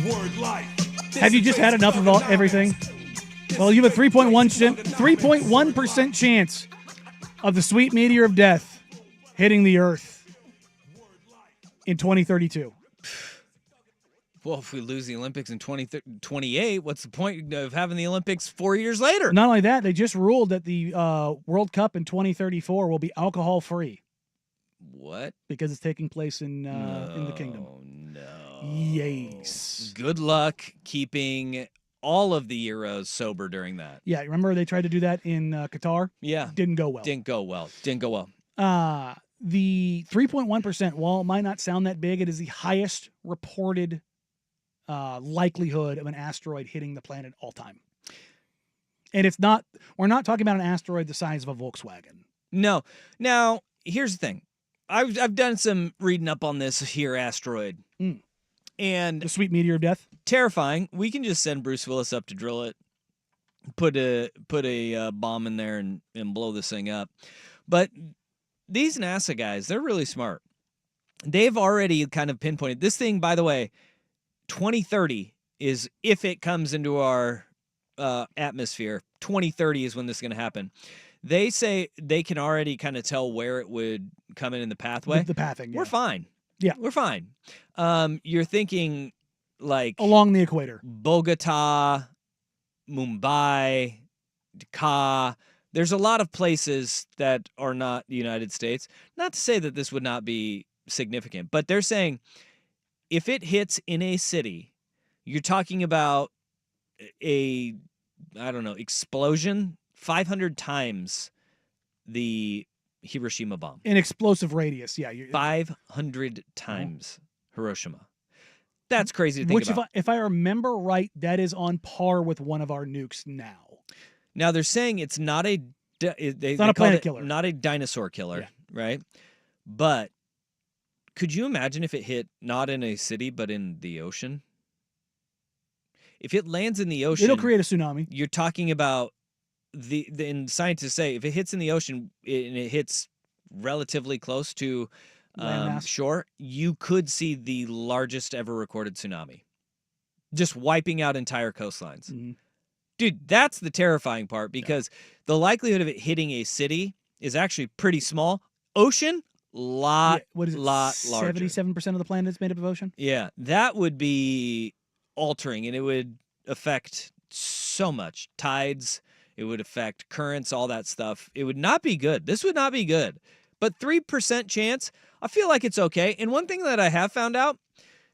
Word life. Have you just had enough of everything? Well, you have a 3.1% chance of the sweet meteor of death hitting the Earth in 2032. Well, if we lose the Olympics in 2028, what's the point of having the Olympics 4 years later? Not only that, they just ruled that the World Cup in 2034 will be alcohol-free. What? Because it's taking place in the kingdom. No. Yes. Good luck keeping all of the Euros sober during that. Yeah, remember they tried to do that in Qatar? Yeah. Didn't go well. Didn't go well. The 3.1%, while it might not sound that big, it is the highest reported likelihood of an asteroid hitting the planet all time. And we're not talking about an asteroid the size of a Volkswagen. No. Now, here's the thing. I've done some reading up on this here asteroid. And the sweet meteor of death? Terrifying. We can just send Bruce Willis up to drill it, put a bomb in there and blow this thing up. But these NASA guys, they're really smart. They've already kind of pinpointed this thing, by the way. 2030 is if it comes into our atmosphere. 2030 is when this is going to happen. They say they can already kind of tell where it would come in the pathway. The pathing, yeah. We're fine. Yeah. We're fine. You're thinking like along the equator. Bogota, Mumbai, Dhaka. There's a lot of places that are not the United States. Not to say that this would not be significant, but they're saying if it hits in a city, you're talking about explosion 500 times the Hiroshima bomb. An explosive radius, yeah. 500 times Hiroshima. That's crazy to think about. If I remember right, that is on par with one of our nukes now. Now they're saying it's not a planet killer, not a dinosaur killer, right? But could you imagine if it hit not in a city but in the ocean? If it lands in the ocean, it'll create a tsunami. You're talking about and scientists say if it hits in the ocean and it hits relatively close to shore, you could see the largest ever recorded tsunami, just wiping out entire coastlines. Mm-hmm. Dude, that's the terrifying part because the likelihood of it hitting a city is actually pretty small. Ocean, lot larger. 77% of the planet is made up of ocean? Yeah, that would be altering, and it would affect so much. Tides, it would affect currents, all that stuff. It would not be good. This would not be good. But 3% chance, I feel like it's okay. And one thing that I have found out,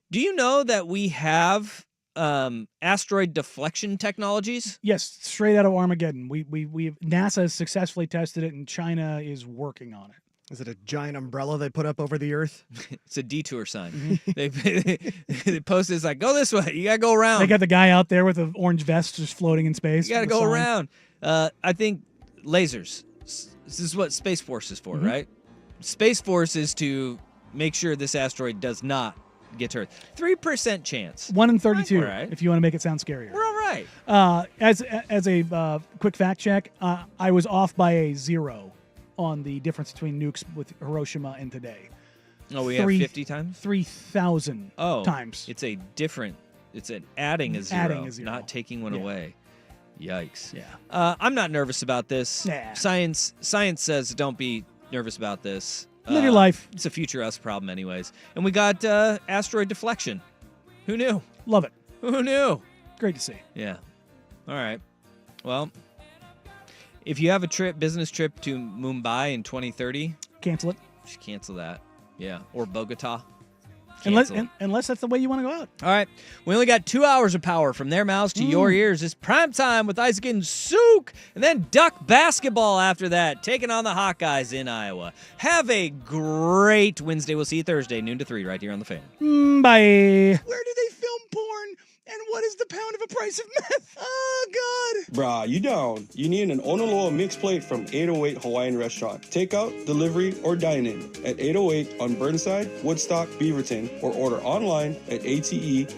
do you know that we have asteroid deflection technologies? Yes, straight out of Armageddon. NASA has successfully tested it, and China is working on it. Is it a giant umbrella they put up over the Earth? It's a detour sign. They posted it's like, go this way. You got to go around. They got the guy out there with an orange vest just floating in space. You got to go around. I think lasers. This is what Space Force is for, right? Space Force is to make sure this asteroid does not get to Earth. 3% chance. 1 in 32, right. If you want to make it sound scarier. We're all right. As a quick fact check, I was off by a 0 on the difference between nukes with Hiroshima and today. Oh, we have 50 times? 3,000 times. It's an adding a zero, not taking one away. Yikes. Yeah. I'm not nervous about this. Nah. Science says don't be nervous about this. Live your life. It's a future us problem anyways. And we got asteroid deflection. Who knew? Love it. Who knew? Great to see. Yeah. All right. Well, if you have a business trip to Mumbai in 2030, cancel it. Just cancel that. Yeah. Or Bogota. Unless that's the way you want to go out. All right. We only got 2 hours of power from their mouths to your ears. It's prime time with Isaac and Sook. And then Duck basketball after that, taking on the Hawkeyes in Iowa. Have a great Wednesday. We'll see you Thursday, noon to 3, right here on The Fan. Bye. Where do they film porn? And what is the pound of a price of meth. Oh, God. Brah, you down. You need an Onaloa mixed plate from 808 Hawaiian Restaurant. Takeout, delivery, or dine-in at 808 on Burnside, Woodstock, Beaverton, or order online at ate-oh-ate.com.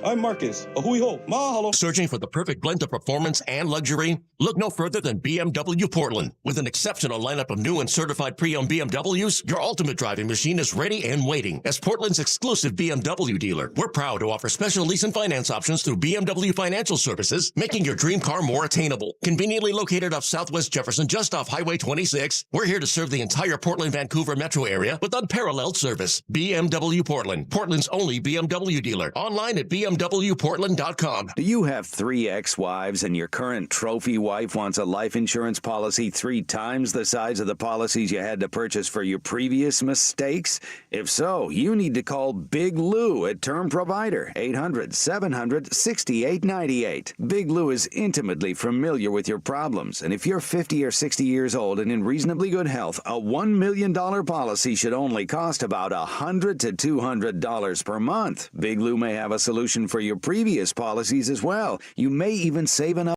I'm Marcus. Ahui ho. Mahalo. Searching for the perfect blend of performance and luxury? Look no further than BMW Portland. With an exceptional lineup of new and certified pre-owned BMWs, your ultimate driving machine is ready and waiting. As Portland's exclusive BMW dealer, we're proud to offer special lease and finance options through BMW Financial Services, making your dream car more attainable. Conveniently located off Southwest Jefferson, just off Highway 26, we're here to serve the entire Portland-Vancouver metro area with unparalleled service. BMW Portland, Portland's only BMW dealer. Online at bmwportland.com. Do you have 3 ex-wives and your current trophy wife wants a life insurance policy 3 times the size of the policies you had to purchase for your previous mistakes? If so, you need to call Big Lou at Term Provider, 800-700-6898. Big Lou is intimately familiar with your problems, and if you're 50 or 60 years old and in reasonably good health, a $1 million policy should only cost about $100 to $200 per month. Big Lou may have a solution for your previous policies as well. You may even save enough